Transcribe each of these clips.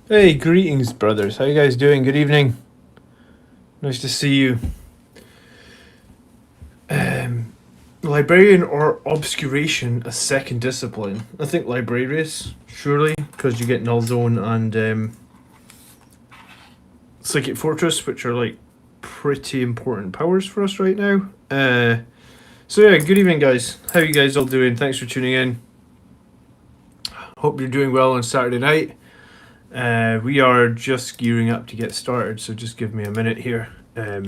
Hey, greetings, brothers. How you guys doing? Good evening. Nice to see you. Librarian or obscuration a second discipline? I think librarius, surely, because you get null zone and psychic fortress, which are like pretty important powers for us right now. So yeah, good evening, guys. How you guys all doing? Thanks for tuning in. Hope you're doing well on Saturday night. We are just gearing up to get started, so just give me a minute here. Yeah,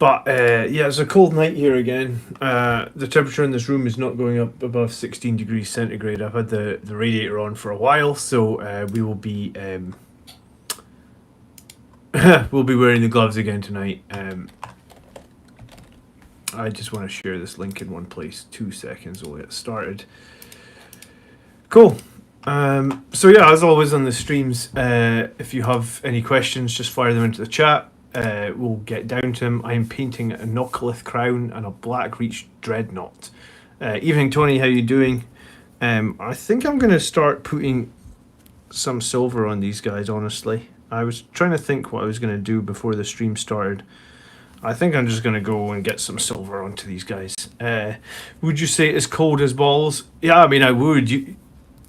it's a cold night here again. The temperature in this room is not going up above 16 degrees centigrade. I've had the radiator on for a while, so we will be we'll be wearing the gloves again tonight. I just want to share this link in one place. 2 seconds, we'll get started. Cool. So yeah, as always on the streams, if you have any questions, just fire them into the chat. We'll get down to them. I'm painting a Nocolith crown and a Black Reach dreadnought. Evening, Tony. How you doing? I think I'm going to start putting some silver on these guys, honestly. I was trying to think what I was going to do before the stream started. I think I'm just going to go and get some silver onto these guys. Would you say it's cold as balls? Yeah, I mean, I would.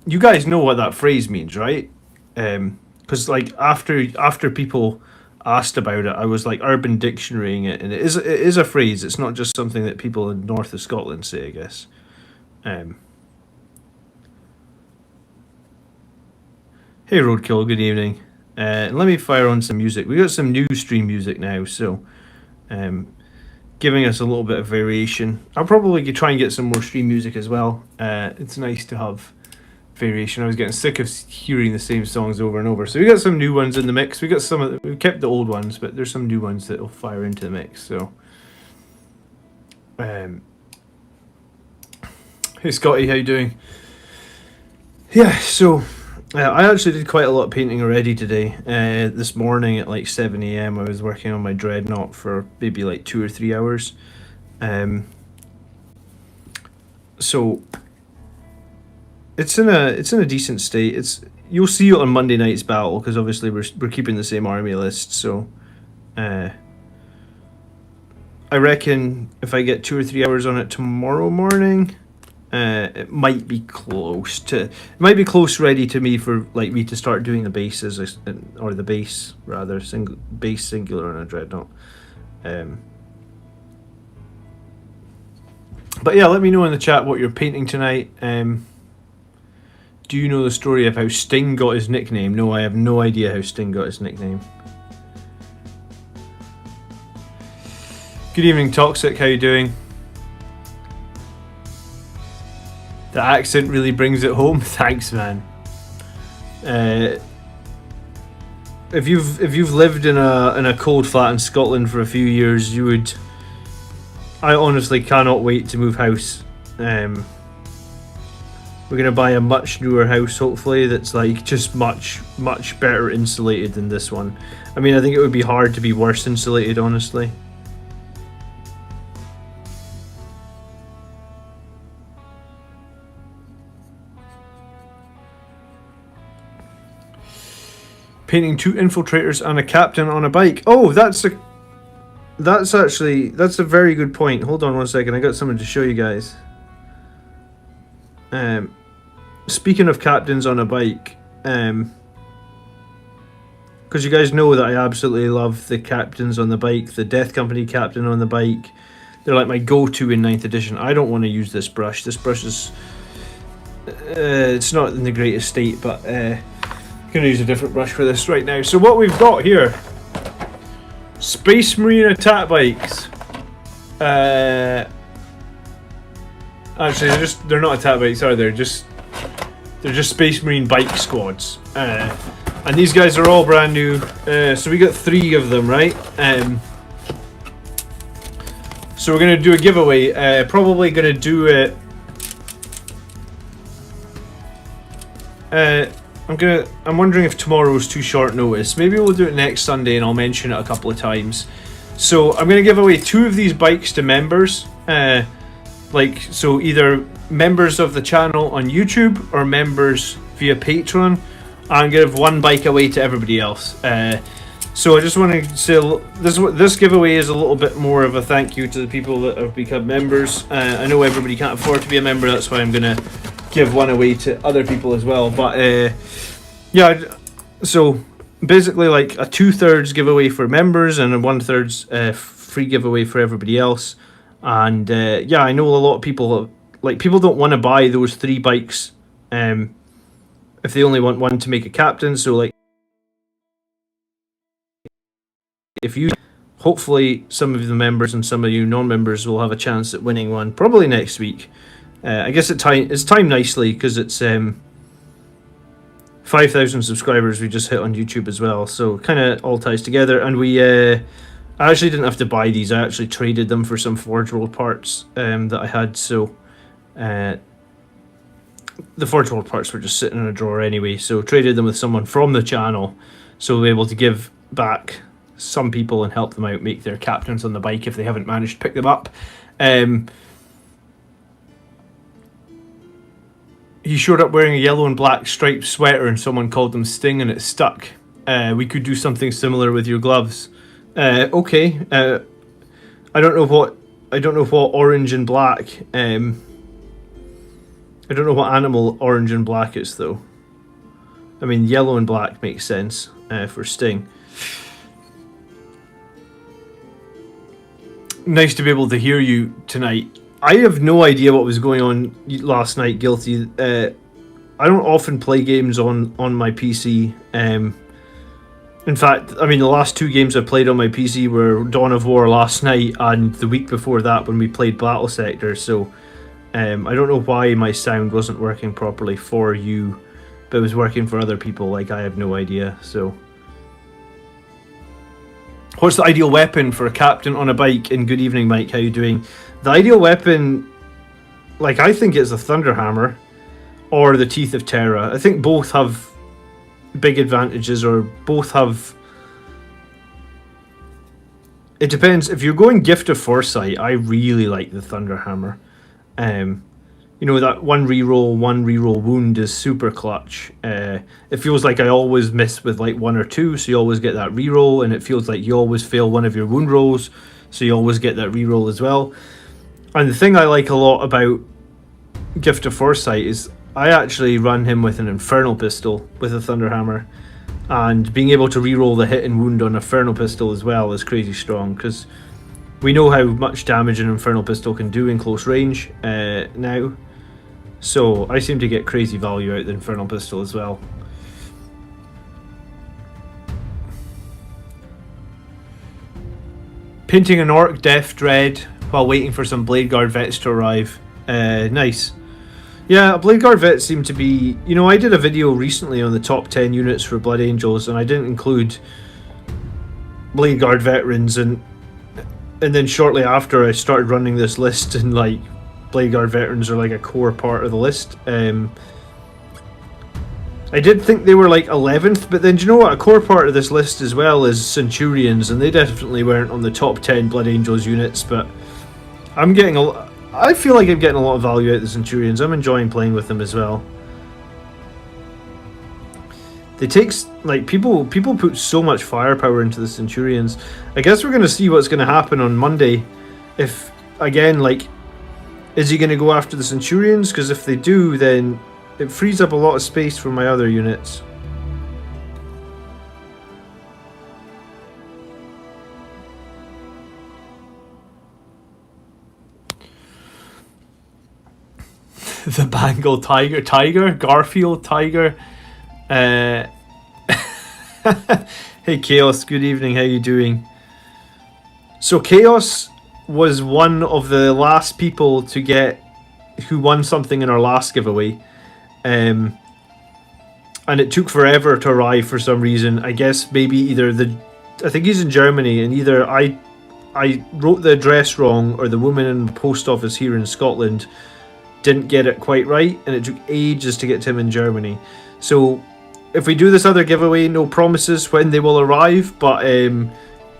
You guys know what that phrase means, right? Because like after people asked about it, I was like Urban Dictionarying it, and it is a phrase. It's not just something that people in north of Scotland say, I guess. Hey Roadkill, good evening. Let me fire on some music. We got some new stream music now, so giving us a little bit of variation. I'll probably try and get some more stream music as well. It's nice to have variation. I was getting sick of hearing the same songs over and over, so we got some new ones in the mix. We got some we kept the old ones, but there's some new ones that will fire into the mix. So hey Scotty, how you doing? Yeah, so I actually did quite a lot of painting already today. This morning at like 7 a.m. I was working on my dreadnought for maybe like 2 or 3 hours. So it's in a decent state. You'll see it on Monday night's battle, because obviously we're keeping the same army list. So I reckon if I get 2 or 3 hours on it tomorrow morning, it might be close ready to me for like me to start doing the bases, or the base rather, base singular on a dreadnought. But yeah, let me know in the chat what you're painting tonight. Do you know the story of how Sting got his nickname? No, I have no idea how Sting got his nickname. Good evening, Toxic. How you doing? The accent really brings it home. Thanks, man. If you've lived in a cold flat in Scotland for a few years, you would. I honestly cannot wait to move house. We're gonna buy a much newer house, hopefully, that's like just much better insulated than this one. I mean, I think it would be hard to be worse insulated, honestly. Painting 2 infiltrators and a captain on a bike. Oh, that's a very good point. Hold on 1 second. I got something to show you guys. Speaking of captains on a bike, because you guys know that I absolutely love the captains on the bike, the Death Company captain on the bike. They're like my go-to in 9th edition. I don't want to use this brush. This brush is it's not in the greatest state, but I'm gonna use a different brush for this right now. So what we've got here, Space Marine attack bikes. Actually, they're not attack bikes, are they? They're just Space Marine bike squads. And these guys are all brand new. So we got 3 of them, right? So we're gonna do a giveaway. Probably gonna do it. I'm wondering if tomorrow's too short notice. Maybe we'll do it next Sunday, and I'll mention it a couple of times. So I'm gonna give away 2 of these bikes to members. So either members of the channel on YouTube or members via Patreon. and give one bike away to everybody else. So I just want to say this giveaway is a little bit more of a thank you to the people that have become members. I know everybody can't afford to be a member, that's why I'm going to give one away to other people as well. But yeah, so basically like a 2/3 giveaway for members and a 1/3 free giveaway for everybody else. And yeah, I know a lot of people, like, people don't want to buy those 3 bikes if they only want one to make a captain. So like, if you, hopefully some of the members and some of you non-members will have a chance at winning one probably next week. I guess it's timed nicely because it's 5,000 subscribers we just hit on YouTube as well, so kind of all ties together. And we I actually didn't have to buy these, I actually traded them for some Forge World parts that I had. So the Forge World parts were just sitting in a drawer anyway, so traded them with someone from the channel, so we'll be able to give back some people and help them out make their captains on the bike if they haven't managed to pick them up. He showed up wearing a yellow and black striped sweater and someone called him Sting and it stuck. We could do something similar with your gloves. Okay. I don't know what orange and black. I don't know what animal orange and black is though. I mean, yellow and black makes sense for Sting. Nice to be able to hear you tonight. I have no idea what was going on last night, Guilty. I don't often play games on my PC. In fact, I mean, the last 2 games I played on my PC were Dawn of War last night and the week before that when we played Battle Sector. So I don't know why my sound wasn't working properly for you, but it was working for other people. Like, I have no idea. So, what's the ideal weapon for a captain on a bike? And good evening, Mike. How you doing? The ideal weapon, like, I think it's a Thunderhammer or the Teeth of Terra. I think both have big advantages, or both have... It depends. If you're going Gift of Foresight, I really like the Thunderhammer. You know, that one reroll wound is super clutch. It feels like I always miss with like 1 or 2, so you always get that reroll, and it feels like you always fail one of your wound rolls, so you always get that reroll as well. And the thing I like a lot about Gift of Foresight is I actually run him with an Infernal Pistol with a Thunderhammer, and being able to reroll the hit and wound on a Infernal Pistol as well is crazy strong, because we know how much damage an Infernal Pistol can do in close range now. So I seem to get crazy value out of the Infernal Pistol as well. Painting an Orc Death Dread while waiting for some Blade Guard vets to arrive. Nice. Yeah, Blade Guard vets seem to be... You know, I did a video recently on the top 10 units for Blood Angels, and I didn't include Blade Guard veterans, and then shortly after I started running this list, and like, Blade Guard veterans are like a core part of the list. I did think they were like 11th, but then do you know what? A core part of this list as well is Centurions, and they definitely weren't on the top 10 Blood Angels units, but I'm getting I feel like I'm getting a lot of value out of the Centurions. I'm enjoying playing with them as well. They take, like, people put so much firepower into the Centurions. I guess we're going to see what's going to happen on Monday. If, again, like, is he going to go after the Centurions? Because if they do, then it frees up a lot of space for my other units. The Bengal Tiger, Garfield Tiger. Hey Chaos, good evening, how you doing? So Chaos was one of the last people to get, who won something in our last giveaway. And it took forever to arrive for some reason. I guess maybe either I think he's in Germany, and either I wrote the address wrong, or the woman in the post office here in Scotland didn't get it quite right, and it took ages to get to him in Germany. So if we do this other giveaway, no promises when they will arrive, but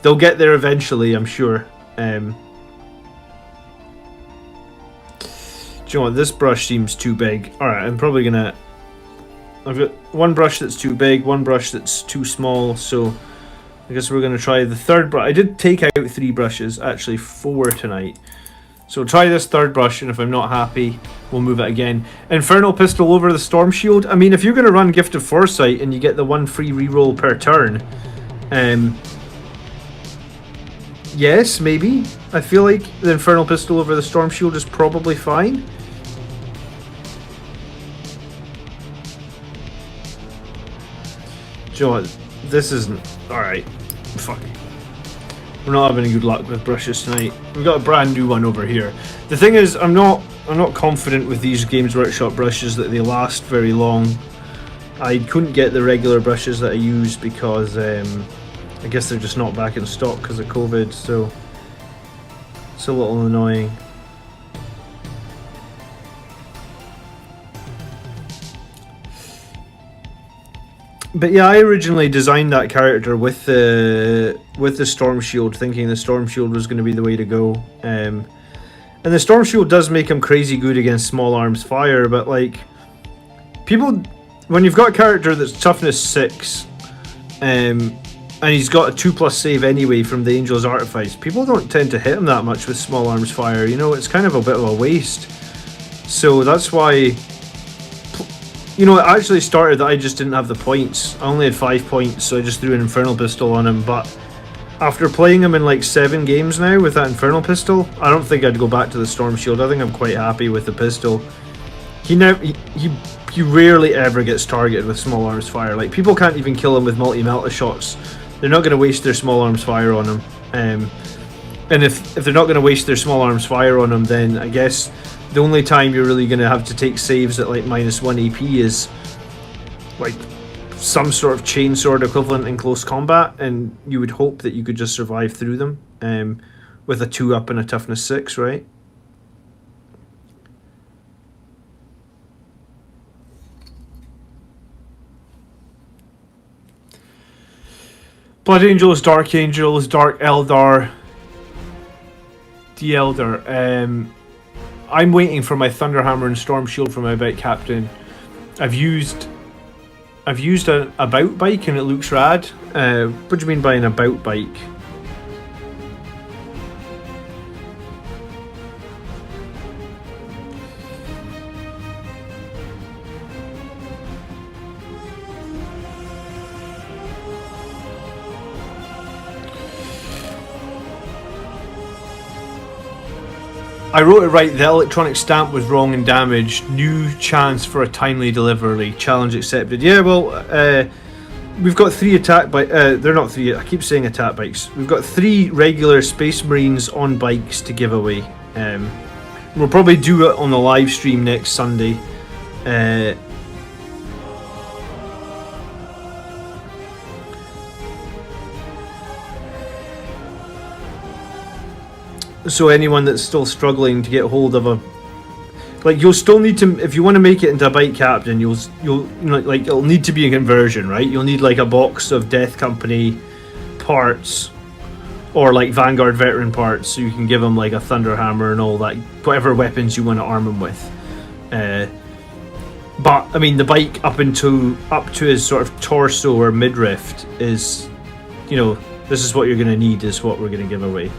they'll get there eventually, I'm sure. Do you know what? This brush seems too big. Alright, I'm probably gonna I've got one brush that's too big, one brush that's too small, so I guess we're going to try the third brush. I did take out 3 brushes, actually 4 tonight. So try this third brush, and if I'm not happy, we'll move it again. Infernal Pistol over the Storm Shield. I mean, if you're going to run Gift of Foresight and you get the 1 free reroll per turn, yes, maybe. I feel like the Infernal Pistol over the Storm Shield is probably fine. Do you know what? This isn't... Alright. Fuck it. We're not having good luck with brushes tonight. We've got a brand new one over here. The thing is, I'm not confident with these Games Workshop brushes that they last very long. I couldn't get the regular brushes that I use because I guess they're just not back in stock because of COVID, so it's a little annoying. But yeah, I originally designed that character with the Storm Shield, thinking the Storm Shield was going to be the way to go. And the Storm Shield does make him crazy good against small arms fire, but like people, when you've got a character that's toughness 6, and he's got a 2+ save anyway from the Angel's Artifice, people don't tend to hit him that much with small arms fire. You know, it's kind of a bit of a waste. So that's why. You know, it actually started that I just didn't have the points. I only had 5 points, so I just threw an Infernal Pistol on him. But after playing him in like 7 games now with that Infernal Pistol, I don't think I'd go back to the Storm Shield. I think I'm quite happy with the pistol. He rarely ever gets targeted with small arms fire. Like, people can't even kill him with multi-melta shots. They're not going to waste their small arms fire on him. And if they're not going to waste their small arms fire on him, then I guess the only time you're really going to have to take saves at like -1 AP is like some sort of chainsword equivalent in close combat, and you would hope that you could just survive through them with a 2 up and a toughness 6, right? Blood Angels, Dark Angels, Dark Eldar, the Eldar. I'm waiting for my Thunderhammer and Storm Shield for my bike captain. I've used an about bike and it looks rad. What do you mean by an about bike? I wrote it right. The electronic stamp was wrong and damaged. New chance for a timely delivery. Challenge accepted. Yeah, well, we've got 3 attack bikes. They're not 3. I keep saying attack bikes. We've got 3 regular Space Marines on bikes to give away. We'll probably do it on the live stream next Sunday. So anyone that's still struggling to get hold of a, like, you'll still need to, if you want to make it into a bike captain, you'll you know, like, it'll need to be a conversion, right? You'll need like a box of Death Company parts, or like Vanguard veteran parts, so you can give him like a Thunderhammer and all that, whatever weapons you want to arm him with. But I mean, the bike up to his sort of torso or midriff is, you know, this is what you're going to need, is what we're going to give away.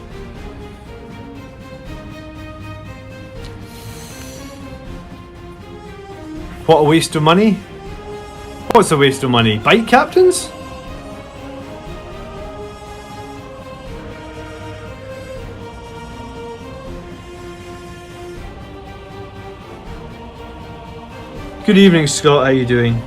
What a waste of money? What's a waste of money? Bike captains? Good evening, Scott. How you doing?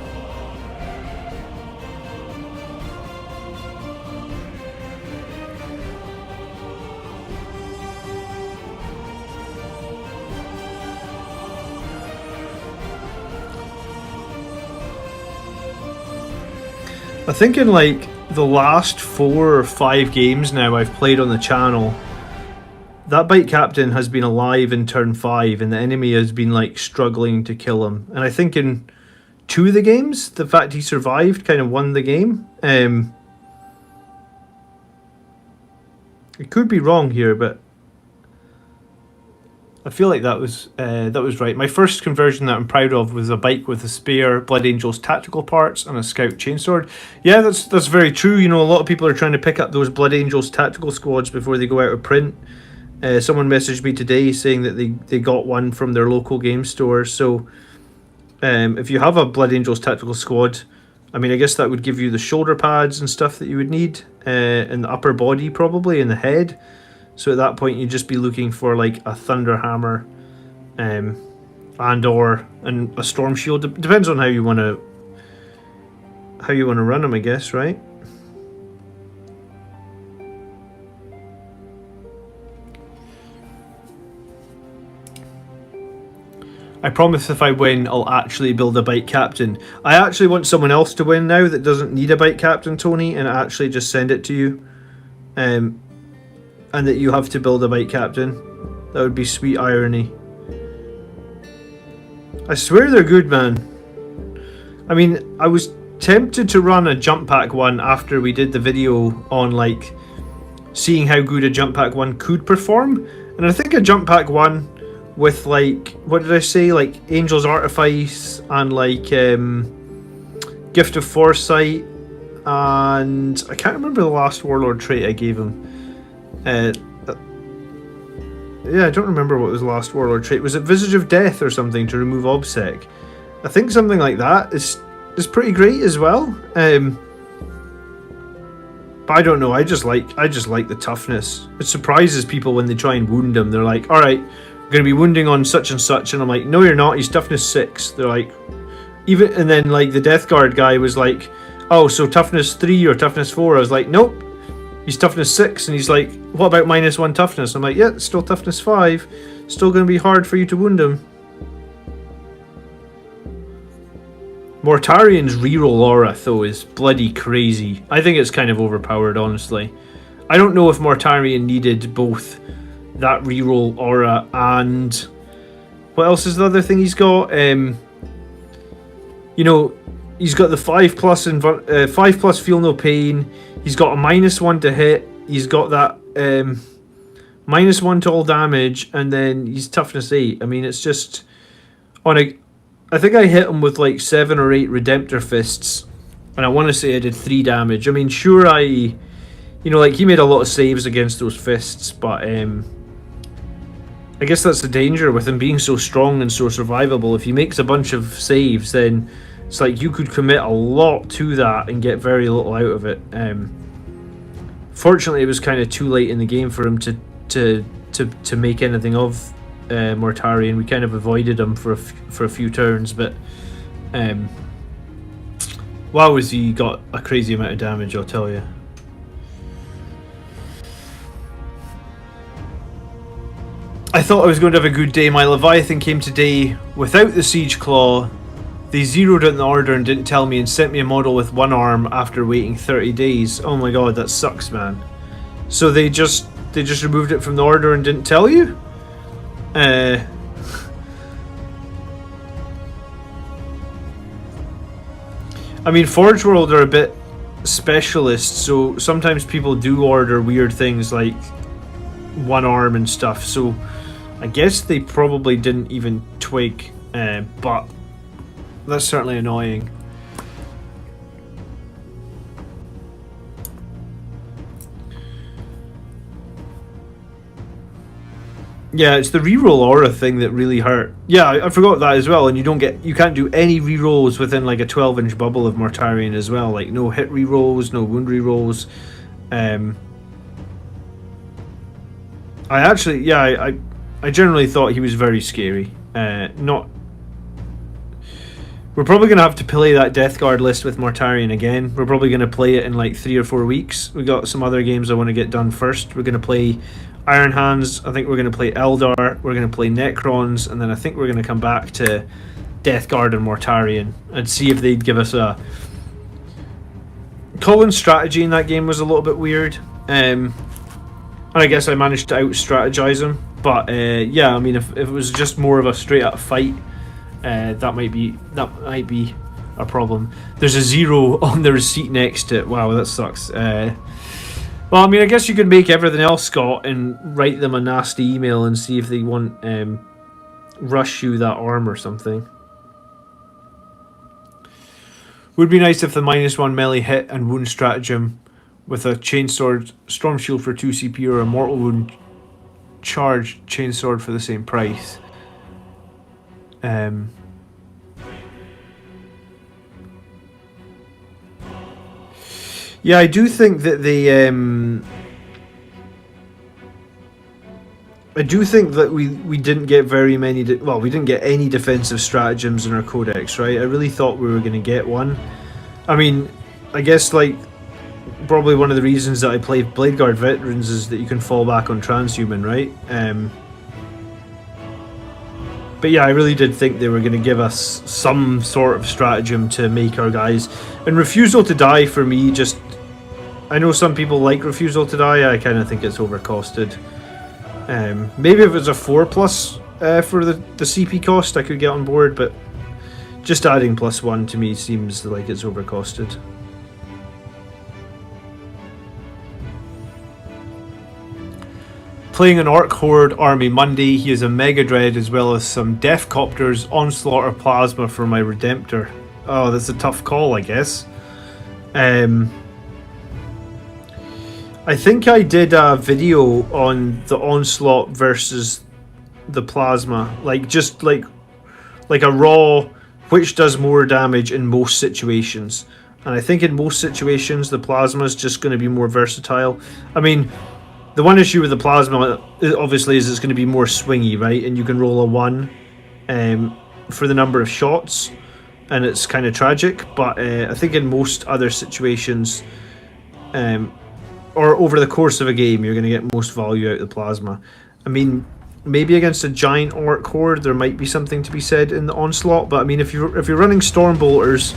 I think in like the last 4 or 5 games now I've played on the channel, that bike captain has been alive in turn 5 and the enemy has been like struggling to kill him. And I think in 2 of the games, the fact he survived kind of won the game. It could be wrong here, but I feel like that was right. My first conversion that I'm proud of was a bike with a spare Blood Angels tactical parts and a Scout chainsword. Yeah, that's very true. You know, a lot of people are trying to pick up those Blood Angels tactical squads before they go out of print. Someone messaged me today saying that they got one from their local game store. So if you have a Blood Angels tactical squad, I mean, I guess that would give you the shoulder pads and stuff that you would need, in the upper body probably, in the head. So at that point, you'd just be looking for like a Thunder Hammer, and a Storm Shield. Depends on how you want to run them, I guess, right? I promise if I win, I'll actually build a bike captain. I actually want someone else to win now that doesn't need a bike captain, Tony, and actually just send it to you. And that you have to build a bike captain. That would be sweet irony. I swear they're good, man. I mean, I was tempted to run a jump pack one after we did the video on like seeing how good a jump pack one could perform. And I think a jump pack one with like, what did I say? Like Angel's Artifice and like Gift of Foresight, and I can't remember the last Warlord trait I gave him. Yeah, I don't remember what was the last Warlord trait. Was it Visage of Death or something to remove Obsec? I think something like that is pretty great as well. But I don't know. I just like the toughness. It surprises people when they try and wound him. They're like, "All right, you're gonna be wounding on such and such," and I'm like, "No, you're not. He's toughness 6." They're like, even, and then like the Death Guard guy was like, "Oh, so toughness 3 or toughness 4?" I was like, "Nope. He's toughness 6, and he's like, "What about -1 toughness?" I'm like, "Yeah, it's still toughness 5. Still going to be hard for you to wound him." Mortarian's reroll aura, though, is bloody crazy. I think it's kind of overpowered, honestly. I don't know if Mortarian needed both that reroll aura and... what else is the other thing he's got? You know, he's got the 5+ feel no pain. He's got a -1 to hit. He's got that -1 to all damage, and then he's toughness 8. I mean, it's just on a. I think I hit him with like 7 or 8 Redemptor fists, and I want to say I did 3 damage. I mean, sure, you know, like he made a lot of saves against those fists, but I guess that's the danger with him being so strong and so survivable. If he makes a bunch of saves, then it's like you could commit a lot to that and get very little out of it. Fortunately, it was kind of too late in the game for him to make anything of Mortarian. We kind of avoided him for a few turns, but wow, has he got a crazy amount of damage, I'll tell you. I thought I was going to have a good day. My Leviathan came today without the Siege Claw. They zeroed out the order and didn't tell me and sent me a model with 1 arm after waiting 30 days. Oh my god, that sucks, man. So they just removed it from the order and didn't tell you? I mean, Forge World are a bit specialist, so sometimes people do order weird things like 1 arm and stuff, so I guess they probably didn't even twig, but that's certainly annoying. Yeah, it's the reroll aura thing that really hurt. Yeah, I forgot that as well. And you can't do any rerolls within like a 12-inch bubble of Mortarian as well. Like no hit rerolls, no wound rerolls. I generally thought he was very scary. We're probably going to have to play that Death Guard list with Mortarian again. We're probably going to play it in like 3 or 4 weeks. We got some other games I want to get done first. We're going to play Iron Hands. I think we're going to play Eldar. We're going to play Necrons. And then I think we're going to come back to Death Guard and Mortarian and see if they'd give us a... Colin's strategy in that game was a little bit weird. And I guess I managed to out-strategize him. But yeah, I mean, if it was just more of a straight-up fight, that might be a problem. There's a 0 on the receipt next to it. Wow, that sucks. Well, I mean, I guess you could make everything else, Scott, and write them a nasty email and see if they want rush you that arm or something. Would be nice if the -1 melee hit and wound stratagem with a chainsword storm shield for 2 CP or a mortal wound charge chainsword for the same price. Yeah, I do think that I do think that we didn't get very many. We didn't get any defensive stratagems in our codex, right? I really thought we were going to get one. I mean, I guess like probably one of the reasons that I play Bladeguard Veterans is that you can fall back on transhuman, right? But yeah, I really did think they were going to give us some sort of stratagem to make our guys. And refusal to die for me, just I know some people like refusal to die. I kind of think it's overcosted. Maybe if it's a 4+ for the CP cost, I could get on board, but just adding +1 to me seems like it's overcosted. Playing an Orc Horde army Monday, he has a Mega Dread as well as some Death Copters, Onslaught or Plasma for my Redemptor. Oh, that's a tough call, I guess. I think I did a video on the Onslaught versus the Plasma, just like a raw, which does more damage in most situations. And I think in most situations the Plasma is just going to be more versatile. I mean, the one issue with the Plasma obviously is it's going to be more swingy, right? And you can roll a 1 for the number of shots, and it's kind of tragic. But I think in most other situations, or over the course of a game, you're going to get most value out of the Plasma. I mean, maybe against a giant Orc Horde, there might be something to be said in the Onslaught. But I mean, if you're running Stormbolters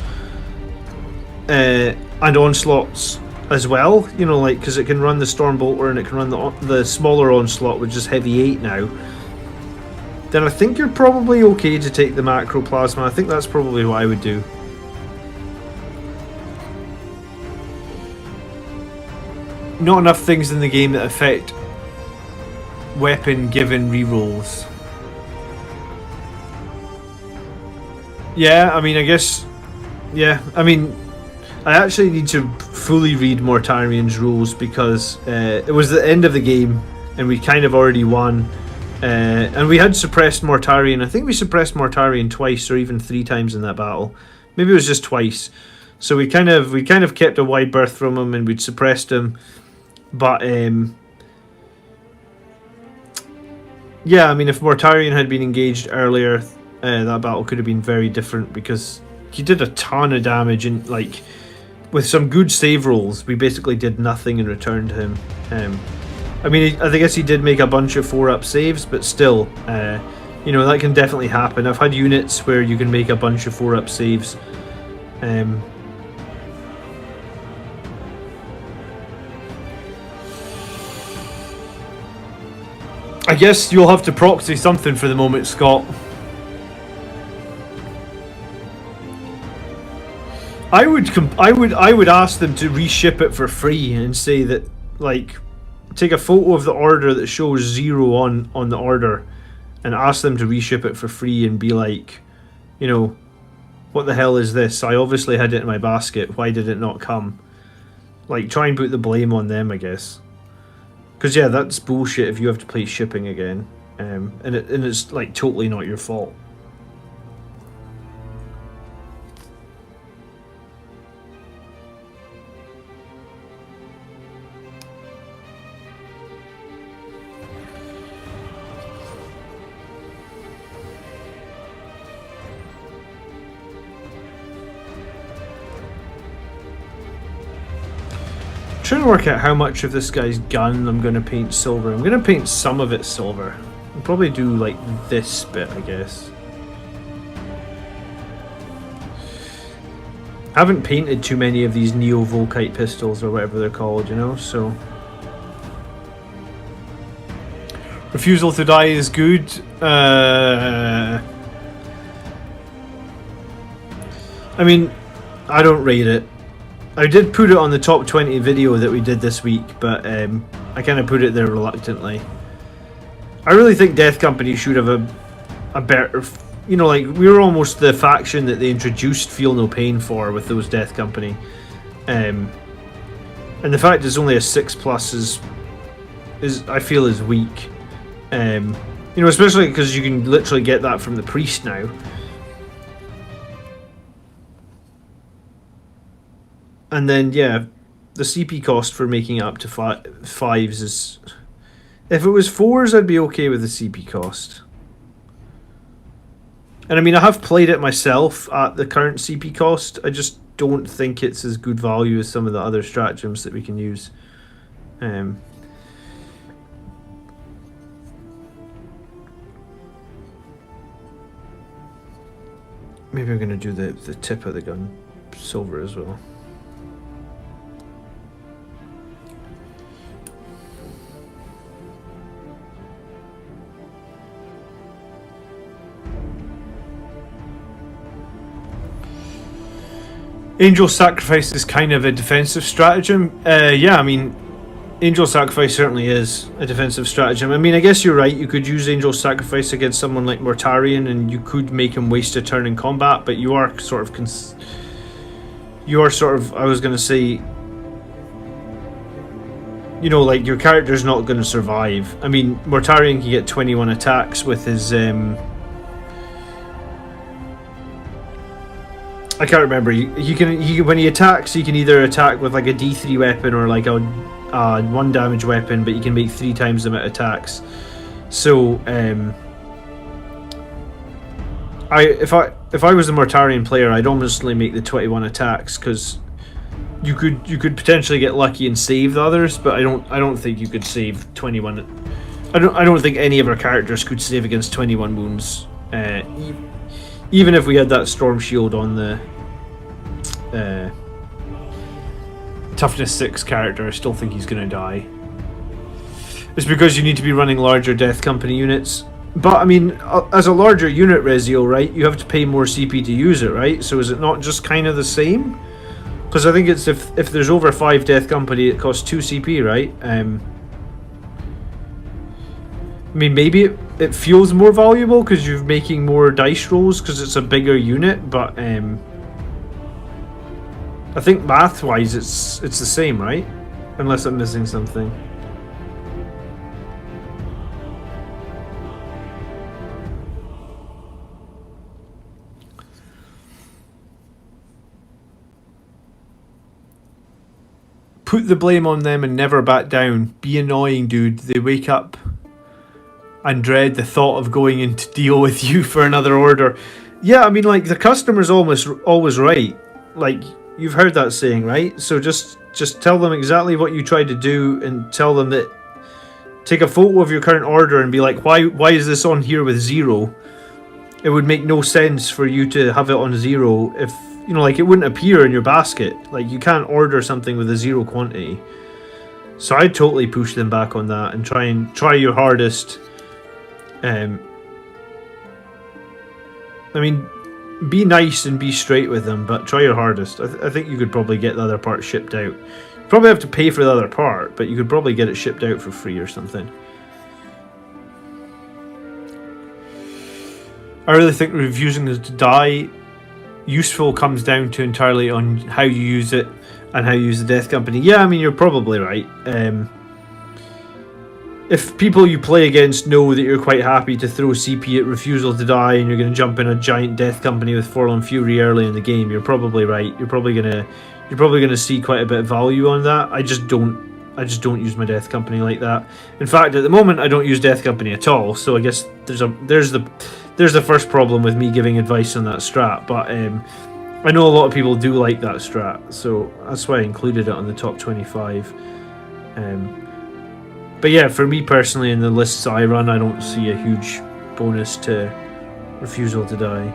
and Onslaughts as well, you know, like, because it can run the Stormbolter and it can run the smaller Onslaught, which is heavy 8 now, then I think you're probably okay to take the macro Plasma. I think that's probably what I would do. Not enough things in the game that affect weapon given rerolls. Yeah, I mean, I guess. Yeah, I mean, I actually need to fully read Mortarian's rules because it was the end of the game and we kind of already won. And we had suppressed Mortarian. I think we suppressed Mortarian twice or even 3 times in that battle. Maybe it was just twice. So we kind of kept a wide berth from him and we'd suppressed him. But yeah, I mean, if Mortarian had been engaged earlier, that battle could have been very different because he did a ton of damage and like with some good save rolls, we basically did nothing in return to him. I mean, I guess he did make a bunch of 4-up saves, but still, you know, that can definitely happen. I've had units where you can make a bunch of 4-up saves. I guess you'll have to proxy something for the moment, Scott. I would ask them to reship it for free and say that, like, take a photo of the order that shows 0 on the order and ask them to reship it for free and be like, you know, what the hell is this? I obviously had it in my basket. Why did it not come? Like, try and put the blame on them, I guess. Because yeah, that's bullshit if you have to pay shipping again, and it's like totally not your fault. Trying to work out how much of this guy's gun I'm going to paint silver. I'm going to paint some of it silver. I'll probably do like this bit, I guess. I haven't painted too many of these Neo-Volkite pistols or whatever they're called, you know, so... Refusal to die is good. I mean, I don't rate it. I did put it on the top 20 video that we did this week, but I kind of put it there reluctantly. I really think Death Company should have a better, you know, like we were almost the faction that they introduced Feel No Pain for with those Death Company, and the fact it's only a 6+ is I feel is weak, you know, especially because you can literally get that from the priest now. And then, yeah, the CP cost for making it up to 5s is... If it was 4s, I'd be okay with the CP cost. And I mean, I have played it myself at the current CP cost. I just don't think it's as good value as some of the other stratagems that we can use. Maybe I'm going to do the tip of the gun silver as well. Angel Sacrifice is kind of a defensive stratagem. Yeah, I mean, Angel Sacrifice certainly is a defensive stratagem. I mean, I guess you're right. You could use Angel Sacrifice against someone like Mortarion, and you could make him waste a turn in combat. But you are sort of, I was going to say, you know, like your character's not going to survive. I mean, Mortarion can get 21 attacks with his. I can't remember. He can when he attacks, he can either attack with like a D3 weapon or like a 1 damage weapon, but you can make 3 times the amount of attacks. So if I was a Mortarion player, I'd honestly make the 21 attacks, because you could potentially get lucky and save the others, but I don't think you could save 21. I don't think any of our characters could save against 21 wounds. Even if we had that Storm Shield on the Toughness 6 character, I still think he's going to die. It's because you need to be running larger Death Company units. But, I mean, as a larger unit, Rezio, right, you have to pay more CP to use it, right? So is it not just kind of the same? Because I think it's if there's over 5 Death Company, it costs 2 CP, right? I mean, maybe it feels more valuable because you're making more dice rolls because it's a bigger unit, but I think math-wise it's the same, right? Unless I'm missing something. Put the blame on them and never back down. Be annoying, dude. They wake up and dread the thought of going in to deal with you for another order. Yeah, I mean, like, the customer's always right. Like, you've heard that saying, right? So just tell them exactly what you tried to do, and tell them that, take a photo of your current order and be like, why is this on here with 0? It would make no sense for you to have it on 0 if, you know, like, it wouldn't appear in your basket. Like, you can't order something with a 0 quantity. So I'd totally push them back on that and try your hardest. I mean, be nice and be straight with them, but try your hardest. I think you could probably get the other part shipped out. You probably have to pay for the other part, but you could probably get it shipped out for free or something. I really think refusing to die useful comes down to entirely on how you use it and how you use the Death Company. Yeah, I mean, you're probably right. If people you play against know that you're quite happy to throw CP at refusal to die, and you're going to jump in a giant Death Company with Forlorn Fury early in the game, you're probably right. You're probably gonna see quite a bit of value on that. I just don't use my Death Company like that. In fact, at the moment, I don't use Death Company at all. So I guess there's the first problem with me giving advice on that strat. But I know a lot of people do like that strat, so that's why I included it on the top 25. But yeah, for me personally, in the lists I run, I don't see a huge bonus to refusal to die.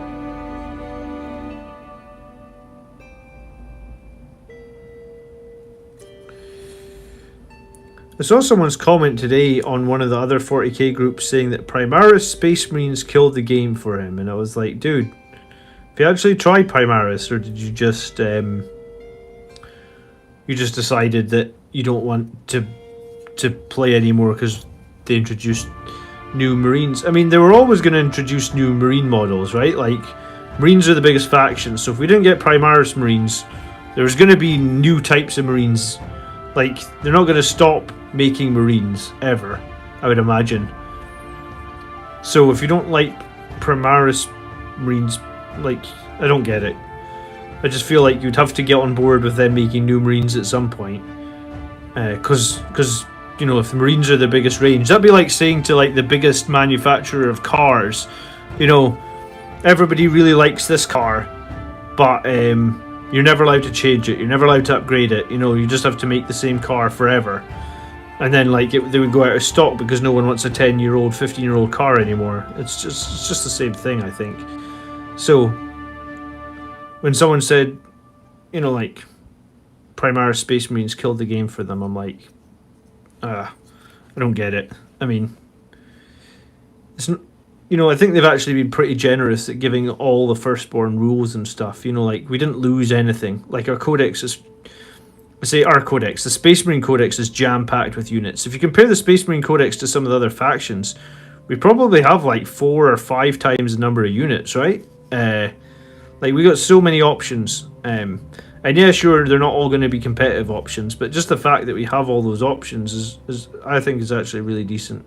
I saw someone's comment today on one of the other 40k groups saying that Primaris Space Marines killed the game for him, and I was like, dude, have you actually tried Primaris, or did you just you just decided that you don't want to play anymore because they introduced new Marines. I mean, they were always going to introduce new Marine models, right? Like, Marines are the biggest faction, so if we didn't get Primaris Marines, there's going to be new types of Marines. Like, they're not going to stop making Marines, ever, I would imagine. So if you don't like Primaris Marines, like, I don't get it. I just feel like you'd have to get on board with them making new Marines at some point. Because you know, if the Marines are the biggest range, that'd be like saying to like the biggest manufacturer of cars, you know, everybody really likes this car, but you're never allowed to change it, you're never allowed to upgrade it, you know, you just have to make the same car forever. And then like they would go out of stock because no one wants a 10-year-old, 15-year-old car anymore. It's just the same thing, I think. So when someone said, you know, like Primaris Space Marines killed the game for them, I'm like, I don't get it. I mean, it's not, you know, I think they've actually been pretty generous at giving all the Firstborn rules and stuff. You know, like, we didn't lose anything. Like, our Codex is... I say our Codex. The Space Marine Codex is jam-packed with units. If you compare the Space Marine Codex to some of the other factions, we probably have, like, 4 or 5 times the number of units, right? Like, we got so many options. And yeah, sure, they're not all going to be competitive options, but just the fact that we have all those options is I think, is actually really decent.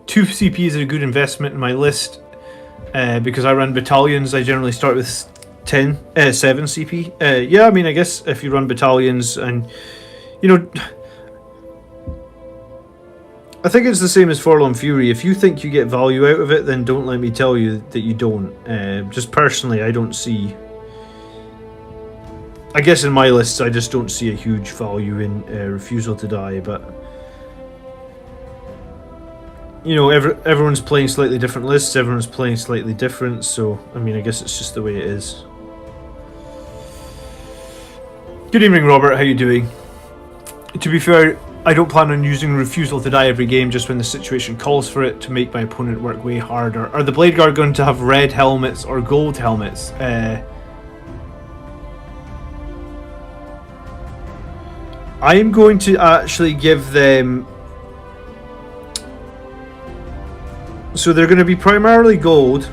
Two CPs are a good investment in my list because I run battalions. I generally start with 7 CP. Yeah, I mean, I guess if you run battalions and, you know, I think it's the same as Forlorn Fury. If you think you get value out of it, then don't let me tell you that you don't. Just personally, I don't see... I guess in my lists, I just don't see a huge value in Refusal to Die, but... You know, everyone's playing slightly different lists, everyone's playing slightly different, so, I mean, I guess it's just the way it is. Good evening, Robert, how you doing? To be fair, I don't plan on using Refusal to Die every game just when the situation calls for it to make my opponent work way harder. Are the Blade Guard going to have red helmets or gold helmets? I'm going to actually give them... So they're going to be primarily gold,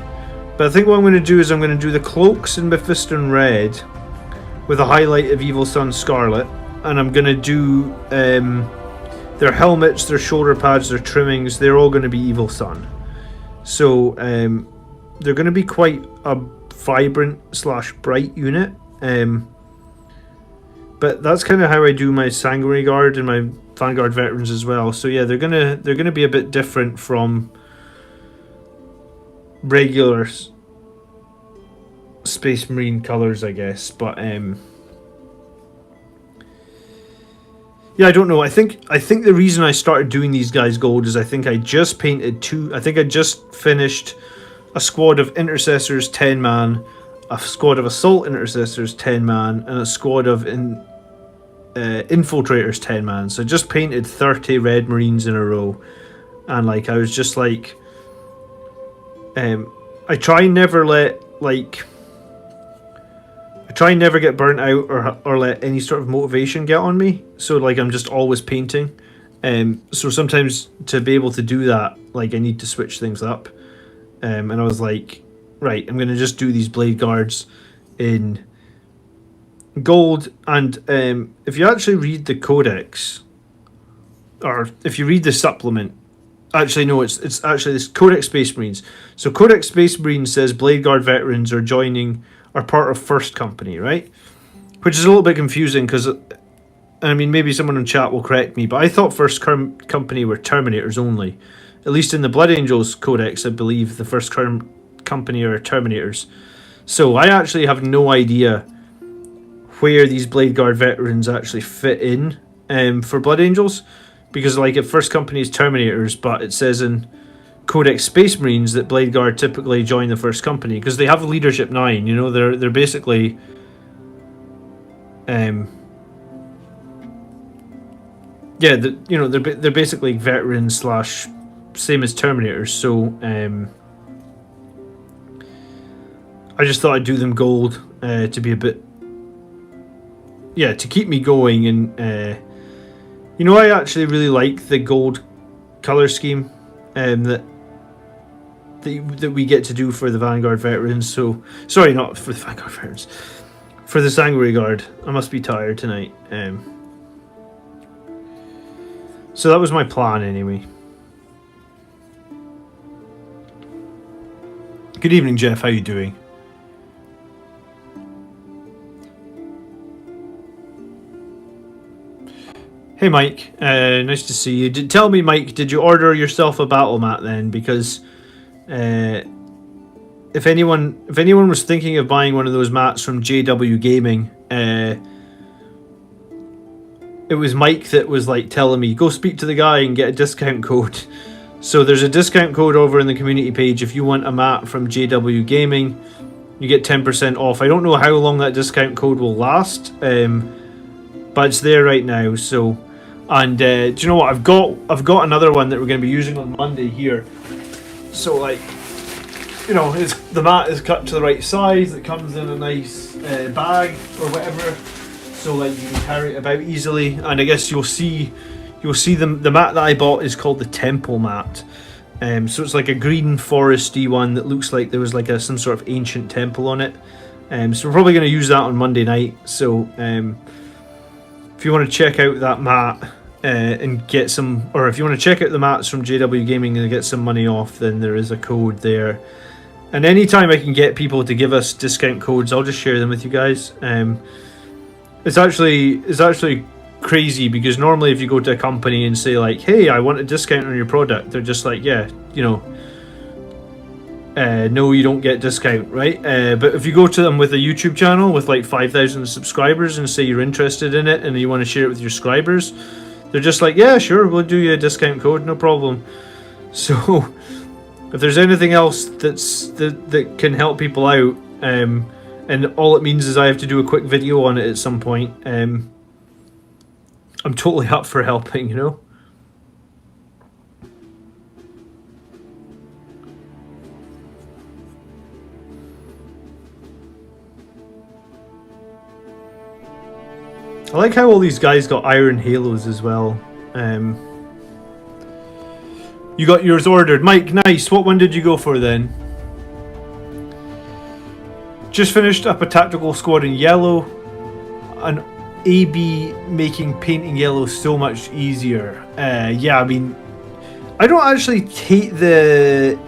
but I think what I'm going to do is I'm going to do the cloaks in Mephiston red with a highlight of Evil Sun Scarlet, and I'm going to do their helmets, their shoulder pads, their trimmings, they're all going to be Evil Sun. So they're going to be quite a vibrant / bright unit, but that's kind of how I do my Sanguinary Guard and my Vanguard Veterans as well. So yeah, they're gonna be a bit different from regular Space Marine colors, I guess, but yeah, I don't know. I think the reason I started doing these guys gold is I think I just painted I just finished a squad of intercessors 10-man, a squad of assault intercessors 10-man, and a squad of infiltrators 10-man. So I just painted 30 red Marines in a row, and like I was just like, I try and never get burnt out or let any sort of motivation get on me. So like I'm just always painting. So sometimes to be able to do that, like I need to switch things up. And I was like, right, I'm gonna just do these Blade Guards in gold. And if you actually read the Codex, or if you read the supplement, actually, no, it's actually this Codex Space Marines. So Codex Space Marines says Blade Guard veterans are part of First Company, right? Which is a little bit confusing because, I mean, maybe someone in chat will correct me, but I thought First Company were Terminators only. At least in the Blood Angels Codex, I believe the First Company are Terminators. So I actually have no idea where these Blade Guard veterans actually fit in for Blood Angels. Because like if First Company is Terminators, but it says in Codex Space Marines that Blade Guard typically join the First Company because they have Leadership 9. You know, they're basically, yeah, they're basically veterans / same as Terminators. So I just thought I'd do them gold to be a bit, yeah, to keep me going. And you know, I actually really like the gold color scheme that we get to do for the Vanguard veterans. So sorry, not for the Vanguard veterans, for the Sanguinary Guard. I must be tired tonight. So that was my plan anyway. Good evening, Jeff. How you doing? Hey, Mike. Nice to see you. Tell me, Mike, did you order yourself a battle mat then? Because if anyone was thinking of buying one of those mats from JW Gaming, it was Mike that was like telling me, go speak to the guy and get a discount code. So there's a discount code over in the community page. If you want a mat from JW Gaming, you get 10% off. I don't know how long that discount code will last, but it's there right now. So, and do you know what? I've got another one that we're going to be using on Monday here. So like, you know, the mat is cut to the right size. It comes in a nice bag or whatever, so like you can carry it about easily. And I guess you'll see the mat that I bought is called the Temple mat. So it's like a green foresty one that looks like there was like some sort of ancient temple on it. So we're probably going to use that on Monday night. So if you want to check out that mat and get some, or if you want to check out the mats from JW Gaming and get some money off, then there is a code there. And anytime I can get people to give us discount codes, I'll just share them with you guys. It's actually crazy, because normally if you go to a company and say like, hey, I want a discount on your product, they're just like, yeah, you know, no, you don't get discount, right? But if you go to them with a YouTube channel with like 5,000 subscribers and say you're interested in it and you want to share it with your subscribers, they're just like, yeah, sure, we'll do you a discount code, no problem. So if there's anything else that can help people out, and all it means is I have to do a quick video on it at some point, I'm totally up for helping, you know? I like how all these guys got iron halos as well. You got yours ordered. Mike, nice. What one did you go for then? Just finished up a tactical squad in yellow. An AB making painting yellow so much easier. Yeah, I mean, I don't actually hate the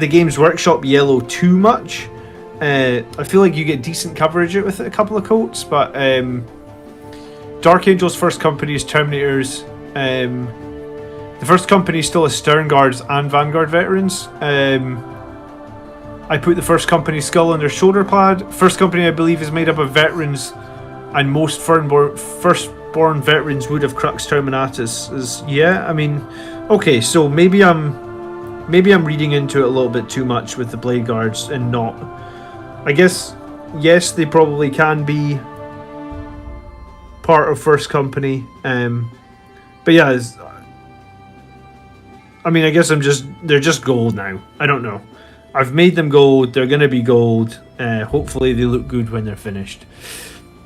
Games Workshop yellow too much. I feel like you get decent coverage with a couple of coats, but Dark Angel's first company is Terminators. The first company still has Stern Guards and Vanguard veterans. I put the first company skull on their shoulder pad. First company, I believe, is made up of veterans, and most firstborn veterans would have Crux Terminatus. Yeah, I mean, okay, so maybe I'm reading into it a little bit too much with the Blade Guards and not. I guess yes, they probably can be part of first company, but yeah, I mean, I guess they're just gold now. I don't know. I've made them gold. They're gonna be gold. Hopefully they look good when they're finished.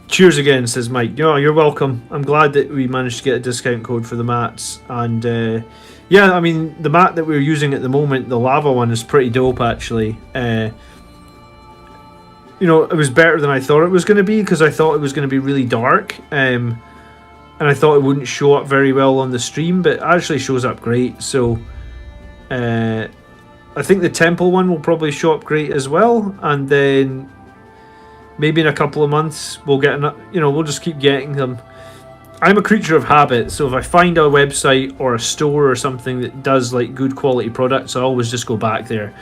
Cheers again, says Mike. No, you're welcome. I'm glad that we managed to get a discount code for the mats. And yeah, I mean, the mat that we're using at the moment, the lava one, is pretty dope actually. You know, it was better than I thought it was going to be, because I thought it was going to be really dark. And I thought it wouldn't show up very well on the stream, but it actually shows up great. So I think the temple one will probably show up great as well. And then maybe in a couple of months we'll get, we'll just keep getting them. I'm a creature of habit, so if I find a website or a store or something that does like good quality products, I always just go back there.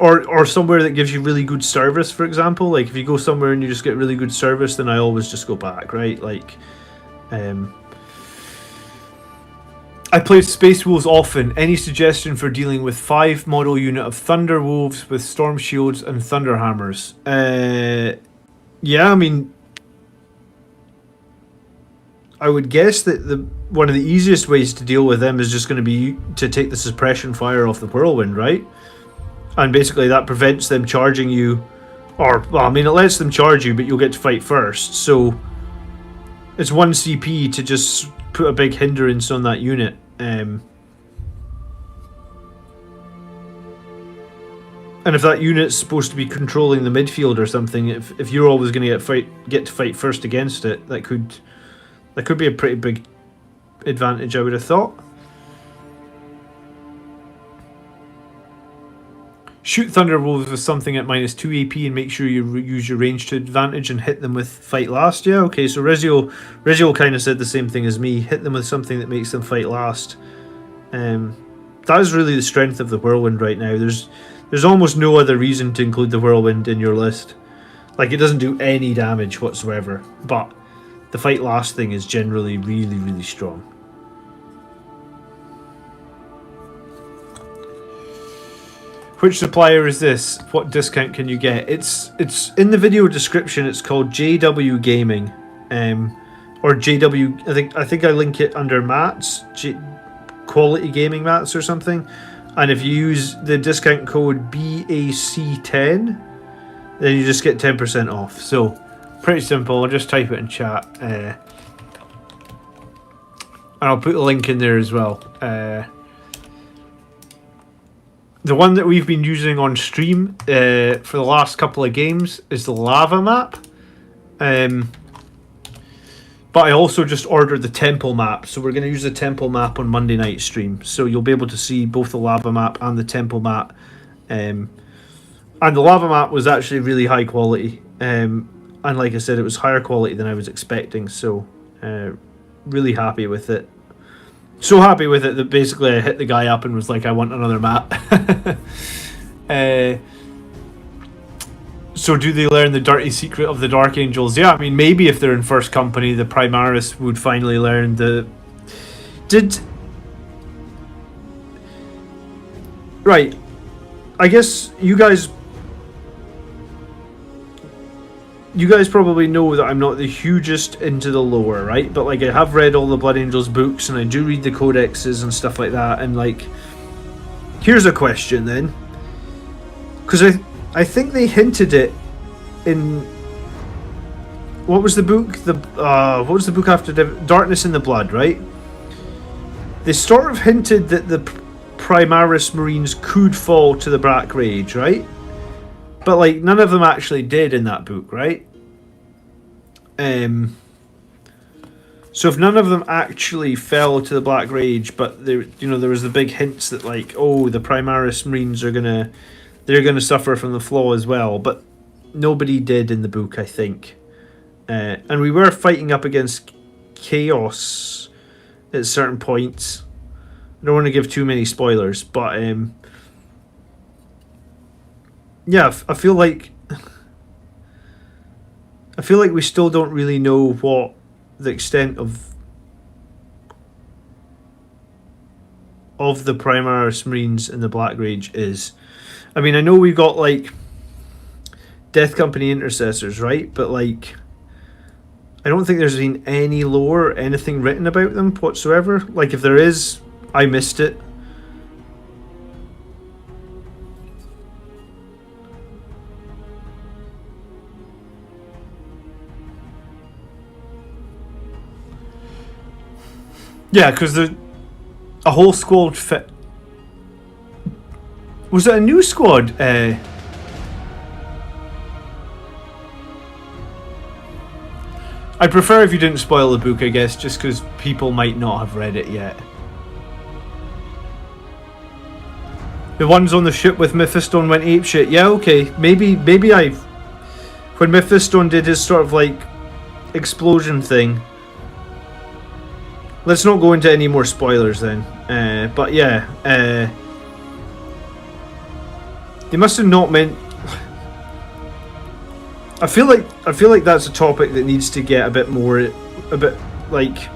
Or somewhere that gives you really good service, for example. Like if you go somewhere and you just get really good service, then I always just go back, right? Like, I play Space Wolves often. Any suggestion for dealing with 5 model unit of Thunder Wolves with Storm Shields and Thunder Hammers? Yeah, I mean, I would guess that one of the easiest ways to deal with them is just going to be to take the suppression fire off the whirlwind, right? And basically that prevents them charging you, or, well, I mean, it lets them charge you, but you'll get to fight first. So it's 1 CP to just put a big hindrance on that unit. And if that unit's supposed to be controlling the midfield or something, if you're always going to get to fight first against it, that could be a pretty big advantage, I would have thought. Shoot Thunderwolves with something at -2 AP and make sure you use your range to advantage and hit them with fight last. Yeah, okay, so Rezio kind of said the same thing as me. Hit them with something that makes them fight last. That is really the strength of the Whirlwind right now. There's almost no other reason to include the Whirlwind in your list. Like, it doesn't do any damage whatsoever, but the fight last thing is generally really, really strong. Which supplier is this? What discount can you get? It's in the video description. It's called JW Gaming, or JW. I think I link it under mats, quality gaming mats or something. And if you use the discount code BAC10, then you just get 10% off. So pretty simple. I'll just type it in chat, and I'll put the link in there as well. The one that we've been using on stream for the last couple of games is the lava map. But I also just ordered the temple map, so we're going to use the temple map on Monday night stream. So you'll be able to see both the lava map and the temple map. And the lava map was actually really high quality. And like I said, it was higher quality than I was expecting. So really happy with it. So happy with it that basically I hit the guy up and was like, I want another map. So do they learn the dirty secret of the Dark Angels? Yeah, I mean, maybe if they're in First Company, the Primaris would finally learn the... Right. I guess you guys probably know that I'm not the hugest into the lore, right? But like, I have read all the Blood Angels books, and I do read the codexes and stuff like that. And like, here's a question then, because I think they hinted it in what was the book? What was the book after Darkness in the Blood, right? They sort of hinted that the Primaris Marines could fall to the Black Rage, right? But like, none of them actually did in that book, right? So if none of them actually fell to the Black Rage, but there was the big hints that like, oh, the Primaris Marines are gonna suffer from the flaw as well, but nobody did in the book, I think. And we were fighting up against Chaos at certain points. I don't want to give too many spoilers, but yeah, I feel like we still don't really know what the extent of the Primaris Marines in the Black Rage is. I mean, I know we got like Death Company intercessors, right? But like, I don't think there's been any lore or anything written about them whatsoever. Like, if there is, I missed it. Yeah, because a whole squad fit. Was it a new squad? I prefer if you didn't spoil the book, I guess, just because people might not have read it yet. The ones on the ship with Mephiston went apeshit. Yeah, okay. Maybe when Mephiston did his sort of like explosion thing. Let's not go into any more spoilers then. But yeah, they must have not meant. I feel like that's a topic that needs to get a bit like.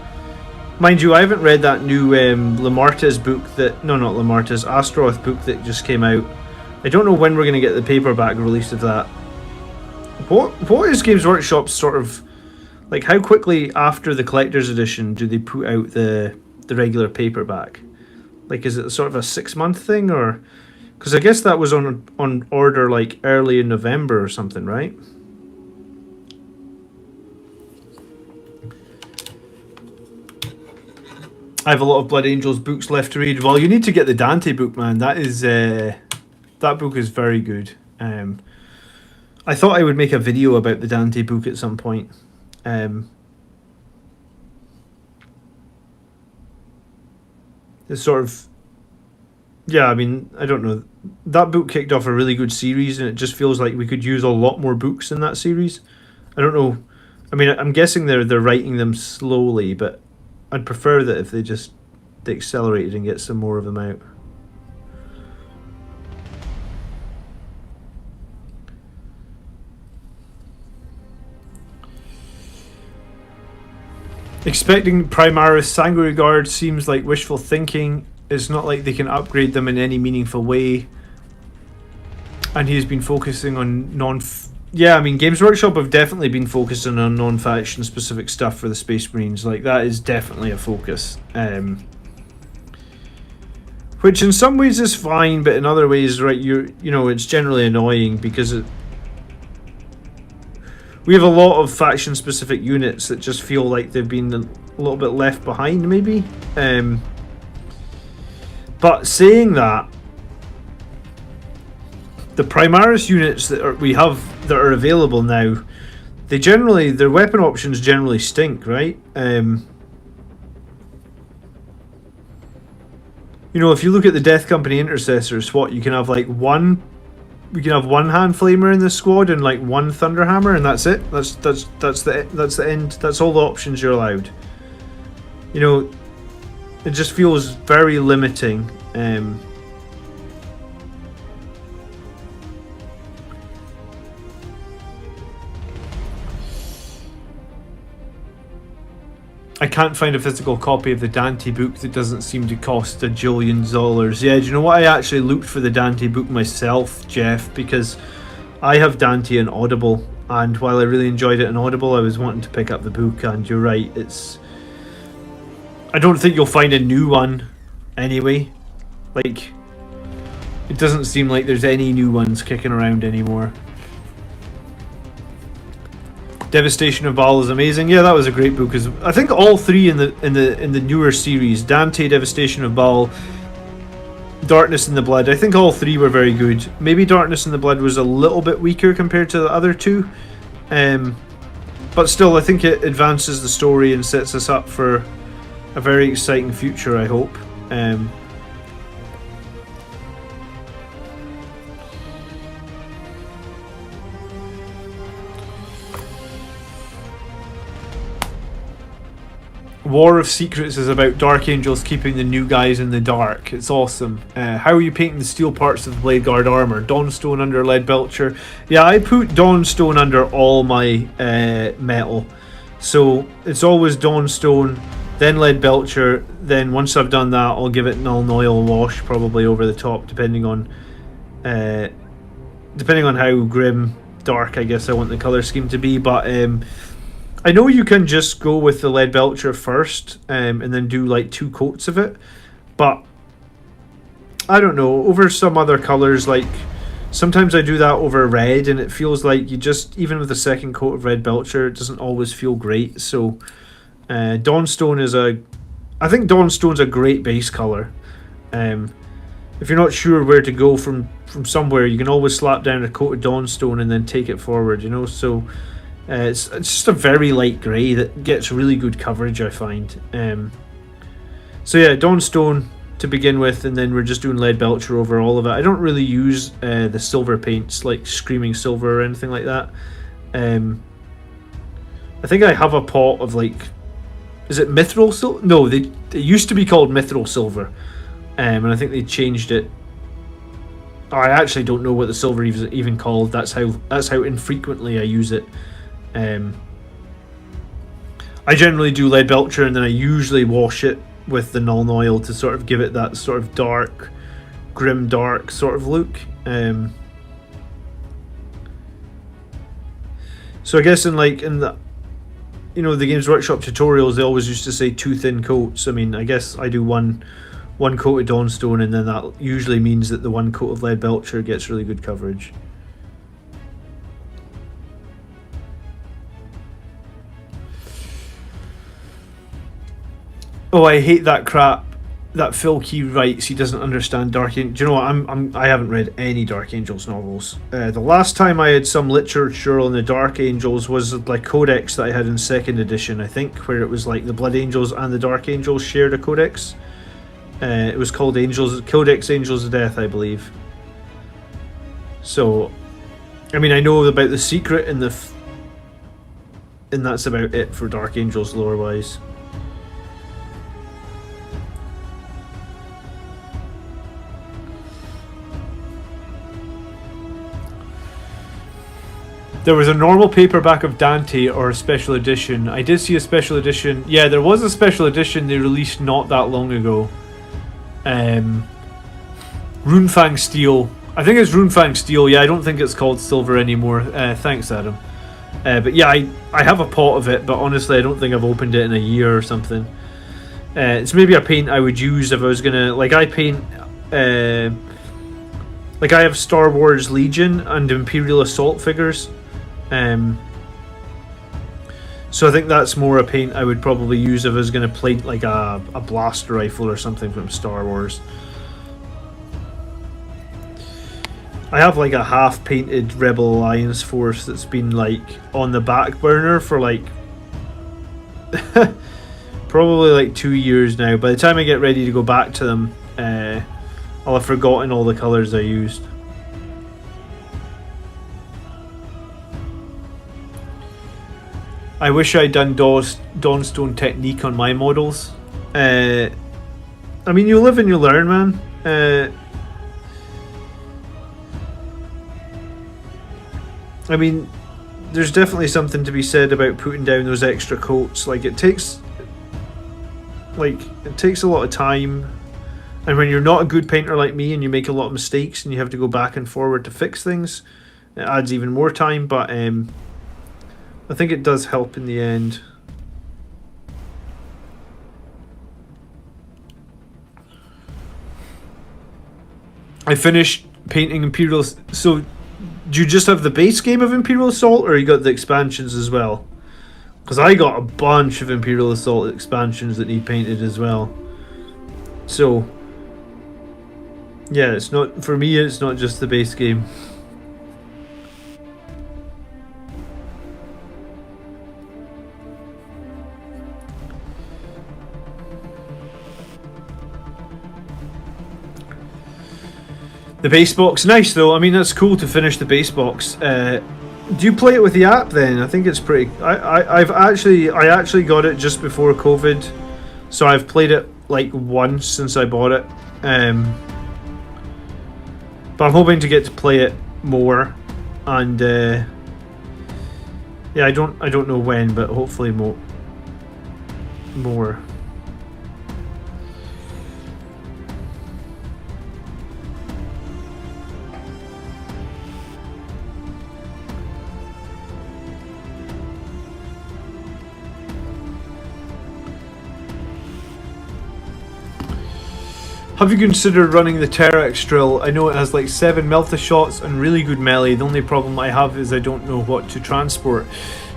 Mind you, I haven't read that new Lamarta's book not Lamarta's, Astroth book that just came out. I don't know when we're going to get the paperback release of that. What is Games Workshop's sort of Like, how quickly after the collector's edition do they put out the regular paperback? Like, is it sort of a 6-month thing, or because I guess that was on order like early in November or something, right? I have a lot of Blood Angels books left to read. Well, you need to get the Dante book, man. That is that book is very good. I thought I would make a video about the Dante book at some point. It's sort of, yeah, I mean, I don't know. That book kicked off a really good series, and it just feels like we could use a lot more books in that series. I don't know. I mean, I'm guessing they're writing them slowly, but I'd prefer that if they accelerated and get some more of them out. Expecting Primaris Sanguinary Guard seems like wishful thinking. It's not like they can upgrade them in any meaningful way. And he's been focusing on yeah, I mean, Games Workshop have definitely been focusing on non-faction specific stuff for the Space Marines. Like, that is definitely a focus. Which in some ways is fine, but in other ways, right, you know, it's generally annoying because we have a lot of faction specific units that just feel like they've been a little bit left behind, maybe. But saying that, the Primaris units that we have that are available now, their weapon options generally stink, right? You know, if you look at the Death Company Intercessors, you can have like one hand flamer in the squad and like one Thunderhammer, and that's it. That's the end. That's all the options you're allowed. You know, it just feels very limiting. I can't find a physical copy of the Dante book that doesn't seem to cost $1 jillion. Yeah, do you know what? I actually looked for the Dante book myself, Jeff, because I have Dante on Audible, and while I really enjoyed it on Audible, I was wanting to pick up the book, and you're right, I don't think you'll find a new one anyway. Like, it doesn't seem like there's any new ones kicking around anymore. Devastation of Baal is amazing. Yeah, that was a great book. I think all three in the newer series, Dante, Devastation of Baal, Darkness in the Blood, I think all three were very good. Maybe Darkness in the Blood was a little bit weaker compared to the other two, but still, I think it advances the story and sets us up for a very exciting future, I hope. War of Secrets is about Dark Angels keeping the new guys in the dark. It's awesome. How are you painting the steel parts of the Blade Guard armor? Dawnstone under Lead Belcher. Yeah, I put Dawnstone under all my metal. So it's always Dawnstone, then Lead Belcher, then once I've done that, I'll give it Null Oil Wash, probably over the top, depending on how grim, dark, I guess I want the colour scheme to be. But I know you can just go with the Lead Belcher first, and then do like 2 coats of it, but I don't know, over some other colours, like sometimes I do that over red, and it feels like even with the second coat of Red Belcher, it doesn't always feel great. So Dawnstone I think Dawnstone's a great base colour. If you're not sure where to go from somewhere, you can always slap down a coat of Dawnstone and then take it forward, you know. So it's just a very light grey that gets really good coverage, I find. So yeah, Dawnstone to begin with, and then we're just doing Lead Belcher over all of it. I don't really use the silver paints like Screaming Silver or anything like that. I think I have a pot of like, is it Mithril Silver? No, it used to be called Mithril Silver, and I think they changed it. I actually don't know what the silver is even called. That's how infrequently I use it. I generally do Lead Belcher, and then I usually wash it with the Null Oil to sort of give it that sort of dark, grim dark sort of look. So I guess in the you know, the Games Workshop tutorials, they always used to say 2 thin coats. I mean, I guess I do one coat of Dawnstone, and then that usually means that the 1 coat of Lead Belcher gets really good coverage. Oh, I hate that crap that Phil Key writes. He doesn't understand Dark Angels. Do you know what? I haven't read any Dark Angels novels. The last time I had some literature on the Dark Angels was like Codex that I had in 2nd edition, I think, where it was like the Blood Angels and the Dark Angels shared a Codex. It was called Codex Angels of Death, I believe. So, I mean, I know about the secret and and that's about it for Dark Angels lore-wise. There was a normal paperback of Dante or a special edition. I did see a special edition. Yeah, there was a special edition they released not that long ago. Runefang Steel. I think it's Runefang Steel. Yeah, I don't think it's called Silver anymore. Thanks, Adam. But yeah, I have a pot of it, but honestly, I don't think I've opened it in a year or something. It's maybe a paint I would use if I was gonna... Like, I paint... like, I have Star Wars Legion and Imperial Assault figures. So I think that's more a paint I would probably use if I was going to plate like a blaster rifle or something from Star Wars. I have like a half painted Rebel Alliance force that's been like on the back burner for like probably like 2 years now. By the time I get ready to go back to them, I'll have forgotten all the colours I used. I wish I'd done Dawnstone technique on my models. I mean, you live and you learn, man. I mean, there's definitely something to be said about putting down those extra coats. Like, it takes a lot of time. And when you're not a good painter like me and you make a lot of mistakes and you have to go back and forward to fix things, it adds even more time. But I think it does help in the end. I finished painting Imperial... So, do you just have the base game of Imperial Assault, or you got the expansions as well? Because I got a bunch of Imperial Assault expansions that need painted as well. So, yeah, it's not... For me, it's not just the base game. The base box, nice though. I mean, that's cool to finish the base box. Do you play it with the app then? I think it's pretty. I actually got it just before COVID, so I've played it like once since I bought it. But I'm hoping to get to play it more, and yeah, I don't know when, but hopefully more. Have you considered running the Terax drill? I know it has like 7 melta shots and really good melee. The only problem I have is I don't know what to transport.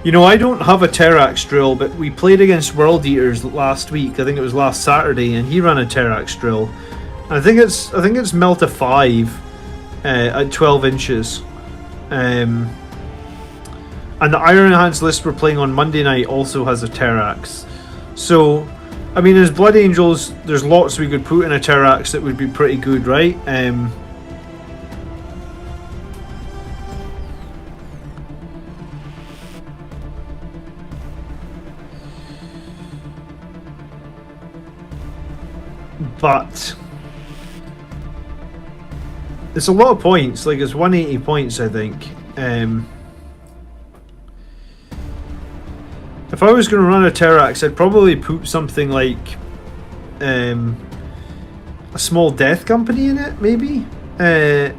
You know, I don't have a Terax drill, but we played against World Eaters last week. I think it was last Saturday, and he ran a Terax drill. And I think it's melta 5 at 12 inches. And the Iron Hands list we're playing on Monday night also has a Terax. So, I mean, as Blood Angels, there's lots we could put in a Terax that would be pretty good, right? But it's a lot of points. Like, it's 180 points, I think. If I was going to run a Terax, I'd probably put something like a small death company in it, maybe, and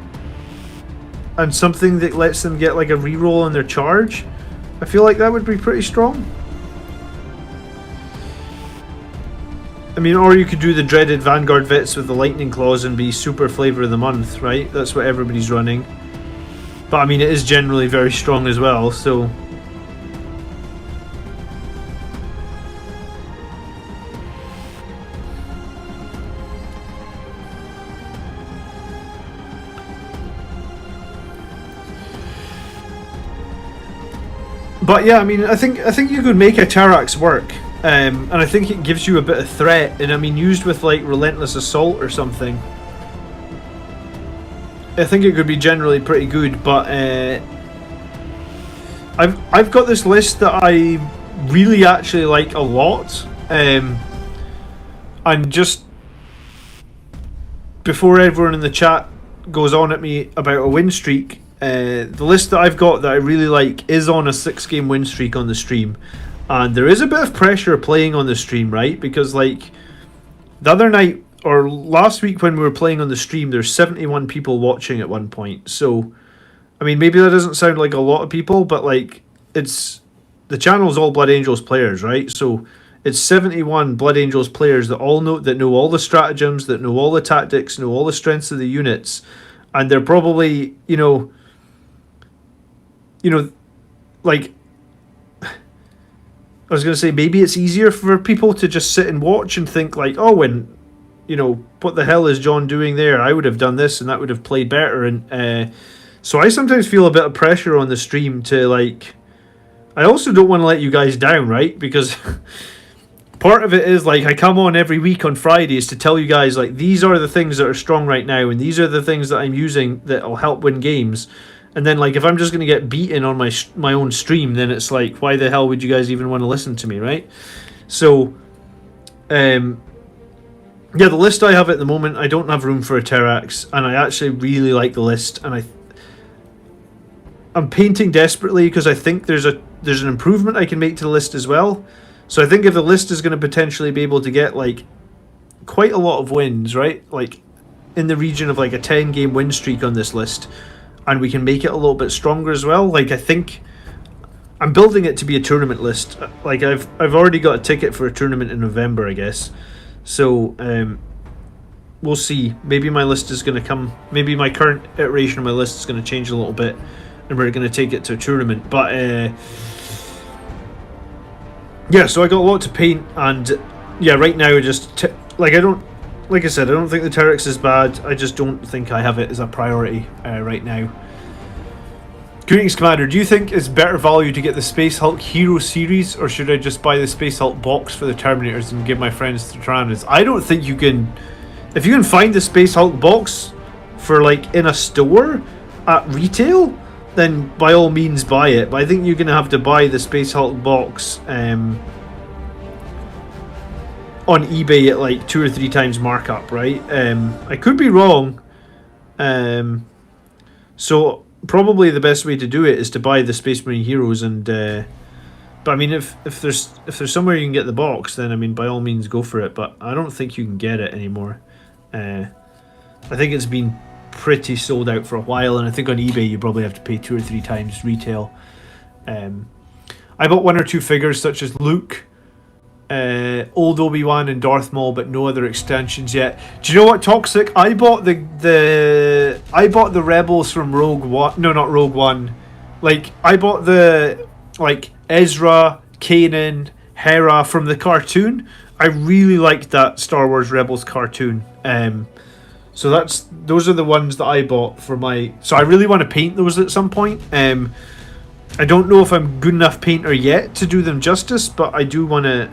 something that lets them get like a reroll on their charge. I feel like that would be pretty strong. I mean, or you could do the dreaded Vanguard Vets with the Lightning Claws and be super flavor of the month, right? That's what everybody's running. But I mean, it is generally very strong as well, so... But yeah, I mean, I think you could make a Tarax work, and I think it gives you a bit of threat. And I mean, used with like Relentless Assault or something, I think it could be generally pretty good. But I've got this list that I really actually like a lot, and just before everyone in the chat goes on at me about a win streak. The list that I've got that I really like is on a 6-game win streak on the stream, and there is a bit of pressure playing on the stream, right? Because like the other night or last week when we were playing on the stream, there's 71 people watching at one point. So I mean, maybe that doesn't sound like a lot of people, but like it's the channel's all Blood Angels players, right? So it's 71 Blood Angels players that know all the stratagems, that know all the tactics, know all the strengths of the units, and they're probably, like, I was going to say, maybe it's easier for people to just sit and watch and think like, oh, what the hell is John doing there? I would have done this and that would have played better. And so I sometimes feel a bit of pressure on the stream to like, I also don't want to let you guys down, right? Because part of it is like, I come on every week on Fridays to tell you guys like, these are the things that are strong right now. And these are the things that I'm using that will help win games. And then, like, if I'm just going to get beaten on my own stream, then it's like, why the hell would you guys even want to listen to me, right? So, yeah, the list I have at the moment, I don't have room for a Terax, and I actually really like the list, and I'm painting desperately because I think there's an improvement I can make to the list as well. So I think if the list is going to potentially be able to get, like, quite a lot of wins, right? Like, in the region of, like, a 10-game win streak on this list, and we can make it a little bit stronger as well. Like, I think I'm building it to be a tournament list. Like, I've already got a ticket for a tournament in November, I guess. So we'll see. Maybe my list is going to come. Maybe my current iteration of my list is going to change a little bit, and we're going to take it to a tournament. But yeah, so I got a lot to paint, and yeah, right now like I said, I don't think the Terex is bad. I just don't think I have it as a priority right now. Greetings, Commander. Do you think it's better value to get the Space Hulk Hero series, or should I just buy the Space Hulk box for the Terminators and give my friends the Tyranids? I don't think you can... If you can find the Space Hulk box for, like, in a store at retail, then by all means buy it. But I think you're going to have to buy the Space Hulk box... on eBay at like 2 or 3 times markup, right? I could be wrong. So probably the best way to do it is to buy the Space Marine Heroes, and but I mean, if there's somewhere you can get the box, then I mean, by all means go for it. But I don't think you can get it anymore. I think it's been pretty sold out for a while, and I think on eBay you probably have to pay 2 or 3 times retail. I bought 1 or 2 figures such as Luke, old Obi-Wan and Darth Maul, but no other extensions yet. Do you know what, Toxic? I bought the Rebels from Rogue One. No, not Rogue One. Like, I bought the Ezra, Kanan, Hera from the cartoon. I really liked that Star Wars Rebels cartoon. So those are the ones that I bought for my. So I really want to paint those at some point. I don't know if I'm good enough painter yet to do them justice, but I do want to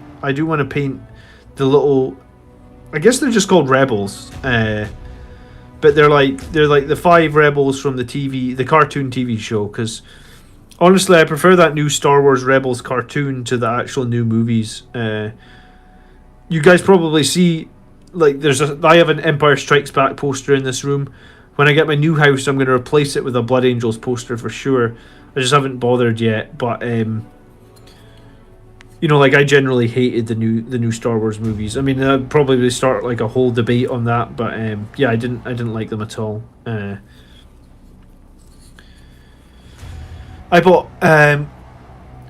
paint the little. I guess they're just called Rebels, but they're like the 5 Rebels from the cartoon TV show. Because honestly, I prefer that new Star Wars Rebels cartoon to the actual new movies. You guys probably see, like, I have an Empire Strikes Back poster in this room. When I get my new house, I'm going to replace it with a Blood Angels poster for sure. I just haven't bothered yet, but like, I generally hated the new Star Wars movies. I mean, I'd probably start like a whole debate on that, but yeah, I didn't like them at all. I bought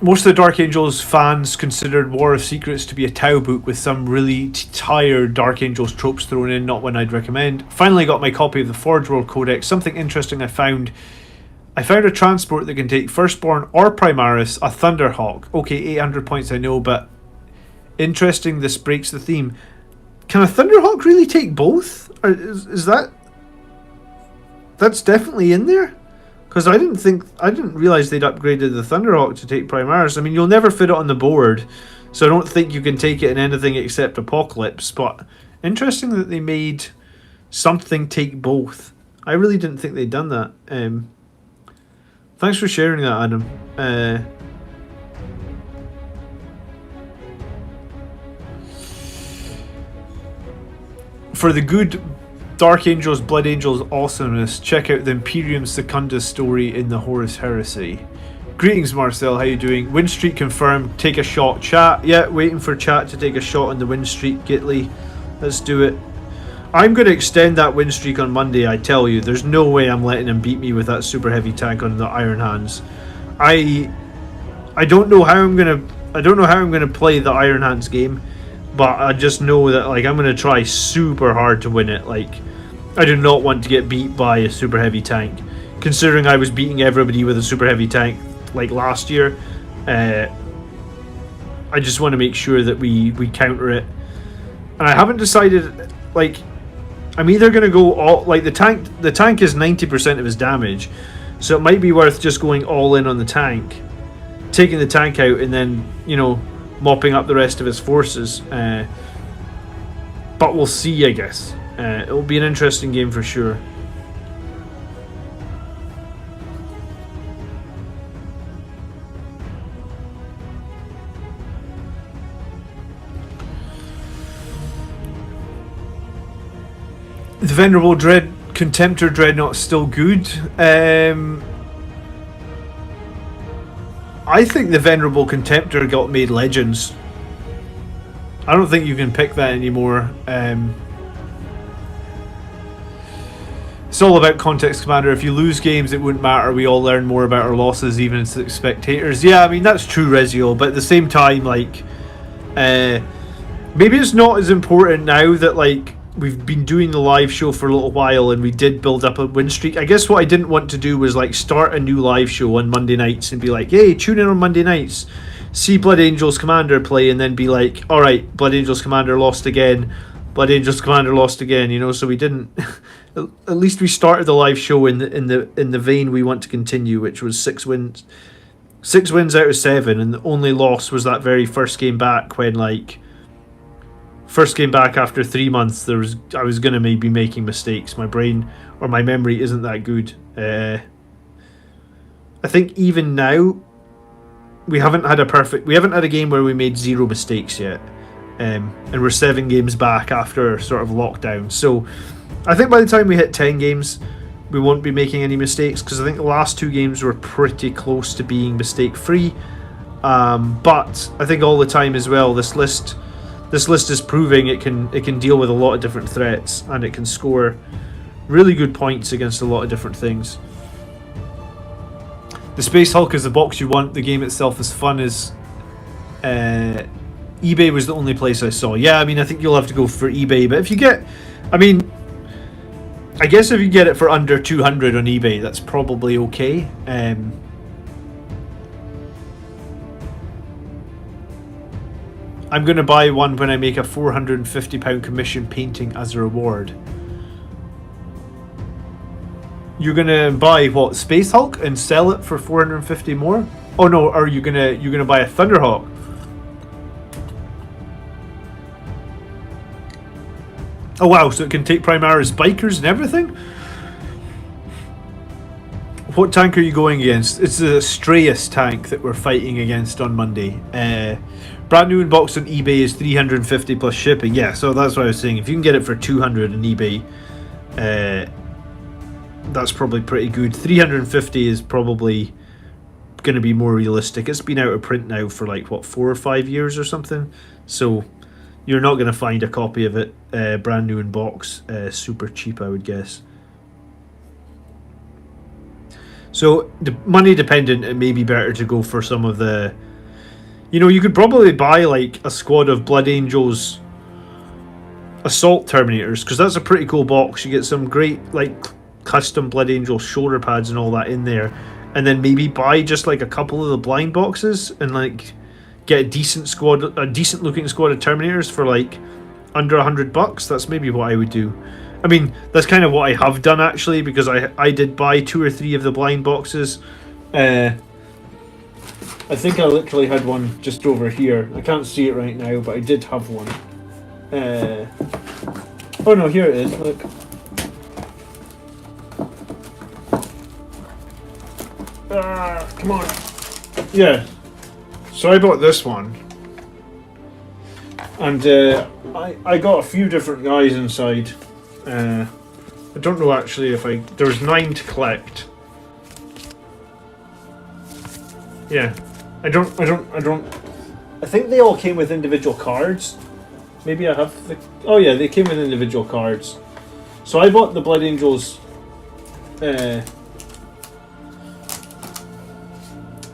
Most of the Dark Angels fans considered War of Secrets to be a Tau book with some really tired Dark Angels tropes thrown in, not one I'd recommend. Finally got my copy of the Forge World Codex. Something interesting I found a transport that can take Firstborn or Primaris, a Thunderhawk. Okay, 800 points I know, but interesting, this breaks the theme. Can a Thunderhawk really take both? Or is that... That's definitely in there? Because I didn't realise they'd upgraded the Thunderhawk to take Primaris. I mean, you'll never fit it on the board, so I don't think you can take it in anything except Apocalypse, but interesting that they made something take both. I really didn't think they'd done that. Thanks for sharing that, Adam. For the good Dark Angels, Blood Angels awesomeness, check out the Imperium Secundus story in the Horus Heresy. Greetings, Marcel, how you doing? Win streak confirmed, take a shot. Chat, yeah, waiting for chat to take a shot on the win streak. Gitly, let's do it. I'm going to extend that win streak on Monday, I tell you. There's no way I'm letting him beat me with that super heavy tank on the Iron Hands. I don't know how I'm gonna play the Iron Hands game, but I just know that like I'm gonna try super hard to win it. Like, I do not want to get beat by a super heavy tank, considering I was beating everybody with a super heavy tank like last year. I just want to make sure that we counter it, and I haven't decided. Like, I'm either gonna go all like the tank is 90% of his damage, so it might be worth just going all in on the tank, taking the tank out, and then, you know, mopping up the rest of his forces. But we'll see, I guess. It'll be an interesting game for sure. The Venerable Contemptor Dreadnought's still good. I think the Venerable Contemptor got made Legends. I don't think you can pick that anymore. It's all about context, Commander. If you lose games, it wouldn't matter. We all learn more about our losses, even as spectators. Yeah, I mean, that's true, Reziel, but at the same time, like, maybe it's not as important now that, like, we've been doing the live show for a little while and we did build up a win streak. I guess what I didn't want to do was like start a new live show on Monday nights and be like, hey, tune in on Monday nights, see Blood Angels Commander play, and then be like, alright, Blood Angels Commander lost again, Blood Angels Commander lost again, you know. So we didn't at least we started the live show in the vein we want to continue, which was 6 wins out of 7, and the only loss was that very first game back when, like, first game back after 3 months, I was gonna maybe making mistakes. My brain or my memory isn't that good. I think even now we haven't had a game where we made 0 mistakes yet, and we're 7 games back after sort of lockdown. So I think by the time we hit 10 games, we won't be making any mistakes, because I think the last 2 games were pretty close to being mistake free. But I think all the time as well, this list is proving it can deal with a lot of different threats, and it can score really good points against a lot of different things. The Space Hulk is the box you want. The game itself is fun as eBay was the only place I saw. Yeah, I mean, I think you'll have to go for eBay, but if you get, I mean, I guess if you get it for under 200 on eBay, that's probably okay. I'm going to buy one when I make a £450 commission painting as a reward. You're going to buy what, Space Hulk, and sell it for 450 more? Oh no, are you going to buy a Thunderhawk? Oh wow, so it can take Primaris Bikers and everything? What tank are you going against? It's the Strayus tank that we're fighting against on Monday. Brand new in box on eBay is 350 plus shipping. Yeah, so that's what I was saying. If you can get it for 200 on eBay, that's probably pretty good. 350 is probably going to be more realistic. It's been out of print now for like, what, 4 or 5 years or something? So you're not going to find a copy of it brand new in box super cheap, I would guess. So money dependent, it may be better to go for some of the You know, you could probably buy like a squad of Blood Angels Assault Terminators, because that's a pretty cool box. You get some great like custom Blood Angel shoulder pads and all that in there, and then maybe buy just like a couple of the blind boxes and like get a decent looking squad of Terminators for like under $100. That's maybe what I would do. I mean, that's kind of what I have done actually, because I did buy 2 or 3 of the blind boxes. I think I literally had one just over here. I can't see it right now, but I did have one. Oh no, here it is, look. Come on. Yeah. So I bought this one. And I got a few different guys inside. I don't know actually if there was 9 to collect. Yeah. I think they all came with individual cards. Maybe I have the... Oh yeah, they came with individual cards. So I bought the Blood Angels... I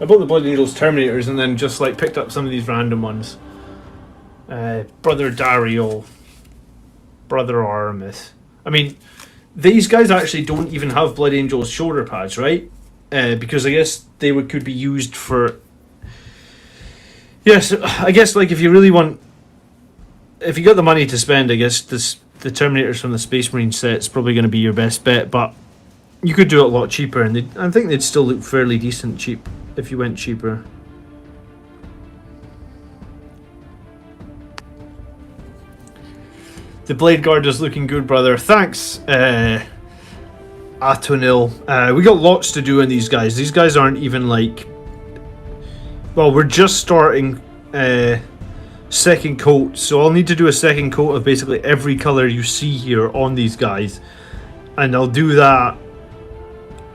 bought the Blood Angels Terminators and then just like picked up some of these random ones. Brother Dario. Brother Aramis. I mean, these guys actually don't even have Blood Angels shoulder pads, right? Because I guess they could be used for... Yes, I guess like if you really want... If you got the money to spend, I guess the Terminators from the Space Marine set's probably going to be your best bet, but you could do it a lot cheaper, and I think they'd still look fairly decent cheap if you went cheaper. The Blade Guard is looking good, brother. Thanks, Atonil. We got lots to do on these guys. These guys aren't even like... Well, we're just starting... second coat, so I'll need to do a second coat of basically every colour you see here on these guys, and I'll do that,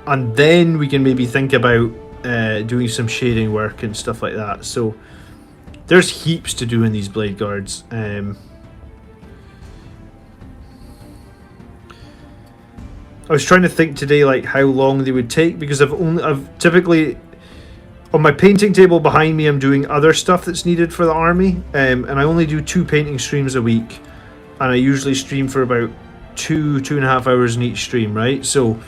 and then we can maybe think about doing some shading work and stuff like that. So there's heaps to do in these Blade Guards. I was trying to think today like how long they would take, because I've typically... On my painting table behind me, I'm doing other stuff that's needed for the army, and I only do 2 painting streams a week, and I usually stream for about 2.5 hours in each stream, right? So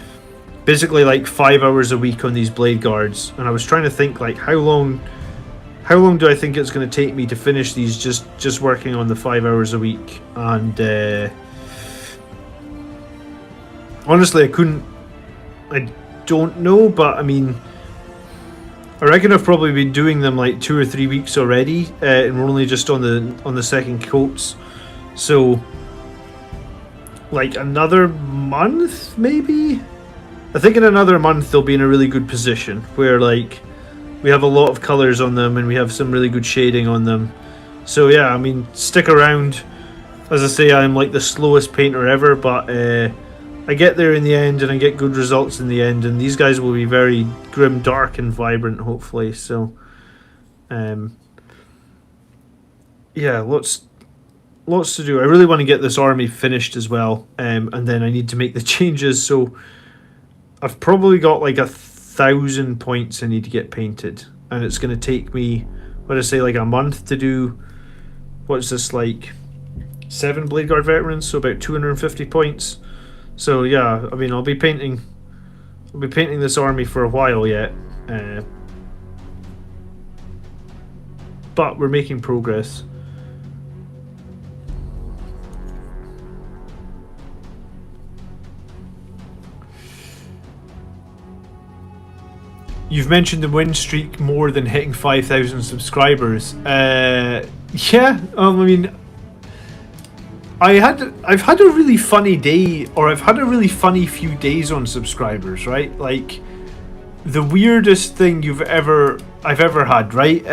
basically like 5 hours a week on these Blade Guards, and I was trying to think like how long do I think it's going to take me to finish these just working on the 5 hours a week, and honestly I don't know, but I mean, I reckon I've probably been doing them like 2 or 3 weeks already, and we're only just on the second coats. So, like another month, maybe? I think in another month they'll be in a really good position, where like we have a lot of colours on them and we have some really good shading on them. So yeah, I mean, stick around. As I say, I'm like the slowest painter ever, but I get there in the end, and I get good results in the end, and these guys will be very grim, dark, and vibrant, hopefully. So, yeah, lots to do. I really want to get this army finished as well, and then I need to make the changes. So, I've probably got like 1,000 points I need to get painted, and it's going to take me, what did I say, like a month to do. What's this, like 7 Blade Guard veterans? So about 250 points. So yeah, I mean, I'll be painting this army for a while yet, but we're making progress. You've mentioned the win streak more than hitting 5,000 subscribers. Yeah, I mean, I've had a really funny day, or I've had a really funny few days on subscribers, right? Like the weirdest thing I've ever had, right?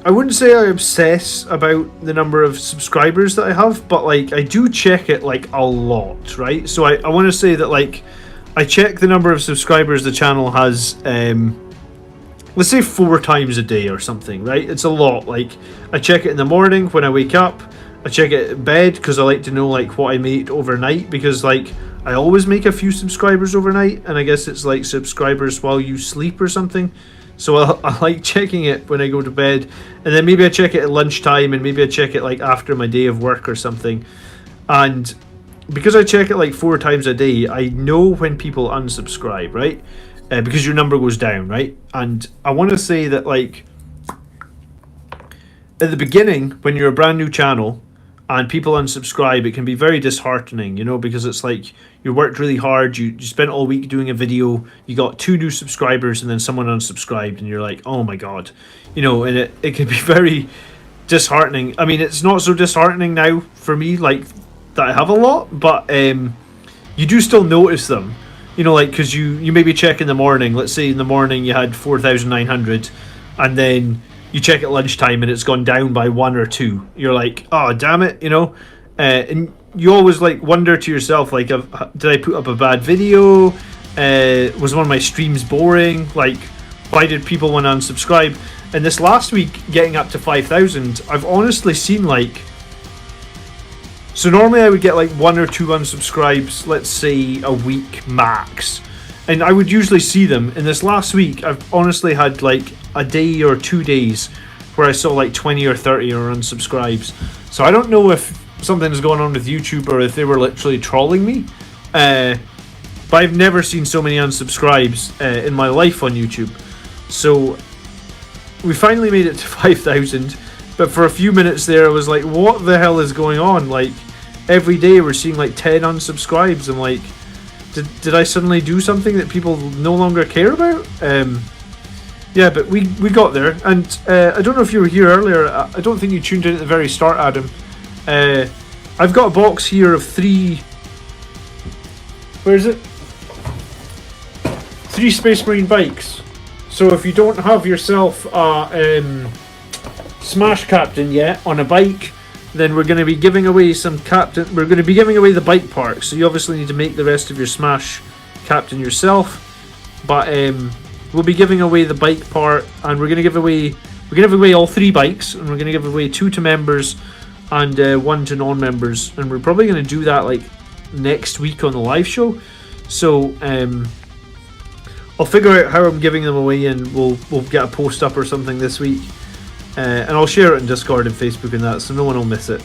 I wouldn't say I obsess about the number of subscribers that I have, but like I do check it like a lot, right? So I want to say that like I check the number of subscribers the channel has, let's say 4 times a day or something, right? It's a lot. Like I check it in the morning when I wake up, I check it in bed because I like to know like what I made overnight, because like I always make a few subscribers overnight, and I guess it's like subscribers while you sleep or something. So I like checking it when I go to bed, and then maybe I check it at lunchtime, and maybe I check it like after my day of work or something. And because I check it like 4 times a day, I know when people unsubscribe, right? Because your number goes down, right? And I want to say that, like, at the beginning, when you're a brand new channel and people unsubscribe, it can be very disheartening, you know, because it's like you worked really hard, you spent all week doing a video, you got 2 new subscribers, and then someone unsubscribed, and you're like, oh my god, you know, and it can be very disheartening. I mean, it's not so disheartening now for me, like, that I have a lot, but you do still notice them, you know, like, because you maybe check in the morning, let's say in the morning you had 4,900, and then you check at lunchtime and it's gone down by 1 or 2. You're like, oh damn it, you know, and you always like wonder to yourself, like, did I put up a bad video? Was one of my streams boring? Like, why did people want to unsubscribe? And this last week, getting up to 5,000, I've honestly seen like, so normally I would get like 1 or 2 unsubscribes, let's say a week max, and I would usually see them. In this last week, I've honestly had like a day or 2 days where I saw like 20 or 30 or unsubscribes. So I don't know if something's going on with YouTube or if they were literally trolling me, but I've never seen so many unsubscribes in my life on YouTube. So we finally made it to 5,000, but for a few minutes there I was like, what the hell is going on? Like, every day we're seeing like 10 unsubscribes. I'm like, did I suddenly do something that people no longer care about? Yeah, but we got there, and I don't know if you were here earlier. I don't think you tuned in at the very start, Adam. I've got a box here of 3... Where is it? 3 Space Marine bikes. So if you don't have yourself a Smash Captain yet on a bike, then we're going to be giving away some Captain... We're going to be giving away the bike parts, so you obviously need to make the rest of your Smash Captain yourself. But we'll be giving away the bike part, and we're going to give away all 3 bikes, and we're going to give away 2 to members and 1 to non-members, and we're probably going to do that like next week on the live show. So I'll figure out how I'm giving them away, and we'll get a post up or something this week, and I'll share it in Discord and Facebook and that, so no one will miss it.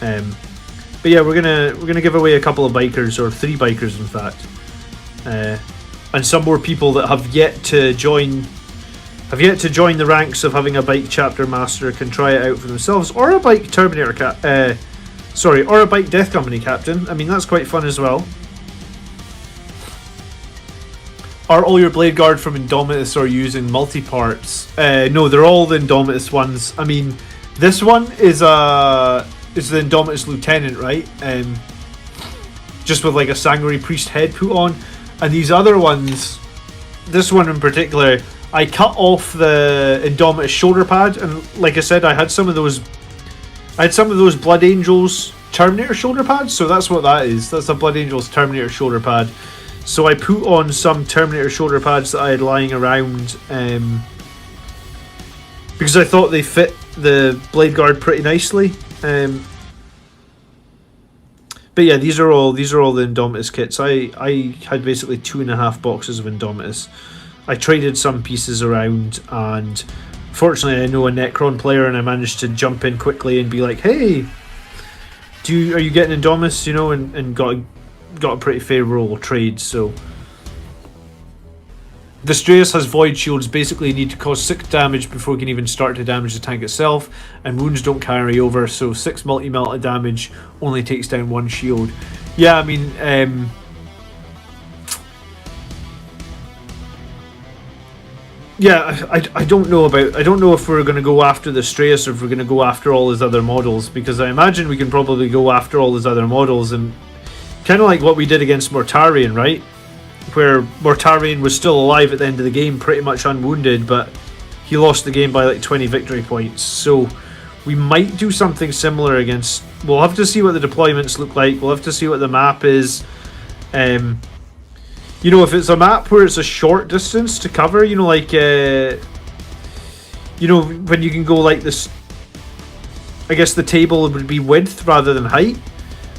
But yeah, we're gonna give away a couple of bikers, or 3 bikers in fact, and some more people that have yet to join the ranks of having a bike chapter master can try it out for themselves, or a bike Terminator or a bike Death Company captain. I mean, that's quite fun as well. Are all your Blade Guard from Indomitus or using multi-parts? No, they're all the Indomitus ones. I mean, this one is the Indomitus Lieutenant, right? Just with like a Sanguinary Priest head put on. And these other ones, this one in particular, I cut off the Indomitus shoulder pad, and like I said, I had some of those Blood Angels Terminator shoulder pads, so that's what that is. That's a Blood Angels Terminator shoulder pad. So I put on some Terminator shoulder pads that I had lying around, because I thought they fit the Blade Guard pretty nicely. But yeah, these are all the Indomitus kits. I had basically 2.5 boxes of Indomitus. I traded some pieces around, and fortunately I know a Necron player, and I managed to jump in quickly and be like, hey, are you getting Indomitus, you know, and got a pretty favourable trade. So the Straeus has void shields, basically need to cause 6 damage before it can even start to damage the tank itself, and wounds don't carry over, so 6 multi-melt damage only takes down 1 shield. Yeah, I mean, yeah, I don't know if we're going to go after the Straeus or if we're going to go after all his other models, because I imagine we can probably go after all his other models, and kind of like what we did against Mortarion, right? Where Mortarion was still alive at the end of the game, pretty much unwounded, but he lost the game by like 20 victory points. So we might do something similar against... We'll have to see what the deployments look like. We'll have to see what the map is. You know, if it's a map where it's a short distance to cover, you know, like... you know, when you can go like this... I guess the table would be width rather than height.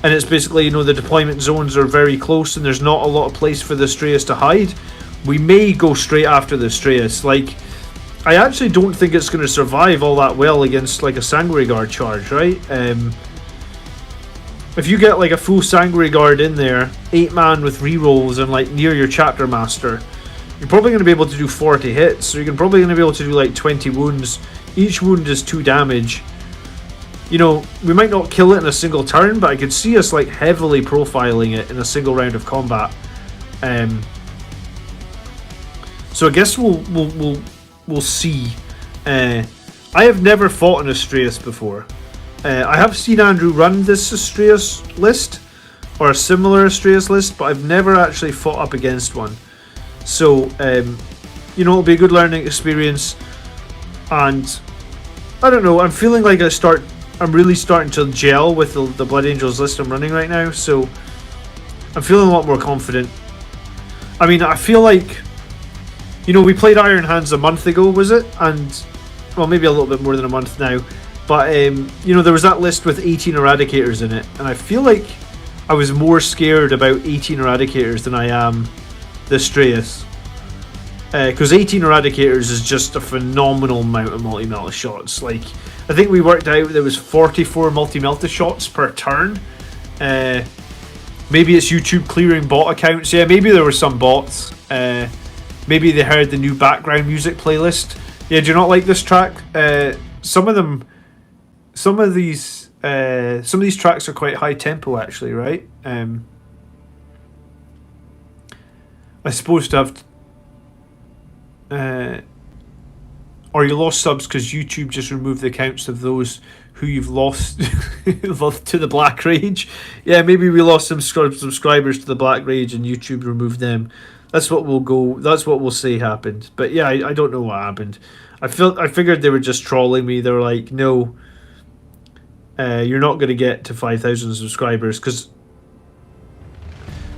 and it's basically, you know, the deployment zones are very close and there's not a lot of place for the Straeus to hide, we may go straight after the Straeus. Like, I actually don't think it's going to survive all that well against like a Sanguinary Guard charge, right? If you get like a full Sanguinary Guard in there, 8-man with rerolls and like near your Chapter Master, you're probably going to be able to do 40 hits, so you're probably going to be able to do like 20 wounds. Each wound is 2 damage. You know, we might not kill it in a single turn, but I could see us like heavily profiling it in a single round of combat. So I guess we'll see. I have never fought an Astraeus before. I have seen Andrew run this Astraeus list, or a similar Astraeus list, but I've never actually fought up against one. So, you know, it'll be a good learning experience. And I don't know, I'm feeling like I'm really starting to gel with the Blood Angels list I'm running right now. So I'm feeling a lot more confident. I mean, I feel like, you know, we played Iron Hands a month ago, was it? And, well, maybe a little bit more than a month now. But, you know, there was that list with 18 Eradicators in it. And I feel like I was more scared about 18 Eradicators than I am the Straeus. Because 18 Eradicators is just a phenomenal amount of multi-melta shots. Like, I think we worked out there was 44 multi-melta shots per turn. Maybe it's YouTube clearing bot accounts. Yeah, maybe there were some bots. Maybe they heard the new background music playlist. Yeah, do you not like this track? Some of these tracks are quite high tempo, actually, right? I'm supposed to have. Or you lost subs because YouTube just removed the accounts of those who you've lost to the Black Rage. Yeah, maybe we lost some subscribers to the Black Rage and YouTube removed them. That's what we'll say happened. But yeah, I don't know what happened. I figured they were just trolling me. They were like, no, you're not going to get to 5,000 subscribers, because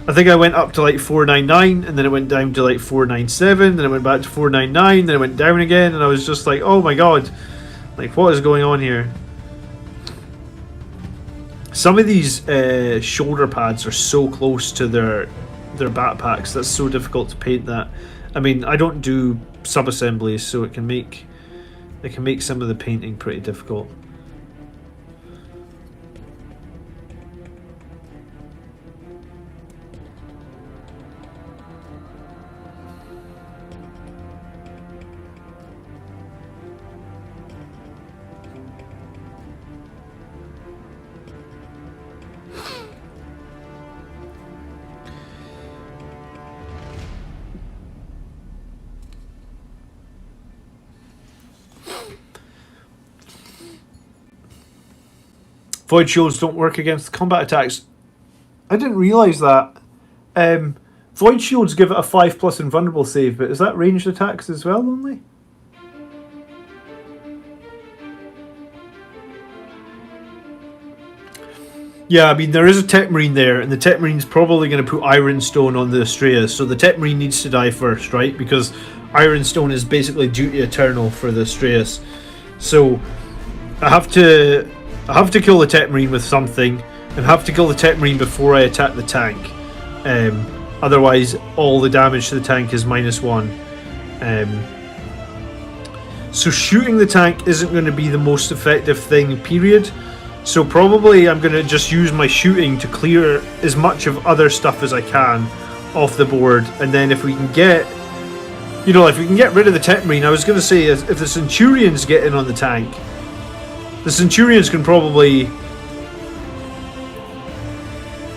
I think I went up to like 499 and then it went down to like 497, then it went back to 499, then it went down again, and I was just like, oh my god, like, what is going on here? Some of these shoulder pads are so close to their backpacks, that's so difficult to paint that. I mean, I don't do sub-assemblies, so it can make some of the painting pretty difficult. Void shields don't work against combat attacks. I didn't realise that. Void shields give it a 5+ invulnerable save, but is that ranged attacks as well only? Yeah, I mean, there is a Tech Marine there, and the Tech Marine's probably going to put Ironstone on the Astraeus, so the Tech Marine needs to die first, right? Because Ironstone is basically duty eternal for the Astraeus. So I have to kill the Tech Marine with something, and have to kill the Tech Marine before I attack the tank. Otherwise, all the damage to the tank is -1. So shooting the tank isn't going to be the most effective thing, period. So probably I'm going to just use my shooting to clear as much of other stuff as I can off the board, and then if we can get, you know, if we can get rid of the Tech Marine, I was going to say, if the Centurions get in on the tank, the Centurions can probably...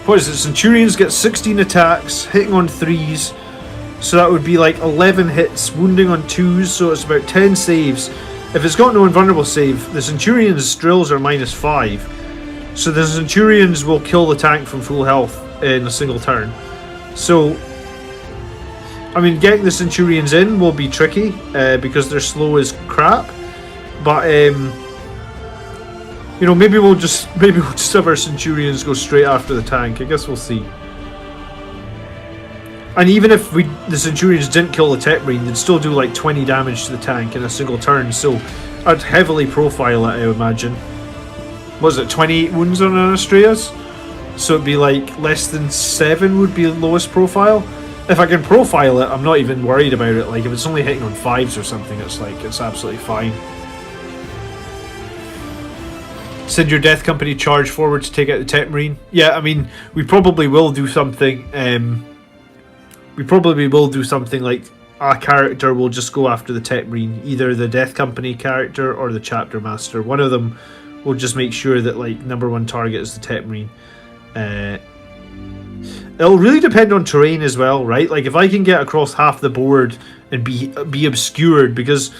What is it? Centurions get 16 attacks, hitting on 3s. So that would be like 11 hits, wounding on 2s, so it's about 10 saves. If it's got no invulnerable save, the Centurions' drills are -5. So the Centurions will kill the tank from full health in a single turn. So, I mean, getting the Centurions in will be tricky, because they're slow as crap. But, you know, maybe we'll just have our Centurions go straight after the tank. I guess we'll see. And even if the Centurions didn't kill the Tech Marine, they'd still do like 20 damage to the tank in a single turn. So I'd heavily profile it, I imagine. Was it 28 wounds on an Astraeus? So it'd be like less than 7 would be the lowest profile. If I can profile it, I'm not even worried about it. Like if it's only hitting on 5s or something, it's absolutely fine. Send your Death Company charge forward to take out the Tech Marine. Yeah, I mean, we probably will do something. We probably will do something like a character will just go after the Tech Marine, either the Death Company character or the Chapter Master. One of them will just make sure that like #1 target is the Tech Marine. It'll really depend on terrain as well, right? Like if I can get across half the board and be obscured, because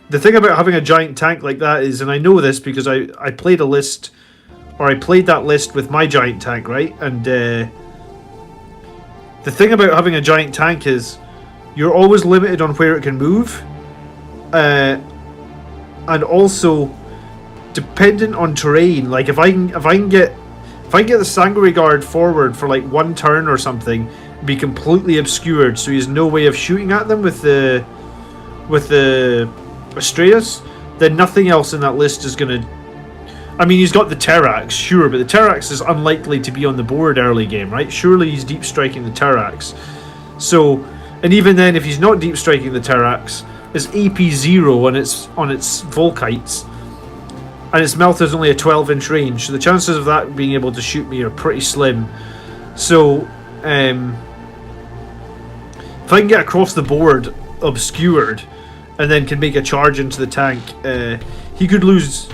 the thing about having a giant tank like that is, and I know this because I played a list, or I played that list with my giant tank, right? And the thing about having a giant tank is you're always limited on where it can move, and also dependent on terrain. Like if I can get the Sanguinary Guard forward for like 1 turn or something, be completely obscured, so he has no way of shooting at them with the Astreus, then nothing else in that list is gonna. I mean, he's got the Terrax, sure, but the Terrax is unlikely to be on the board early game, right? Surely he's deep striking the Terrax. So, and even then, if he's not deep striking the Terrax, it's AP 0 on its Volkites, and its mouth is only a 12-inch range, so the chances of that being able to shoot me are pretty slim. So, if I can get across the board obscured, and then can make a charge into the tank, he could lose.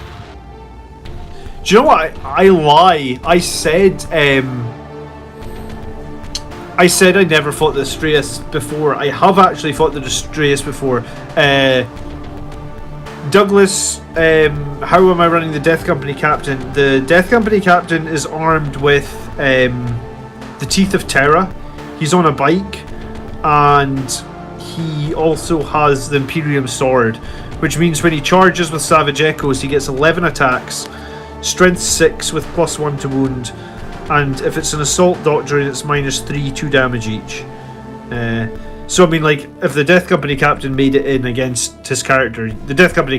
Do you know what? I lie. I said I never fought the Astreus before. I have actually fought the Astreus before. Douglas, how am I running the Death Company Captain? The Death Company Captain is armed with the Teeth of Terra. He's on a bike, and he also has the Imperium Sword, which means when he charges with Savage Echoes, he gets 11 attacks, Strength 6 with +1 to wound, and if it's an Assault Doctrine, it's -3, 2 damage each. So I mean, like, if the Death Company Captain made it in against his character, the Death Company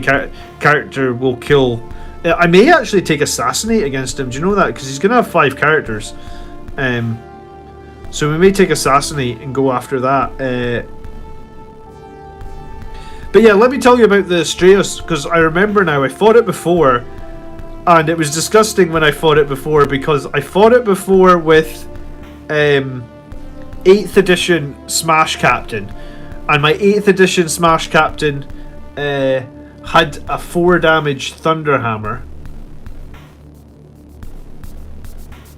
character will kill. I may actually take Assassinate against him. Do you know that? Because he's going to have 5 characters. So we may take Assassinate and go after that. But yeah, let me tell you about the Astreus, because I remember now, I fought it before, and it was disgusting when I fought it before, because I fought it before with 8th edition Smash Captain, and my 8th edition Smash Captain had a 4 damage Thunderhammer,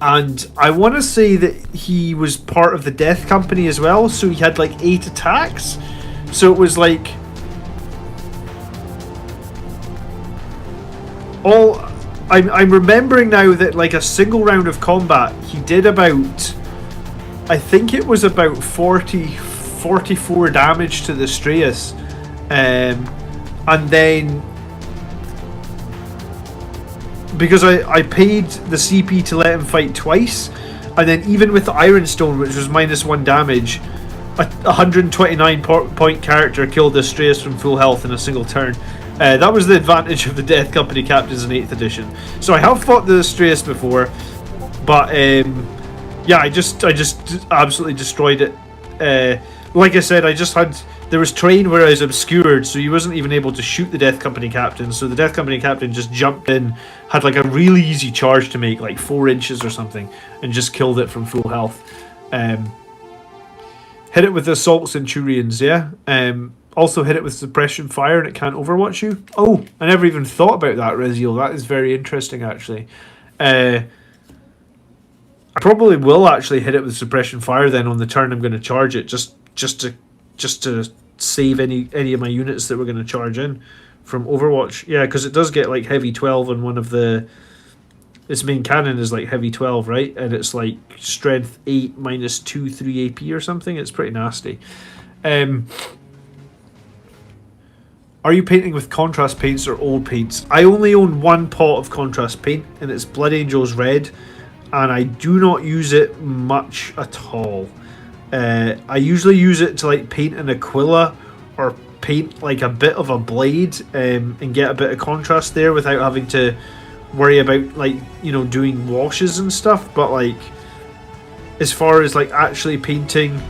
and I want to say that he was part of the Death Company as well, so he had like 8 attacks, so it was like I'm remembering now that like a single round of combat he did about, I think it was about 44 damage to the Astreus, and then because I paid the CP to let him fight twice, and then even with the Ironstone, which was -1 damage, a 129 point character killed the Astreus from full health in a single turn. That was the advantage of the Death Company Captains in 8th edition. So I have fought the Astreus before, but yeah, I just absolutely destroyed it. Like I said, there was terrain where I was obscured, so he wasn't even able to shoot the Death Company Captain. So the Death Company Captain just jumped in, had like a really easy charge to make, like 4 inches or something, and just killed it from full health. Hit it with the Assault Centurions, yeah. Also hit it with Suppression Fire and it can't overwatch you. Oh, I never even thought about that, Reziel. That is very interesting, actually. I probably will actually hit it with Suppression Fire then on the turn I'm going to charge it, just to save any of my units that we're going to charge in from Overwatch. Yeah, because it does get like heavy 12 on one of the. Its main cannon is like heavy 12, right? And it's like strength 8 -2, 3 AP or something. It's pretty nasty. Are you painting with contrast paints or old paints? I only own 1 pot of contrast paint, and it's Blood Angels Red, and I do not use it much at all. I usually use it to like paint an Aquila or paint like a bit of a blade, and get a bit of contrast there without having to worry about like, you know, doing washes and stuff, but like as far as like actually painting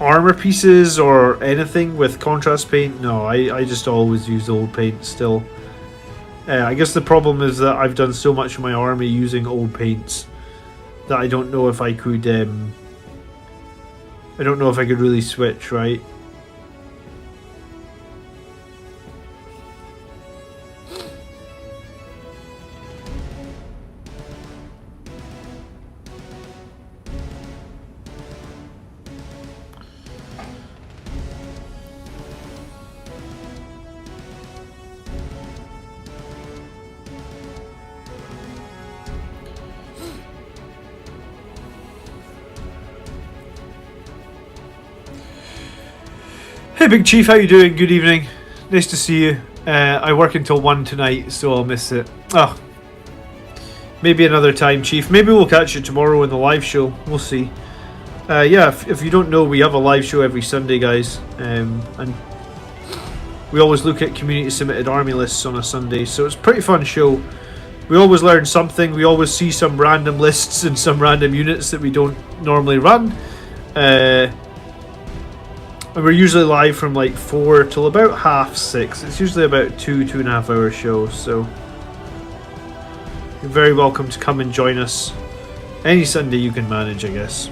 armor pieces or anything with contrast paint, no, I just always use old paint still. I guess the problem is that I've done so much of my army using old paints that I don't know if I could really switch, right? Hey Big Chief, how you doing? Good evening. Nice to see you. I work until 1 tonight, so I'll miss it. Oh, maybe another time, Chief. Maybe we'll catch you tomorrow in the live show. We'll see. Yeah, if you don't know, we have a live show every Sunday, guys. And we always look at community submitted army lists on a Sunday, so it's a pretty fun show. We always learn something. We always see some random lists and some random units that we don't normally run. And we're usually live from like 4 till about 6:30. It's usually about 2.5 hour show, so you're very welcome to come and join us any Sunday you can manage, I guess.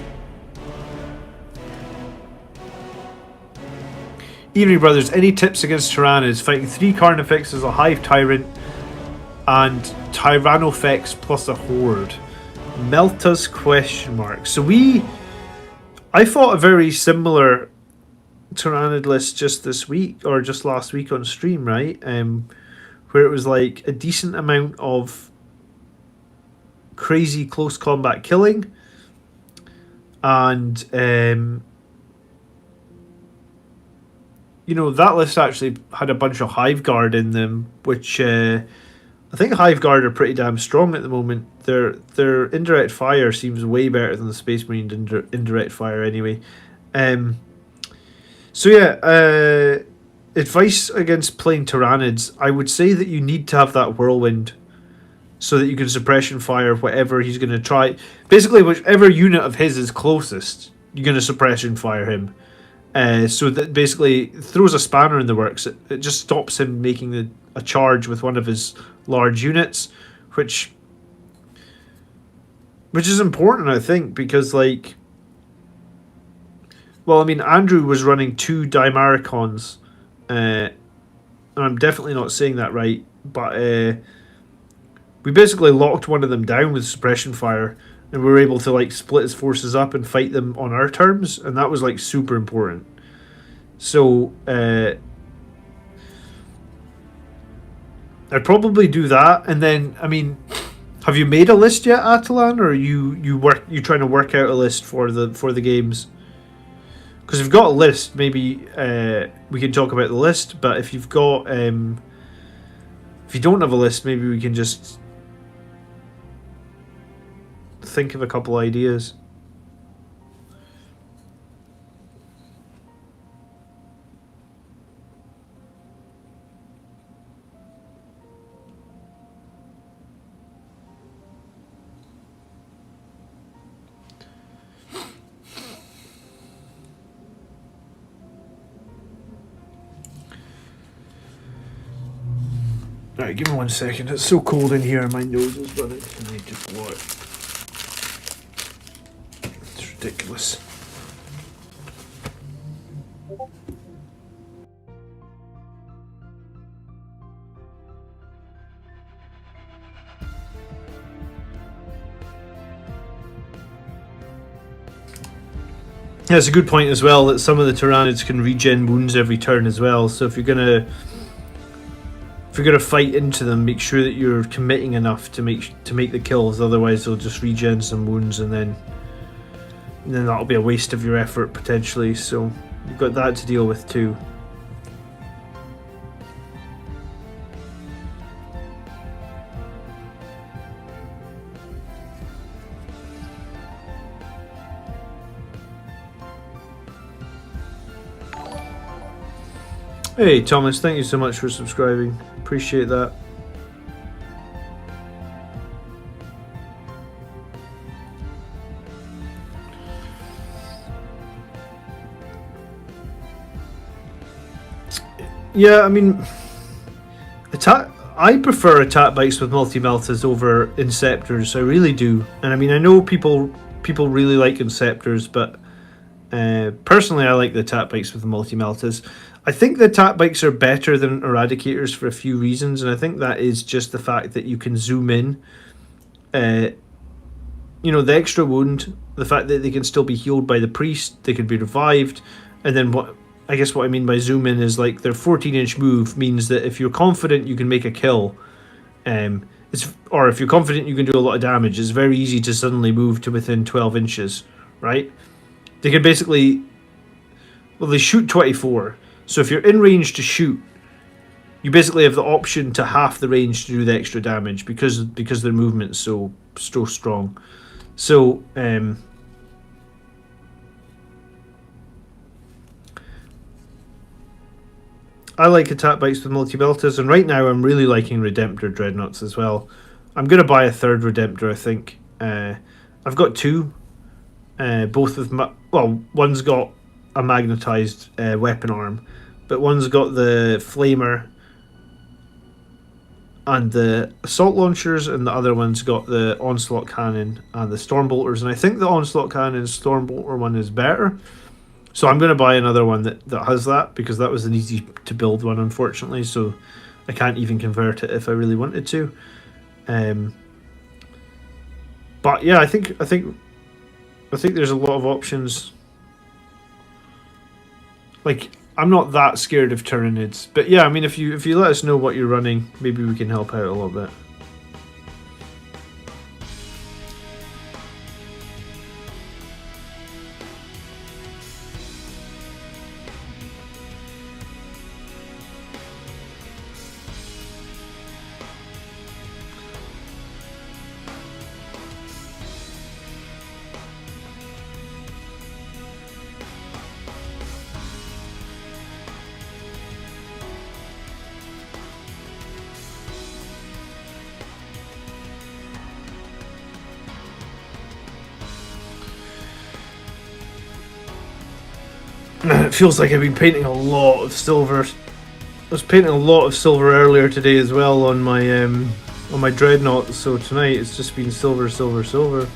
Evening Brothers, any tips against Tyranids? Fighting 3 Carnifex, a Hive Tyrant, and Tyrannofex plus a Horde. Melta's question mark. So I fought a very similar Tyranid list just this week, or just last week on stream, right? Where it was like a decent amount of crazy close combat killing, and you know, that list actually had a bunch of Hive Guard in them, which I think Hive Guard are pretty damn strong at the moment. Their indirect fire seems way better than the Space Marine indirect fire anyway. So yeah, advice against Plane Tyranids. I would say that you need to have that whirlwind so that you can suppression fire whatever he's going to try. Basically, whichever unit of his is closest, you're going to suppression fire him. So that basically throws a spanner in the works. It just stops him making a charge with one of his large units, which is important, I think, because like, well, I mean, Andrew was running 2 Dimaricons, and I'm definitely not saying that right, but we basically locked one of them down with suppression fire, and we were able to like split his forces up and fight them on our terms, and that was like super important. So I'd probably do that, and then, I mean, have you made a list yet, Atalan, or you trying to work out a list for the games? Because if you've got a list, maybe we can talk about the list. But if you've got, if you don't have a list, maybe we can just think of a couple ideas. Right, give me 1 second. It's so cold in here, my nose is running. I need to blow it. It's ridiculous. Yeah, it's a good point as well that some of the Tyranids can regen wounds every turn as well. So if you're gonna fight into them, make sure that you're committing enough to make the kills. Otherwise, they'll just regen some wounds, and then that'll be a waste of your effort potentially. So you've got that to deal with too. Hey Thomas, thank you so much for subscribing. Appreciate that. Yeah, I mean, I prefer attack bikes with multi-meltas over Inceptors. I really do. And I mean, I know people really like Inceptors, but personally, I like the attack bikes with the multi-meltas. I think the attack bikes are better than Eradicators for a few reasons, and I think that is just the fact that you can zoom in. The extra wound, the fact that they can still be healed by the priest, they can be revived, and then what I mean by zoom in is like their 14-inch move means that if you're confident you can make a kill, or if you're confident you can do a lot of damage, it's very easy to suddenly move to within 12 inches, right? They can basically, they shoot 24, so if you're in range to shoot, you basically have the option to half the range to do the extra damage because their movement's so strong. So I like attack bikes with multi-belters, and right now I'm really liking Redemptor Dreadnoughts as well. I'm going to buy a third Redemptor, I think. I've got two, both with one's got a magnetized weapon arm, but one's got the flamer and the assault launchers, and the other one's got the onslaught cannon and the stormbolters. And I think the onslaught cannon and stormbolter one is better. So I'm going to buy another one that has that, because that was an easy to build one, unfortunately. So I can't even convert it if I really wanted to. But yeah, I think there's a lot of options. Like, I'm not that scared of Tyranids, but yeah, I mean, if you let us know what you're running, maybe we can help out a little bit. It feels like I've been painting a lot of silver. I was painting a lot of silver earlier today as well on my dreadnought, so tonight it's just been silver, silver, silver.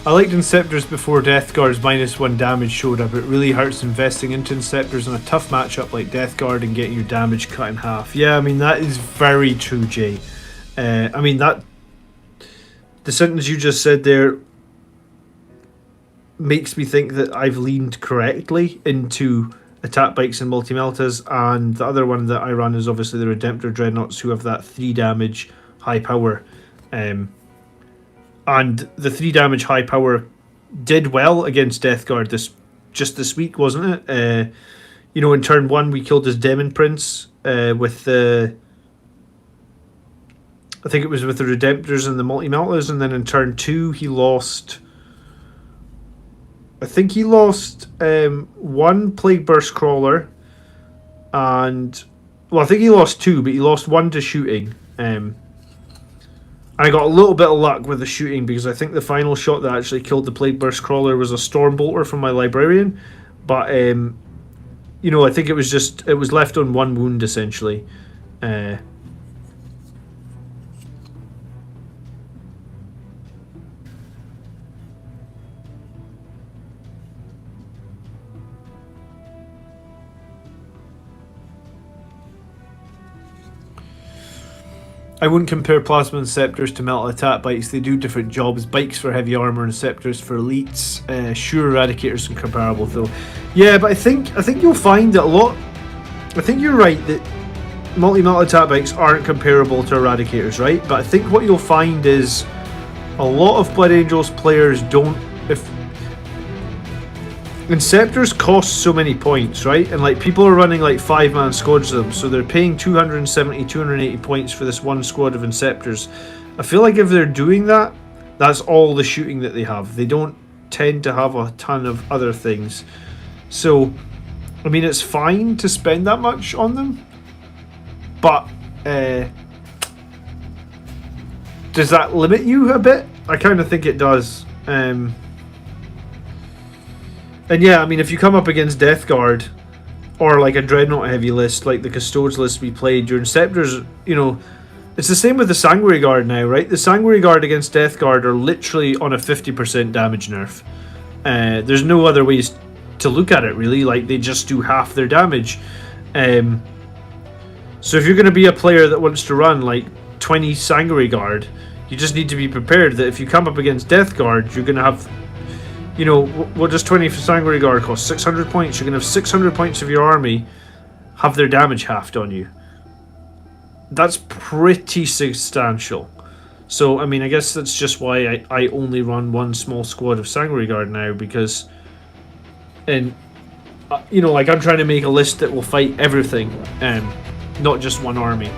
I liked Inceptors before Death Guard's -1 damage showed up. It really hurts investing into Inceptors in a tough matchup like Death Guard and getting your damage cut in half. Yeah, I mean, that is very true, Jay. I mean, the sentence you just said there makes me think that I've leaned correctly into attack bikes and multi-meltas, and the other one that I run is obviously the Redemptor Dreadnoughts, who have that 3 damage high power. And the 3 damage high power did well against Death Guard this week, wasn't it? In turn 1 we killed his Demon Prince with the... I think it was with the Redemptors and the multi-meltas, and then in turn 2 he lost... I think he lost 1 Plague Burst Crawler, and... Well, I think he lost 2, but he lost 1 to shooting. And I got a little bit of luck with the shooting, because I think the final shot that actually killed the Plague Burst Crawler was a Stormbolter from my Librarian. But, I think it was left on 1 wound, essentially. I wouldn't compare Plasma Inceptors to Metal Attack Bikes. They do different jobs. Bikes for heavy armor, Inceptors for elites. Sure, Eradicators are comparable though. Yeah, but I think you'll find that a lot... I think you're right that multi-metal attack bikes aren't comparable to Eradicators, right? But I think what you'll find is a lot of Blood Angels players don't... Inceptors cost so many points, right? And like, people are running like 5-man squads of them, so they're paying 270, 280 points for this one squad of Inceptors. I feel like if they're doing that, that's all the shooting that they have. They don't tend to have a ton of other things. So, I mean, it's fine to spend that much on them, but does that limit you a bit? I kind of think it does. And yeah, I mean, if you come up against Death Guard or like a Dreadnought heavy list, like the Custodes list we played, your Inceptors, you know, it's the same with the Sanguinary Guard now, right? The Sanguinary Guard against Death Guard are literally on a 50% damage nerf. There's no other ways to look at it, really. Like, they just do half their damage. So if you're going to be a player that wants to run like 20 Sanguinary Guard, you just need to be prepared that if you come up against Death Guard, you're going to have, you know, what does 20 for Sanguinary Guard cost? 600 points. You're going to have 600 points of your army have their damage halved on you. That's pretty substantial. So, I mean, I guess that's just why I only run one small squad of Sanguinary Guard now, because, and you know, like, I'm trying to make a list that will fight everything, not just one army.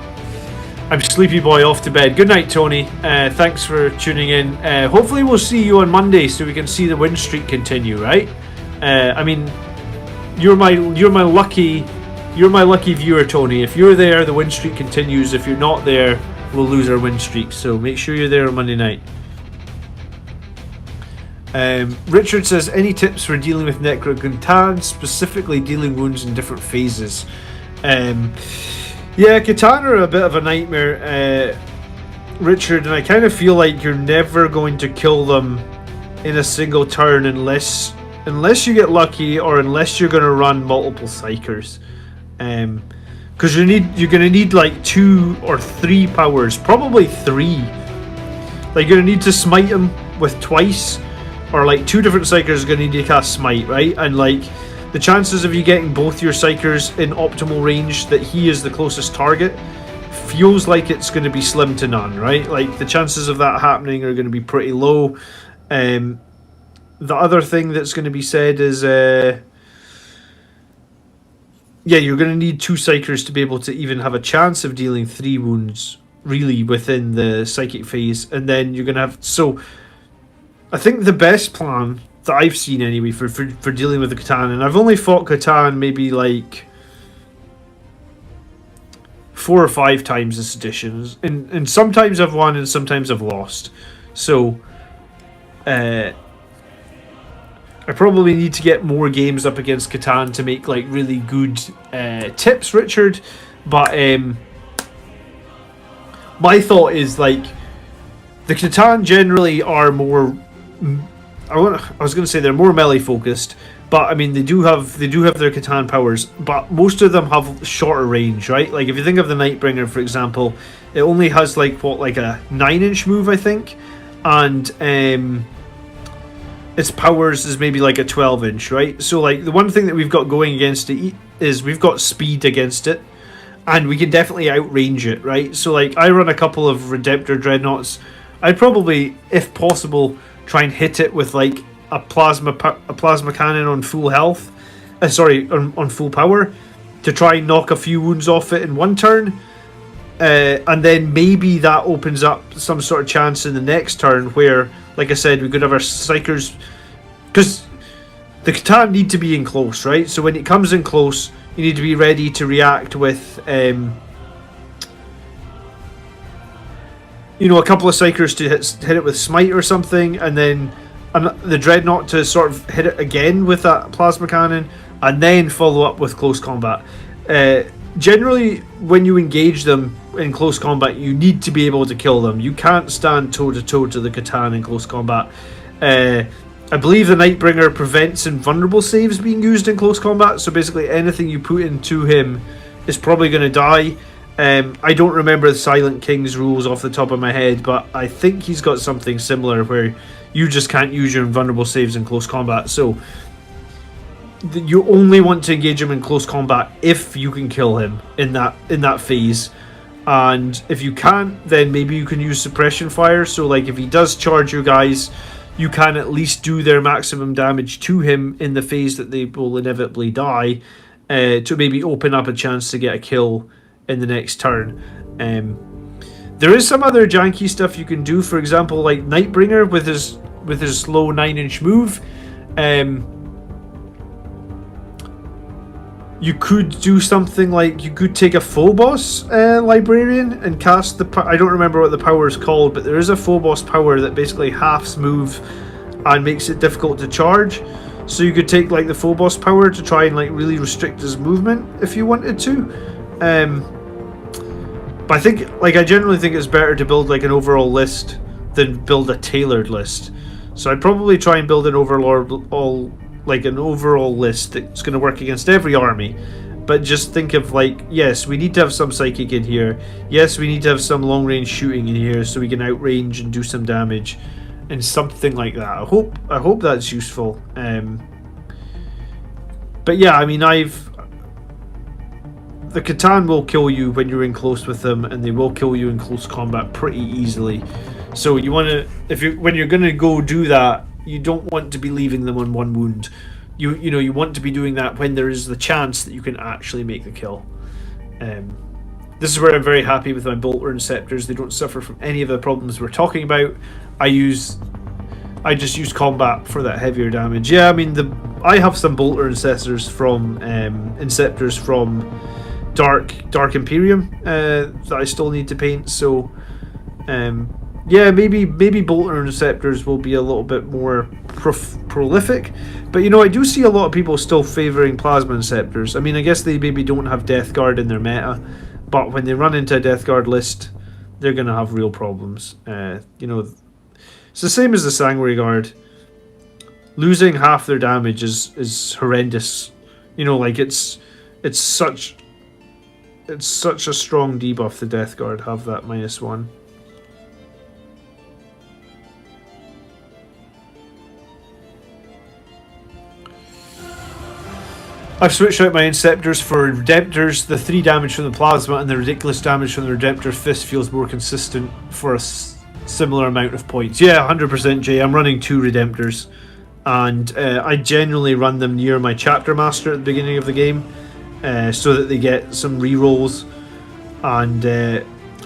I'm Sleepy Boy off to bed. Good night, Tony. Thanks for tuning in. Hopefully we'll see you on Monday so we can see the win streak continue, right? I mean, you're my lucky viewer, Tony. If you're there, the win streak continues. If you're not there, we'll lose our win streak. So make sure you're there on Monday night. Richard says, any tips for dealing with Necro-Catan, specifically dealing wounds in different phases? Yeah, Catan are a bit of a nightmare, Richard, and I kind of feel like you're never going to kill them in a single turn unless you get lucky, or unless you're going to run multiple Psychers. Because you're going to need like 2 or 3 powers, probably 3. Like, you're going to need to smite him with twice, or like 2 different Psychers are going to need to cast Smite, right? And like, the chances of you getting both your Psychers in optimal range that he is the closest target feels like it's going to be slim to none, right? Like, the chances of that happening are going to be pretty low. The other thing that's going to be said is, yeah, you're going to need 2 Psychers to be able to even have a chance of dealing 3 wounds, really, within the Psychic phase. And then you're going to have... So, I think the best plan that I've seen, anyway, for dealing with the Catan, and I've only fought Catan maybe, like, 4 or 5 times this edition. And sometimes I've won and sometimes I've lost. So, I probably need to get more games up against Catan to make like really good tips, Richard. But my thought is, like, the Catan generally are more. I was going to say they're more melee focused, but I mean they do have their Catan powers, but most of them have shorter range, right? Like, if you think of the Nightbringer, for example, it only has like a 9-inch move, I think, and its powers is maybe like a 12-inch, right? So, like, the one thing that we've got going against it is we've got speed against it, and we can definitely outrange it, right? So, like, I run a couple of Redemptor Dreadnoughts. I'd probably, if possible, try and hit it with like a plasma cannon on full health, on full power, to try and knock a few wounds off it in one turn, and then maybe that opens up some sort of chance in the next turn where, like I said, we could have our Psychers, because the Catan need to be in close, right? So when it comes in close, you need to be ready to react with you know, a couple of Psychers to hit it with Smite or something, and then the Dreadnought to sort of hit it again with that plasma cannon, and then follow up with close combat. Generally, when you engage them in close combat, you need to be able to kill them. You can't stand toe-to-toe to the Catan in close combat. I believe the Nightbringer prevents invulnerable saves being used in close combat, so basically anything you put into him is probably going to die. I don't remember the Silent King's rules off the top of my head, but I think he's got something similar where you just can't use your invulnerable saves in close combat. So you only want to engage him in close combat if you can kill him in that phase. And if you can't, then maybe you can use suppression fire. So, like, if he does charge your guys, you can at least do their maximum damage to him in the phase that they will inevitably die, to maybe open up a chance to get a kill in the next turn. There is some other janky stuff you can do. For example, like Nightbringer with his slow 9-inch move. you could do something like you could take a Phobos librarian and cast the. I don't remember what the power is called, but there is a Phobos power that basically halves move and makes it difficult to charge. So you could take like the Phobos power to try and like really restrict his movement if you wanted to. But I think, like, I generally think it's better to build like an overall list than build a tailored list. So I'd probably try and build an overall list that's going to work against every army. But just think of like, yes, we need to have some psychic in here. Yes, we need to have some long range shooting in here so we can outrange and do some damage. And something like that. I hope that's useful. But yeah, I mean, the Catan will kill you when you're in close with them, and they will kill you in close combat pretty easily. So you want to, when you're gonna go do that, you don't want to be leaving them on one wound. You want to be doing that when there is the chance that you can actually make the kill. This is where I'm very happy with my Bolter Inceptors. They don't suffer from any of the problems we're talking about. I just use combat for that heavier damage. Yeah, I mean I have some Bolter Inceptors from Dark Imperium that I still need to paint. So yeah, maybe Bolter Inceptors will be a little bit more prolific. But I do see a lot of people still favouring Plasma Inceptors. I mean, I guess they maybe don't have Death Guard in their meta, but when they run into a Death Guard list, they're going to have real problems. It's the same as the Sanguinary Guard. Losing half their damage is horrendous. It's such a strong debuff. The Death Guard have that -1. I've switched out my Inceptors for Redemptors. The 3 damage from the Plasma and the ridiculous damage from the Redemptor Fist feels more consistent for a similar amount of points. Yeah, 100% Jay. I'm running 2 Redemptors, and I generally run them near my Chapter Master at the beginning of the game, so that they get some rerolls. And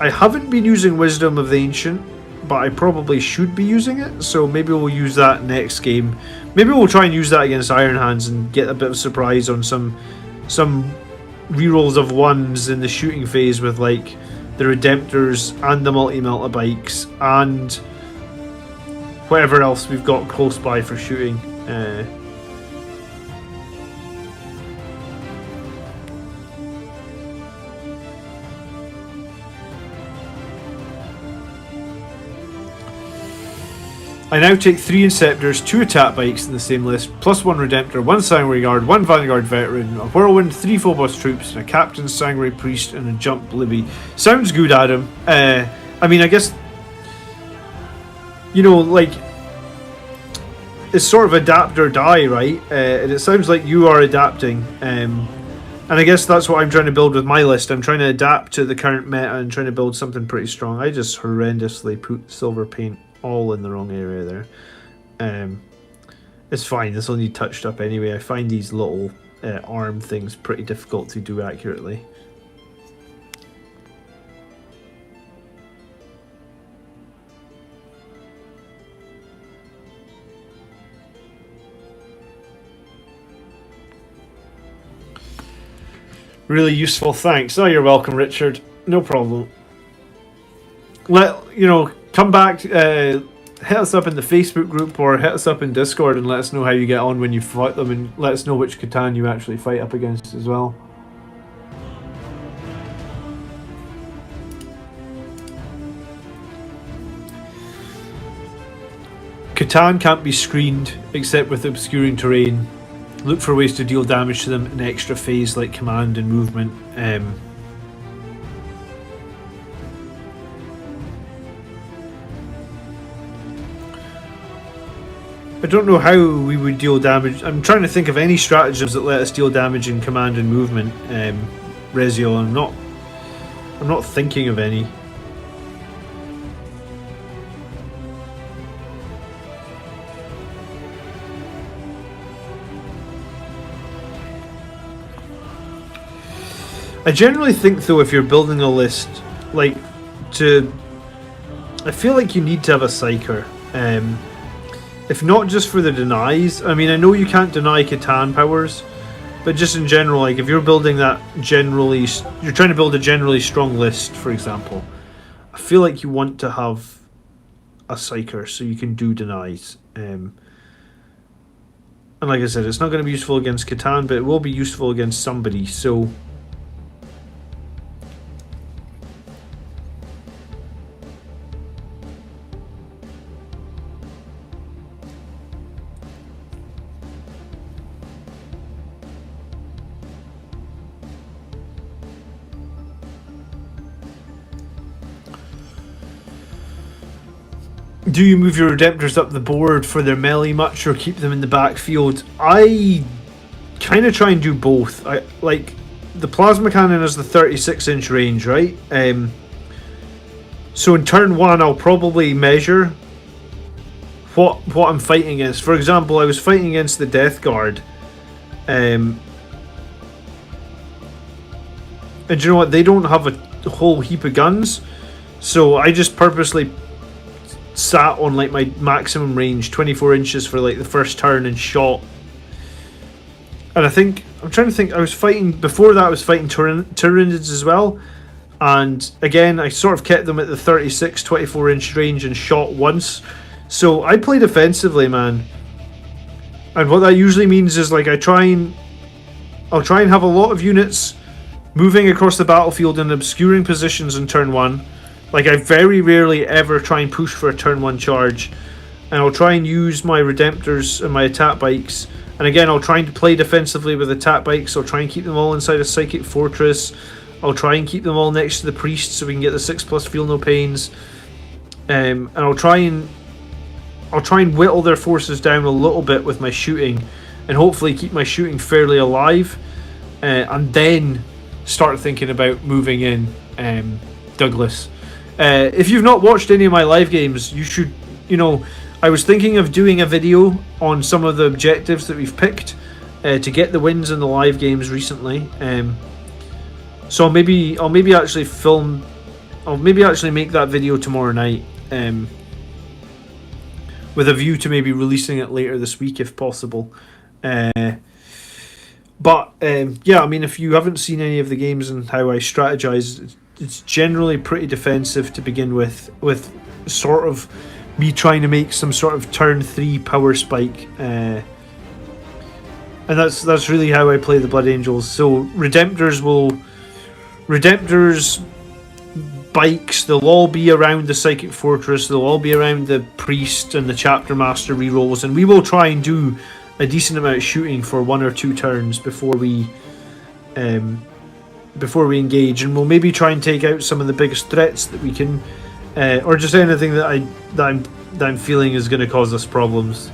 I haven't been using Wisdom of the Ancient, but I probably should be using it, so maybe we'll use that next game. Maybe we'll try and use that against Iron Hands and get a bit of surprise on some rerolls of 1s in the shooting phase with like the Redemptors and the Multi-Melta Bikes and whatever else we've got close by for shooting. I now take 3 Inceptors, 2 Attack Bikes in the same list, plus 1 Redemptor, 1 Sanguinary Guard, 1 Vanguard Veteran, a Whirlwind, 3 Phobos Troops, and a Captain Sanguinary Priest, and a Jump Libby. Sounds good, Adam. I mean, I guess, like, it's sort of adapt or die, right? And it sounds like you are adapting. And I guess that's what I'm trying to build with my list. I'm trying to adapt to the current meta and trying to build something pretty strong. I just horrendously put silver paint all in the wrong area there. It's fine, this will need touched up anyway. I find these little arm things pretty difficult to do accurately. Really useful, thanks. Oh, you're welcome, Richard. No problem. Come back, hit us up in the Facebook group or hit us up in Discord and let us know how you get on when you fight them, and let us know which Catan you actually fight up against as well. Catan can't be screened except with obscuring terrain. Look for ways to deal damage to them in extra phase like command and movement. I don't know how we would deal damage. I'm trying to think of any stratagems that let us deal damage in command and movement. Rezio, I'm not thinking of any. I generally think though, if you're building a list, I feel like you need to have a Psyker. If not just for the denies. I mean, I know you can't deny Catan powers, But just in general, like if you're building that you're trying to build a generally strong list, for example, I feel like you want to have a psyker so you can do denies. And like I said, it's not going to be useful against Catan, but it will be useful against somebody. So do you move your Redemptors up the board for their melee much, or keep them in the backfield? I kind of try and do both. I like the plasma cannon has the 36-inch range, right? So in turn 1, I'll probably measure what I'm fighting against. For example, I was fighting against the Death Guard, and you know what? They don't have a whole heap of guns, so I just purposely sat on like my maximum range, 24 inches for like the first turn, and shot. And I'm trying to think, I was fighting Tyranids as well, and again I sort of kept them at the 24 inch range and shot once. So I play defensively, man, and what that usually means is like I'll try and have a lot of units moving across the battlefield in obscuring positions in turn 1. Like, I very rarely ever try and push for a turn 1 charge. And I'll try and use my Redemptors and my attack bikes. And again, I'll try and play defensively with attack bikes. I'll try and keep them all inside a Psychic Fortress. I'll try and keep them all next to the Priest so we can get the 6+ Feel No Pains. And I'll try and whittle their forces down a little bit with my shooting. And hopefully keep my shooting fairly alive. And then start thinking about moving in Douglas. If you've not watched any of my live games, you should, I was thinking of doing a video on some of the objectives that we've picked to get the wins in the live games recently. So I'll maybe actually make that video tomorrow night, with a view to maybe releasing it later this week if possible. Yeah, I mean, if you haven't seen any of the games and how I strategize, it's generally pretty defensive to begin with sort of me trying to make some sort of turn 3 power spike, and that's really how I play the Blood Angels. So Redemptors, bikes, they'll all be around the Psychic Fortress, they'll all be around the Priest and the Chapter Master rerolls, and we will try and do a decent amount of shooting for 1 or 2 turns before we engage, and we'll maybe try and take out some of the biggest threats that we can, or just anything that I'm feeling is going to cause us problems.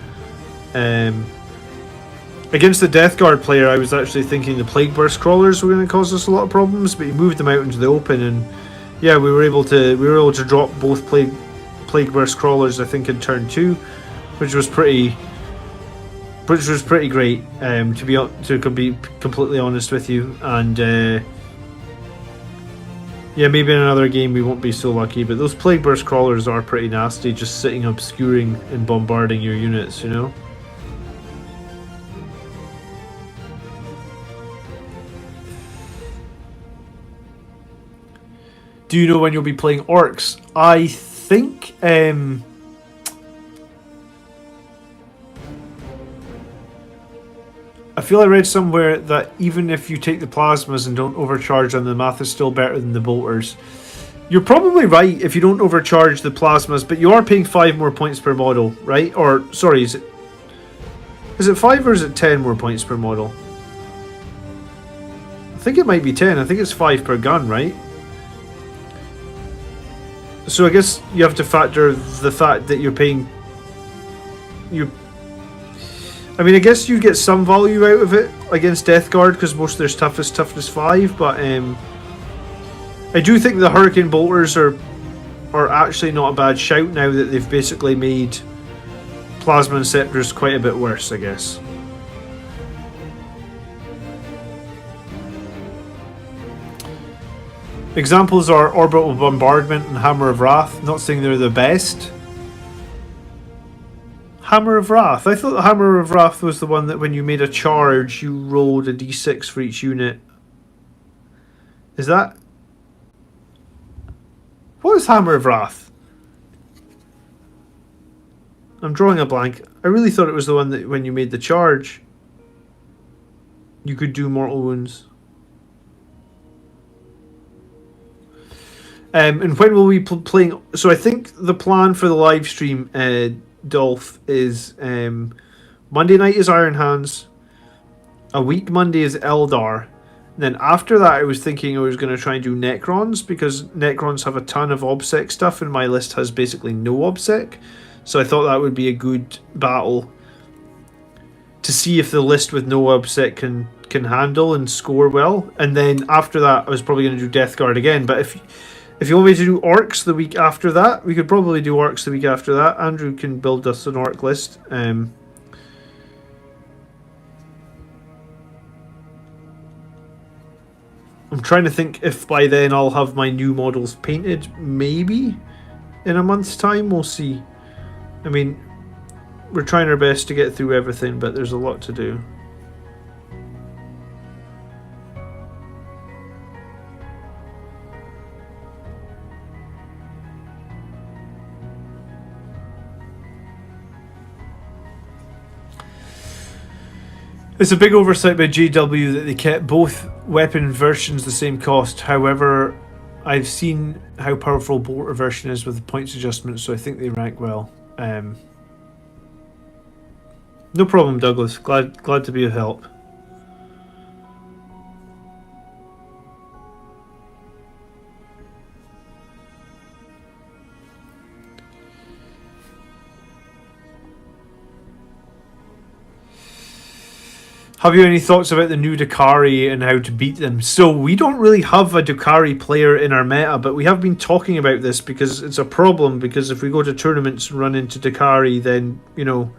Against the Death Guard player, I was actually thinking the Plague Burst Crawlers were going to cause us a lot of problems, but he moved them out into the open, and yeah, we were able to drop both Plague Burst Crawlers, I think, in turn 2, which was pretty great, to be completely honest with you. And yeah, maybe in another game we won't be so lucky, but those Plague Burst Crawlers are pretty nasty, just sitting obscuring and bombarding your units, Do you know when you'll be playing Orcs? I think I feel I read somewhere that even if you take the plasmas and don't overcharge them, the math is still better than the bolters. You're probably right if you don't overcharge the plasmas, but you are paying 5 more points per model, right? Or, sorry, is it 5 or is it 10 more points per model? I think it might be 10. I think it's 5 per gun, right? So I guess you have to factor the fact that you're paying... I mean, I guess you get some value out of it against Death Guard because most of their stuff is toughness 5, but I do think the Hurricane Bolters are actually not a bad shout now that they've basically made Plasma Inceptors quite a bit worse, I guess. Examples are Orbital Bombardment and Hammer of Wrath. Not saying they're the best. Hammer of Wrath. I thought the Hammer of Wrath was the one that when you made a charge, you rolled a d6 for each unit. Is that... What is Hammer of Wrath? I'm drawing a blank. I really thought it was the one that when you made the charge, you could do mortal wounds. And when will we be playing? So I think the plan for the live stream, Dolph, is Monday night is Iron Hands. A week Monday is Eldar. And then after that, I was thinking I was going to try and do Necrons, because Necrons have a ton of OBSEC stuff and my list has basically no OBSEC. So I thought that would be a good battle to see if the list with no OBSEC can handle and score well. And then after that, I was probably going to do Death Guard again. But if you want me to do Orcs the week after that, we could probably do Orcs the week after that. Andrew can build us an Orc list. I'm trying to think if by then I'll have my new models painted. Maybe in a month's time, we'll see. I mean, we're trying our best to get through everything, but there's a lot to do. It's a big oversight by JW that they kept both weapon versions the same cost. However, I've seen how powerful bolter version is with the points adjustment, so I think they rank well. No problem, Douglas. Glad to be of help. Have you any thoughts about the new Dakari and how to beat them? So we don't really have a Dakari player in our meta, but we have been talking about this because it's a problem, because if we go to tournaments and run into Dakari, then, you know,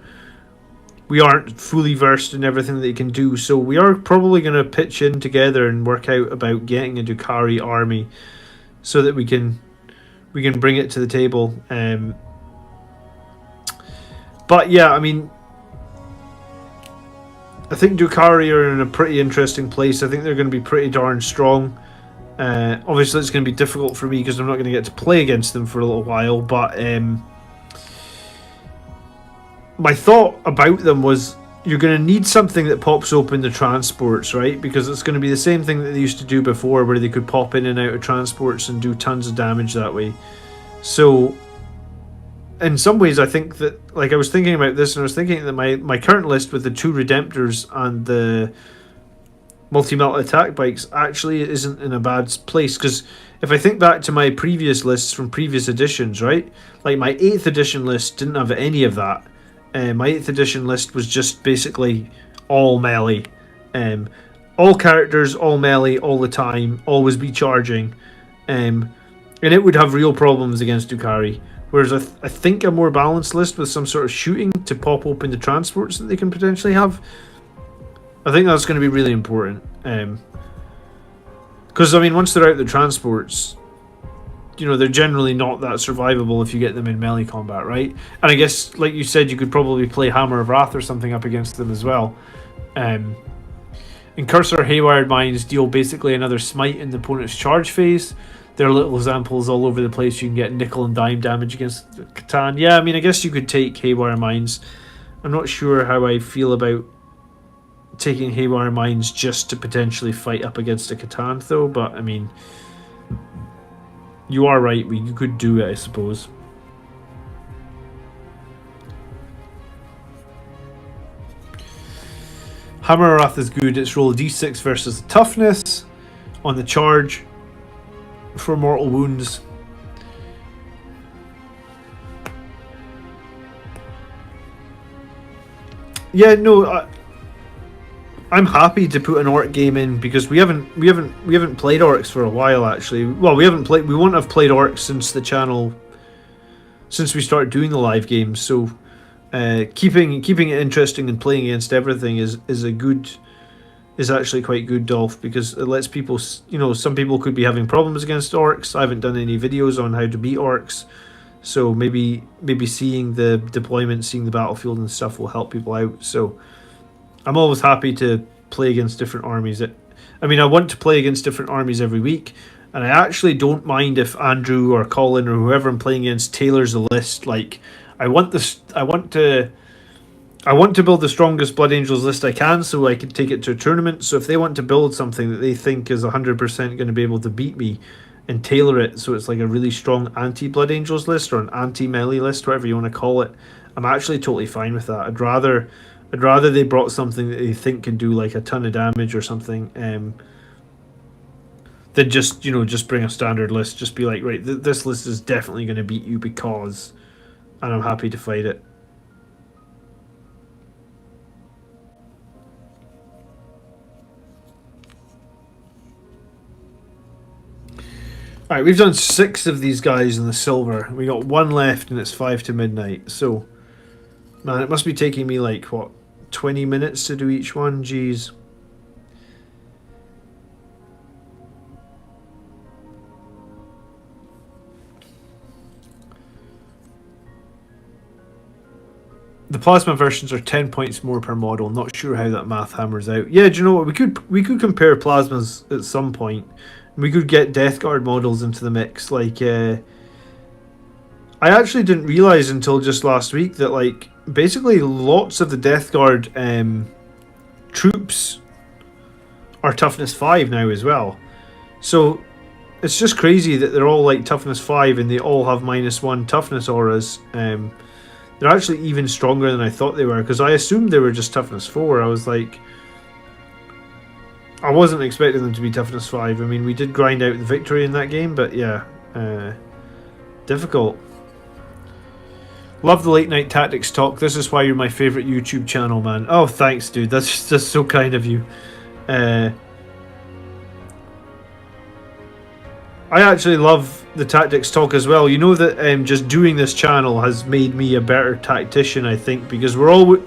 we aren't fully versed in everything that you can do. So we are probably going to pitch in together and work out about getting a Dakari army so that we can bring it to the table. But yeah, I mean, I think Dakari are in a pretty interesting place. I think they're going to be pretty darn strong. Obviously, it's going to be difficult for me because I'm not going to get to play against them for a little while. But my thought about them was you're going to need something that pops open the transports, right? Because it's going to be the same thing that they used to do before, where they could pop in and out of transports and do tons of damage that way. So in some ways, I think that, like, I was thinking about this, and I was thinking that my current list with the 2 Redemptors and the multi-melt attack bikes actually isn't in a bad place. Because if I think back to my previous lists from previous editions, right? Like, my 8th edition list didn't have any of that. My 8th edition list was just basically all melee. All characters, all melee, all the time, always be charging. And it would have real problems against Dakari. Whereas I think a more balanced list with some sort of shooting to pop open the transports that they can potentially have, I think that's going to be really important. Because, I mean, once they're out the transports, you know, they're generally not that survivable if you get them in melee combat, right? And I guess, like you said, you could probably play Hammer of Wrath or something up against them as well. And Cursor Haywired Mines deal basically another smite in the opponent's charge phase. There are little examples all over the place. You can get nickel and dime damage against Catan. Yeah, I mean, I guess you could take Haywire Mines. I'm not sure how I feel about taking Haywire Mines just to potentially fight up against a Catan, though. But, I mean, you are right. You could do it, I suppose. Hammer of Wrath is good. It's roll d6 versus toughness on the charge for mortal wounds. Yeah, no, I'm happy to put an orc game in because we haven't played orcs for a while, actually. Well, we won't have played orcs since the channel, since we started doing the live games. So keeping it interesting and playing against everything is actually quite good, Dolph, because it lets people, you know, some people could be having problems against orcs. I haven't done any videos on how to beat orcs, So maybe seeing the deployment, seeing the battlefield and stuff will help people out. So I'm always happy to play against different armies. I mean, I want to play against different armies every week, and I actually don't mind if Andrew or Colin or whoever I'm playing against tailors the list. Like, I want to build the strongest Blood Angels list I can, so I can take it to a tournament. So if they want to build something that they think is 100% going to be able to beat me, and tailor it so it's like a really strong anti-Blood Angels list or an anti-melee list, whatever you want to call it, I'm actually totally fine with that. I'd rather they brought something that they think can do like a ton of damage or something, than just bring a standard list. Just be like, right, this list is definitely going to beat you because, and I'm happy to fight it. Alright, we've done 6 of these guys in the silver. We got 1 left and it's 5 to midnight. So, man, it must be taking me like, what, 20 minutes to do each one? Jeez. The plasma versions are 10 points more per model. Not sure how that math hammers out. Yeah, do you know what? We could compare plasmas at some point. We could get Death Guard models into the mix. Like, I actually didn't realize until just last week that, like, basically lots of the Death Guard troops are toughness 5 now as well. So it's just crazy that they're all like toughness 5 and they all have -1 toughness auras. They're actually even stronger than I thought they were, because I assumed they were just toughness 4. I was like, I wasn't expecting them to be toughness 5. I mean, we did grind out the victory in that game, but yeah, difficult. Love the late night tactics talk. This is why you're my favorite YouTube channel, man. Oh, thanks, dude. That's just so kind of you. I actually love the tactics talk as well. You know that just doing this channel has made me a better tactician, I think, because we're all...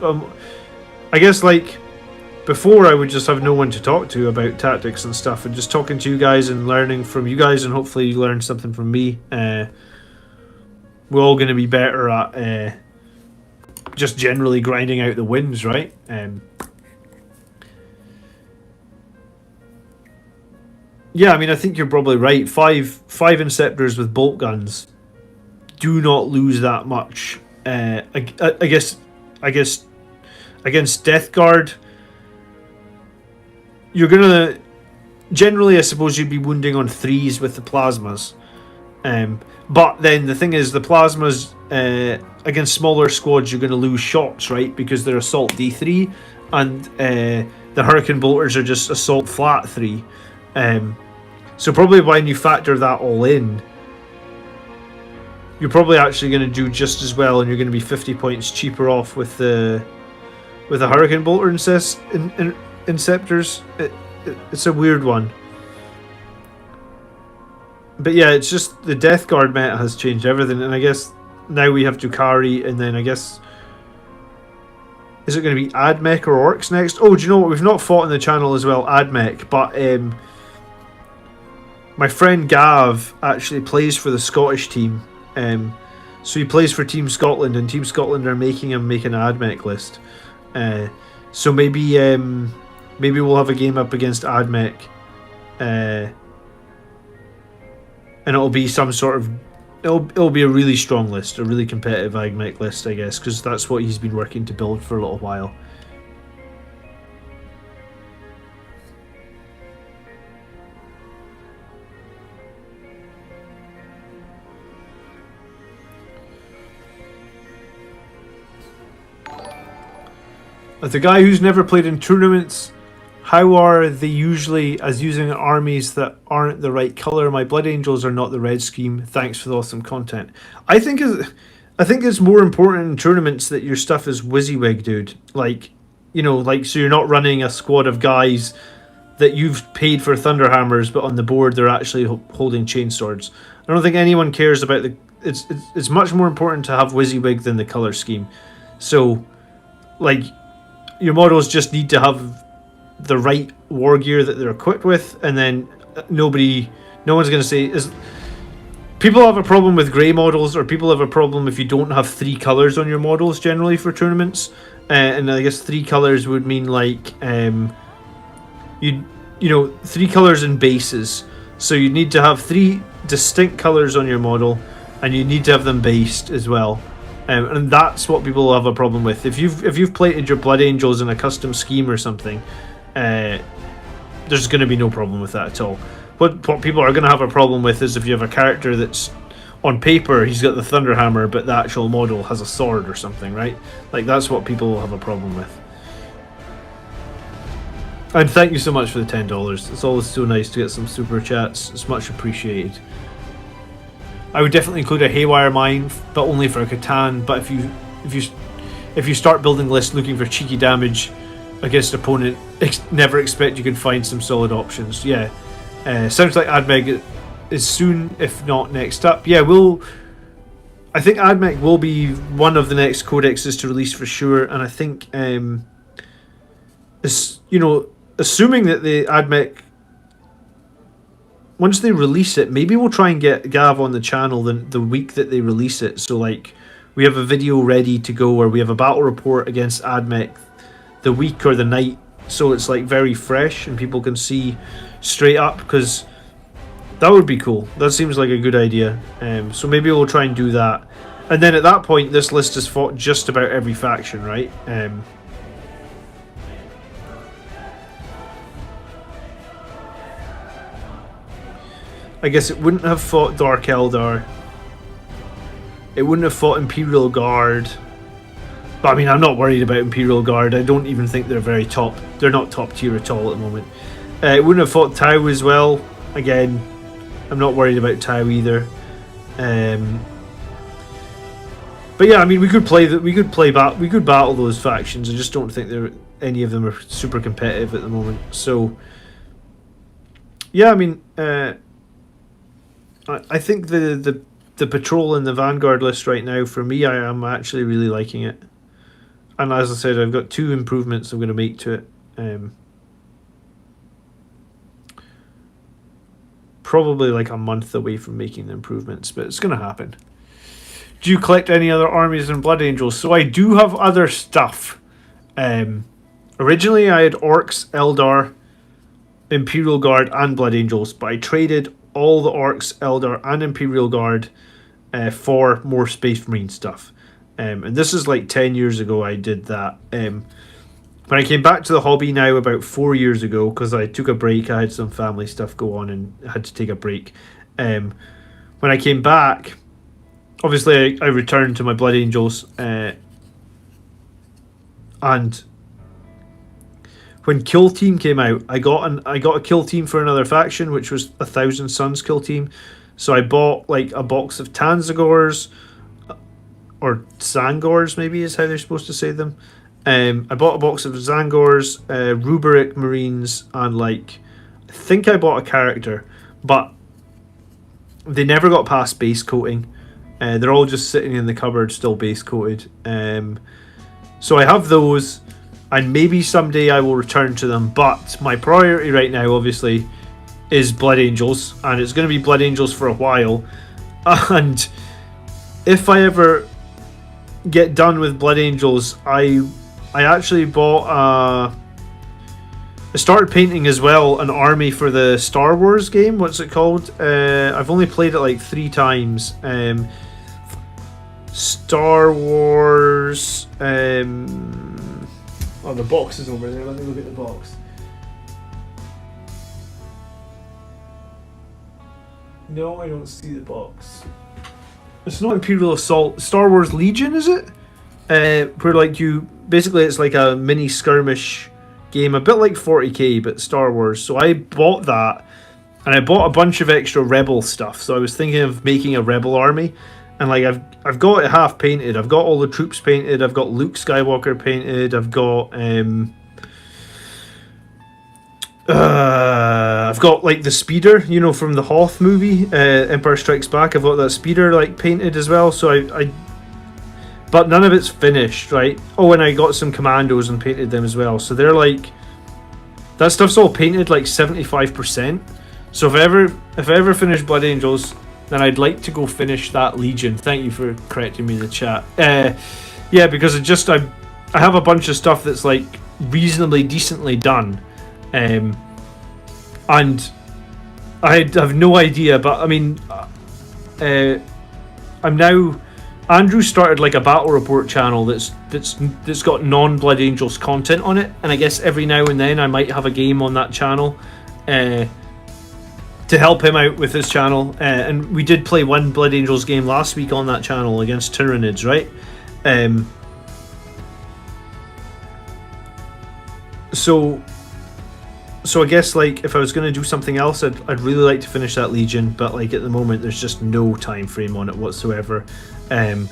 I guess, like, before I would just have no one to talk to about tactics and stuff, and just talking to you guys and learning from you guys, and hopefully you learn something from me. We're all going to be better at just generally grinding out the wins, right? Yeah, I mean, I think you're probably right. Five Inceptors with bolt guns do not lose that much. I guess against Death Guard, you're gonna generally, I suppose, you'd be wounding on 3s with the plasmas. But then the thing is, the plasmas against smaller squads, you're going to lose shots, right? Because they're assault D3, and the Hurricane Bolters are just assault flat 3. So probably when you factor that all in, you're probably actually going to do just as well, and you're going to be 50 points cheaper off with the Hurricane Bolter Inceptors. It's a weird one. But yeah, it's just the Death Guard meta has changed everything, and I guess now we have Drukhari, and then I guess... Is it going to be Admech or Orcs next? Oh, do you know what? We've not fought on the channel as well, Admech, but my friend Gav actually plays for the Scottish team. So he plays for Team Scotland, and Team Scotland are making him make an Admech list. So maybe we'll have a game up against Admech. And it'll be some sort of... It'll be a really strong list, a really competitive Admech list, I guess, because that's what he's been working to build for a little while. As a guy who's never played in tournaments, how are they usually as using armies that aren't the right colour? My Blood Angels are not the red scheme. Thanks for the awesome content. I think it's more important in tournaments that your stuff is WYSIWYG, dude. Like, you know, like, so you're not running a squad of guys that you've paid for Thunderhammers, but on the board they're actually holding chainswords. I don't think anyone cares about the... It's much more important to have WYSIWYG than the colour scheme. So, like, your models just need to have the right war gear that they're equipped with, and then no one's going to say... people have a problem with grey models, or people have a problem if you don't have 3 colours on your models generally for tournaments. And I guess 3 colours would mean like you know 3 colours in bases. So you need to have 3 distinct colours on your model, and you need to have them based as well. And that's what people have a problem with. If you've plated your Blood Angels in a custom scheme or something, there's going to be no problem with that at all. What people are going to have a problem with is if you have a character that's on paper he's got the Thunderhammer, but the actual model has a sword or something, right? Like that's what people will have a problem with. And thank you so much for the $10. It's always so nice to get some super chats. It's much appreciated. I would definitely include a Haywire Mine, but only for Catan. But if you start building lists looking for cheeky damage against opponent, never expect you can find some solid options. Yeah, sounds like AdMeg is soon, if not next up. Yeah, I think AdMech will be one of the next codexes to release for sure, and I think, assuming that the AdMech, once they release it, maybe we'll try and get Gav on the channel the week that they release it. So like, we have a video ready to go, or we have a battle report against AdMech the week or the night, so it's like very fresh and people can see straight up, because that would be cool. That seems like a good idea. So maybe we'll try and do that. And then at that point, this list has fought just about every faction, right? I guess it wouldn't have fought Dark Eldar. It wouldn't have fought Imperial Guard. But I mean, I'm not worried about Imperial Guard. I don't even think they're very top. They're not top tier at all at the moment. It wouldn't have fought Tau as well. Again, I'm not worried about Tau either. But yeah, I mean, we could battle those factions. I just don't think any of them are super competitive at the moment. So yeah, I mean, I think the patrol and the Vanguard list right now, for me, I am actually really liking it. And as I said, I've got 2 improvements I'm going to make to it. Probably like a month away from making the improvements, but it's going to happen. Do you collect any other armies and Blood Angels? So I do have other stuff. Originally I had Orcs, Eldar, Imperial Guard and Blood Angels, but I traded all the Orcs, Eldar and Imperial Guard for more Space Marine stuff. And this is like 10 years ago I did that. When I came back to the hobby now about 4 years ago, because I took a break, I had some family stuff go on and had to take a break. When I came back, obviously I returned to my Blood Angels, and when Kill Team came out, I got a Kill Team for another faction, which was 1,000 Suns Kill Team. So I bought like a box of Tanzagors, or Zangors maybe is how they're supposed to say them. I bought a box of Zangors, Ruberic Marines, and like, I think I bought a character, but they never got past base coating. They're all just sitting in the cupboard still base coated. So I have those, and maybe someday I will return to them, but my priority right now obviously is Blood Angels, and it's going to be Blood Angels for a while. And if I ever get done with Blood Angels, I actually bought I started painting as well an army for the Star Wars game. What's it called? I've only played it like 3 times. Star Wars. Oh, the box is over there. Let me look at the box. No, I don't see the box. It's not Imperial Assault. Star Wars Legion, is it? Where like basically it's like a mini skirmish game, a bit like 40k but Star Wars. So I bought that, and I bought a bunch of extra Rebel stuff. So I was thinking of making a Rebel army, and like I've got it half painted. I've got all the troops painted. I've got Luke Skywalker painted. I've got like the speeder, you know, from the Hoth movie, Empire Strikes Back. I've got that speeder like painted as well. So but none of it's finished, right? Oh, and I got some commandos and painted them as well. So they're like, that stuff's all painted like 75%. So if I ever finish Blood Angels, then I'd like to go finish that Legion. Thank you for correcting me in the chat. Yeah, because I have a bunch of stuff that's like reasonably decently done, and I have no idea. But I mean, I'm now. Andrew started like a battle report channel that's got non-Blood Angels content on it, and I guess every now and then I might have a game on that channel to help him out with his channel. And we did play one Blood Angels game last week on that channel against Tyranids, right? So I guess like if I was going to do something else, I'd really like to finish that Legion, but like at the moment there's just no time frame on it whatsoever. I'll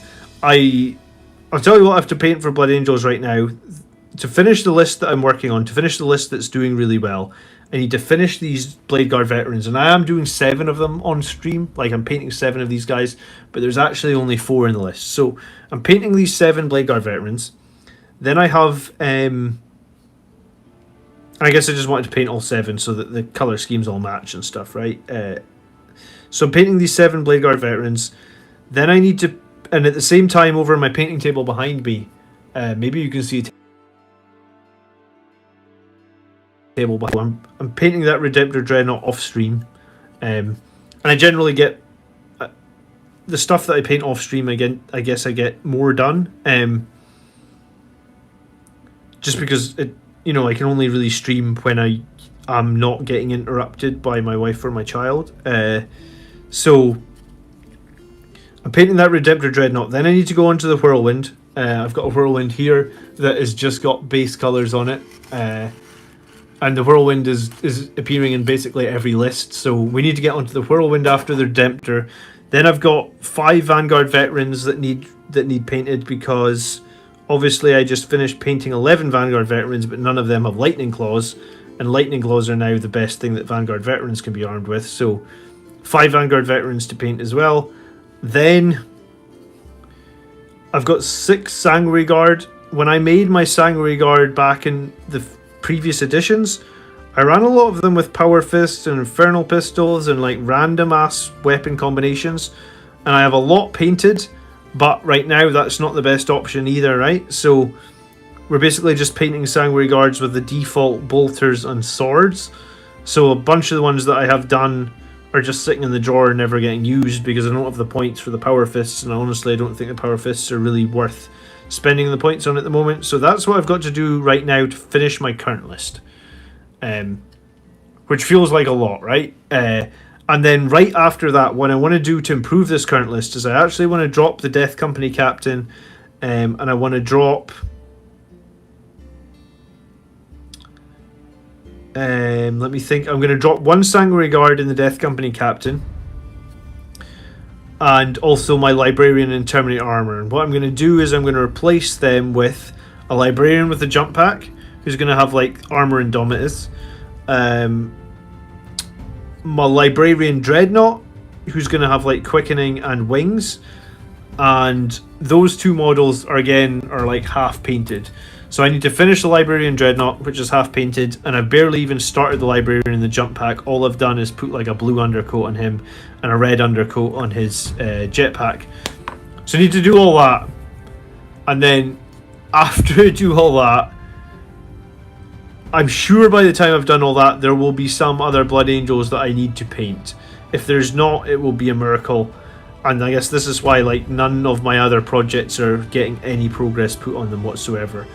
tell you what I have to paint for Blood Angels right now. To finish the list that I'm working on, to finish the list that's doing really well, I need to finish these Blade Guard veterans, and I am doing 7 of them on stream. Like I'm painting 7 of these guys, but there's actually only 4 in the list. So I'm painting these 7 Blade Guard veterans. Then I have I guess I just wanted to paint all 7 so that the color schemes all match and stuff, right? So I'm painting these 7 Blade Guard veterans. Then I need to, and at the same time over my painting table behind me, maybe you can see a table behind. I'm painting that Redemptor Dreadnought off stream, and I generally get the stuff that I paint off stream again. I guess I get more done, just because it. You know, I can only really stream when I'm not getting interrupted by my wife or my child. So I'm painting that Redemptor Dreadnought. Then I need to go onto the Whirlwind. I've got a Whirlwind here that has just got base colours on it. And the Whirlwind is appearing in basically every list. So we need to get onto the Whirlwind after the Redemptor. Then I've got 5 Vanguard veterans that need painted, because obviously I just finished painting 11 Vanguard veterans, but none of them have Lightning Claws, and Lightning Claws are now the best thing that Vanguard veterans can be armed with. So 5 Vanguard veterans to paint as well. Then I've got 6 Sanguinary Guard. When I made my Sanguinary Guard back in the previous editions, I ran a lot of them with Power Fists and Infernal Pistols and like random ass weapon combinations, and I have a lot painted. But right now, that's not the best option either, right? So we're basically just painting Sanguinary Guards with the default bolters and swords. So a bunch of the ones that I have done are just sitting in the drawer and never getting used because I don't have the points for the Power Fists. And honestly, I don't think the Power Fists are really worth spending the points on at the moment. So that's what I've got to do right now to finish my current list. Which feels like a lot, right? And then right after that, what I want to do to improve this current list is I actually want to drop the Death Company Captain, and I want to drop let me think. I'm going to drop 1 Sanguinary Guard in the Death Company Captain, and also my Librarian and Terminator armor. And what I'm going to do is I'm going to replace them with a Librarian with a jump pack, who's going to have like armor and Indomitus. My Librarian Dreadnought, who's going to have like quickening and wings, and those 2 models are like half painted. So I need to finish the Librarian Dreadnought, which is half painted, and I've barely even started the Librarian in the jump pack. All I've done is put like a blue undercoat on him and a red undercoat on his jetpack. So I need to do all that, and then after I do all that, I'm sure by the time I've done all that, there will be some other Blood Angels that I need to paint. If there's not, it will be a miracle. And I guess this is why like none of my other projects are getting any progress put on them whatsoever.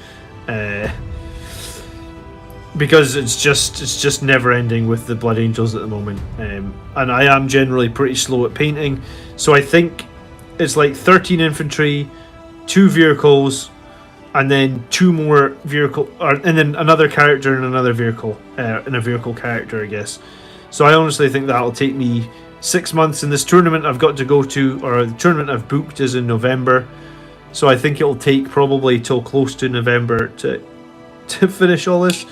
Because it's just never ending with the Blood Angels at the moment. And I am generally pretty slow at painting. So I think it's like 13 infantry, 2 vehicles, and then 2 more vehicle, and then another character and another vehicle, and a vehicle character, I guess. So I honestly think that'll take me 6 months. In this tournament I've got to go to, or the tournament I've booked is in November, so I think it'll take probably till close to November to finish all this.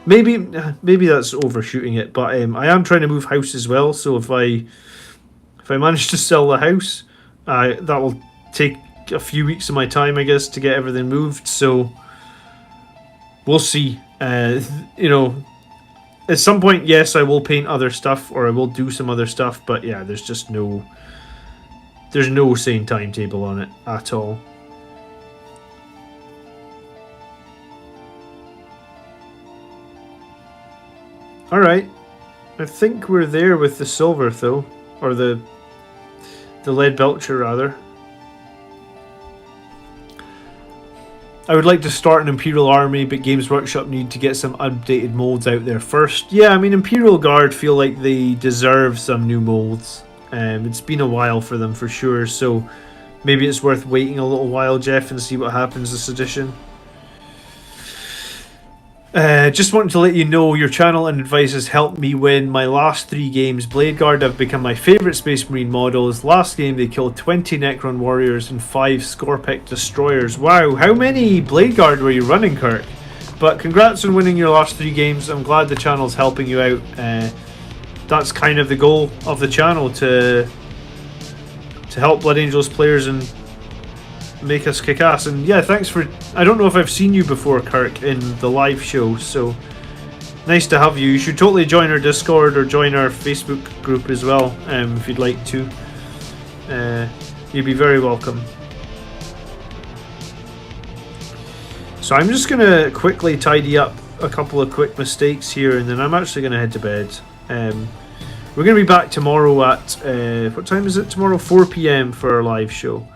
Maybe that's overshooting it, but I am trying to move house as well. So if I manage to sell the house, that will take a few weeks of my time, I guess, to get everything moved. So we'll see. You know, at some point, yes, I will paint other stuff, or I will do some other stuff, but yeah, there's just no There's no sane timetable on it at all. Alright. I think we're there with the silver, though. Or the lead belcher, rather. I would like to start an Imperial army, but Games Workshop need to get some updated molds out there first. Yeah, I mean, Imperial Guard feel like they deserve some new molds. It's been a while for them, for sure, so maybe it's worth waiting a little while, Jeff, and see what happens this edition. Just wanted to let you know your channel and advice has helped me win my last 3 games. Blade Guard have become my favourite Space Marine models. Last game they killed 20 Necron Warriors and 5 Scorpic Destroyers. Wow, how many Blade Guard were you running, Kirk? But congrats on winning your last 3 games. I'm glad the channel's helping you out. That's kind of the goal of the channel, to help Blood Angels players and make us kick ass. And yeah, thanks for... I don't know if I've seen you before, Kirk, in the live show, so nice to have you. You should totally join our Discord or join our Facebook group as well, if you'd like to. You'd be very welcome. So I'm just going to quickly tidy up a couple of quick mistakes here, and then I'm actually going to head to bed. We're going to be back tomorrow at... what time is it tomorrow? 4 PM for our live show.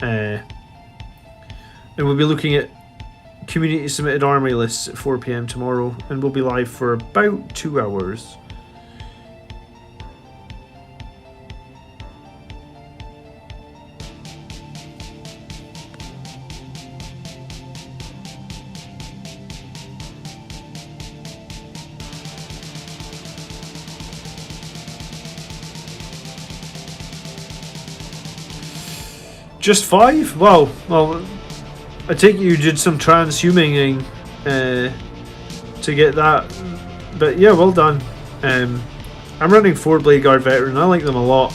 And we'll be looking at community submitted army lists at 4 PM tomorrow, and we'll be live for about 2 hours. Just 5? Wow. Well, I take it you did some transhuming to get that. But yeah, well done. I'm running 4 Blade Guard Veteran. I like them a lot.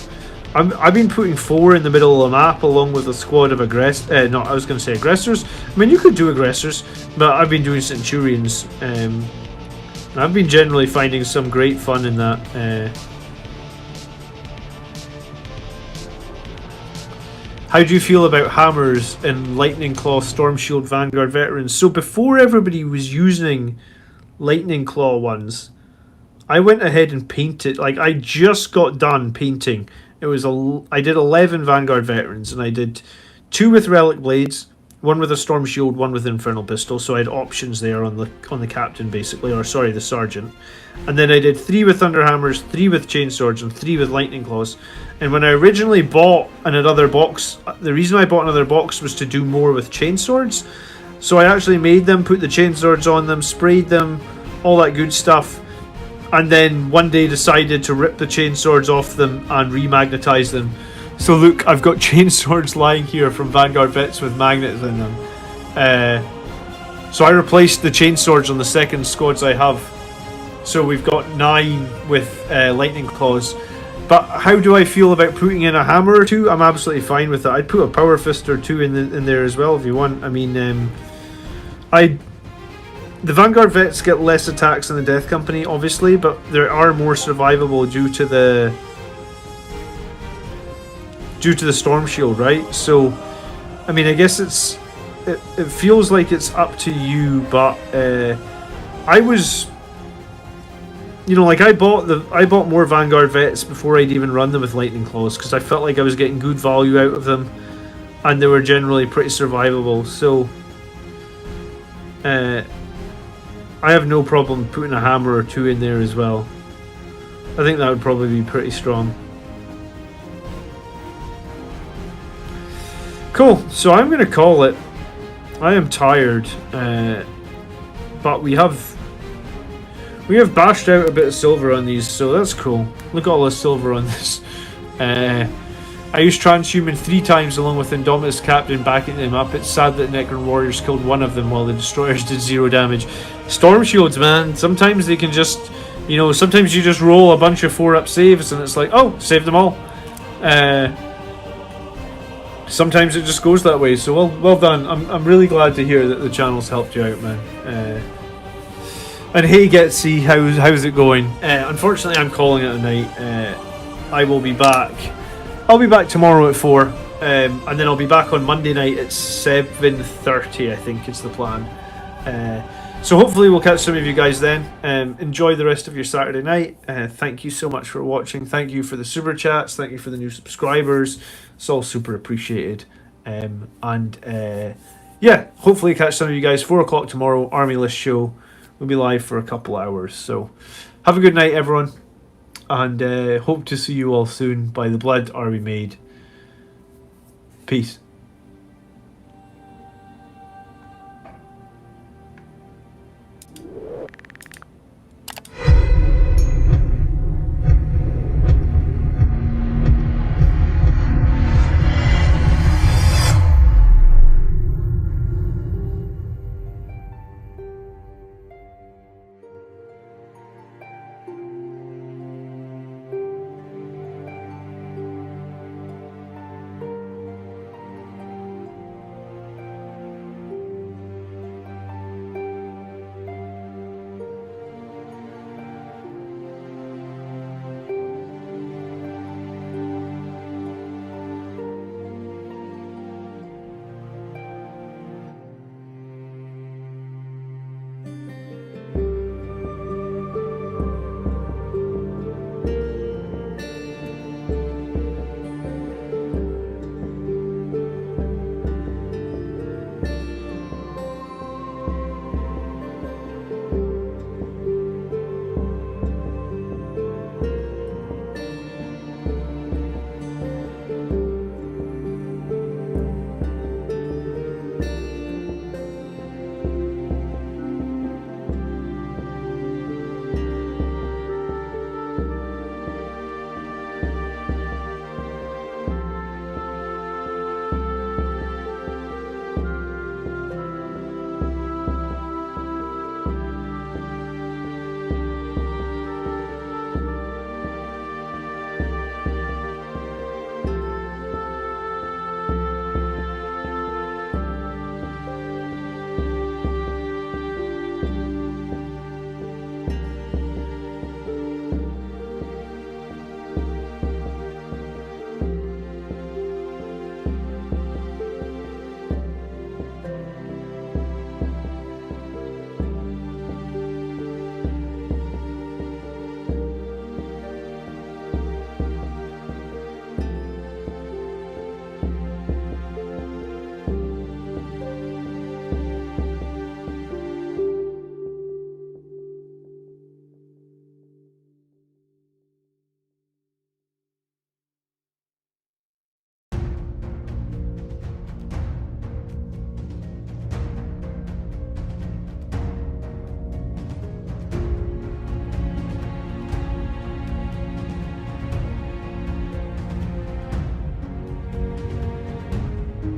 I've been putting 4 in the middle of the map along with a squad of aggressors. I was going to say aggressors. I mean, you could do aggressors, but I've been doing Centurions. I've been generally finding some great fun in that. How do you feel about hammers and Lightning Claw Storm Shield Vanguard Veterans? So before everybody was using Lightning Claw ones, I went ahead and painted. Like, I just got done painting. I did 11 Vanguard Veterans, and I did 2 with Relic Blades, 1 with a Storm Shield, 1 with Infernal Pistol. So I had options there on the captain, basically, or sorry, the sergeant. And then I did 3 with Thunderhammers, 3 with Chainswords, and 3 with Lightning Claws. And when I originally bought another box, the reason I bought another box was to do more with Chainswords. So I actually made them, put the Chainswords on them, sprayed them, all that good stuff. And then one day decided to rip the Chainswords off them and remagnetize them. So look, I've got Chainswords lying here from Vanguard Vets with magnets in them. So I replaced the Chainswords on the second squads I have. So we've got 9 with Lightning Claws. But how do I feel about putting in a hammer or 2? I'm absolutely fine with that. I'd put a Power Fist or 2 in there as well if you want. I mean, the Vanguard Vets get less attacks than the Death Company, obviously, but they are more survivable due to the Storm Shield, right? So, I mean, I guess it feels like it's up to you, but I was... You know, like I bought more Vanguard Vets before I'd even run them with Lightning Claws because I felt like I was getting good value out of them, and they were generally pretty survivable. So I have no problem putting a hammer or 2 in there as well. I think that would probably be pretty strong. Cool. So I'm going to call it. I am tired, but we have bashed out a bit of silver on these, so that's cool. Look at all this silver on this. I used Transhuman 3 times along with Indomitus Captain backing them up. It's sad that Necron Warriors killed 1 of them while the Destroyers did 0 damage. Storm Shields, man. Sometimes they can just... You know, sometimes you just roll a bunch of 4-up saves and it's like, oh, save them all. Sometimes it just goes that way, so well done. I'm really glad to hear that the channel's helped you out, man. And hey Getsy, how's it going? Unfortunately I'm calling it a night. I will be back I'll be back tomorrow at 4, and then I'll be back on Monday night at 7:30. I think is the plan. So hopefully we'll catch some of you guys then. Enjoy the rest of your Saturday night. Thank you so much for watching. Thank you for the super chats. Thank you for the new subscribers. It's all super appreciated. Yeah, hopefully catch some of you guys 4 o'clock tomorrow. Army List show. We'll be live for a couple hours. So have a good night, everyone, and hope to see you all soon. By the blood are we made. Peace.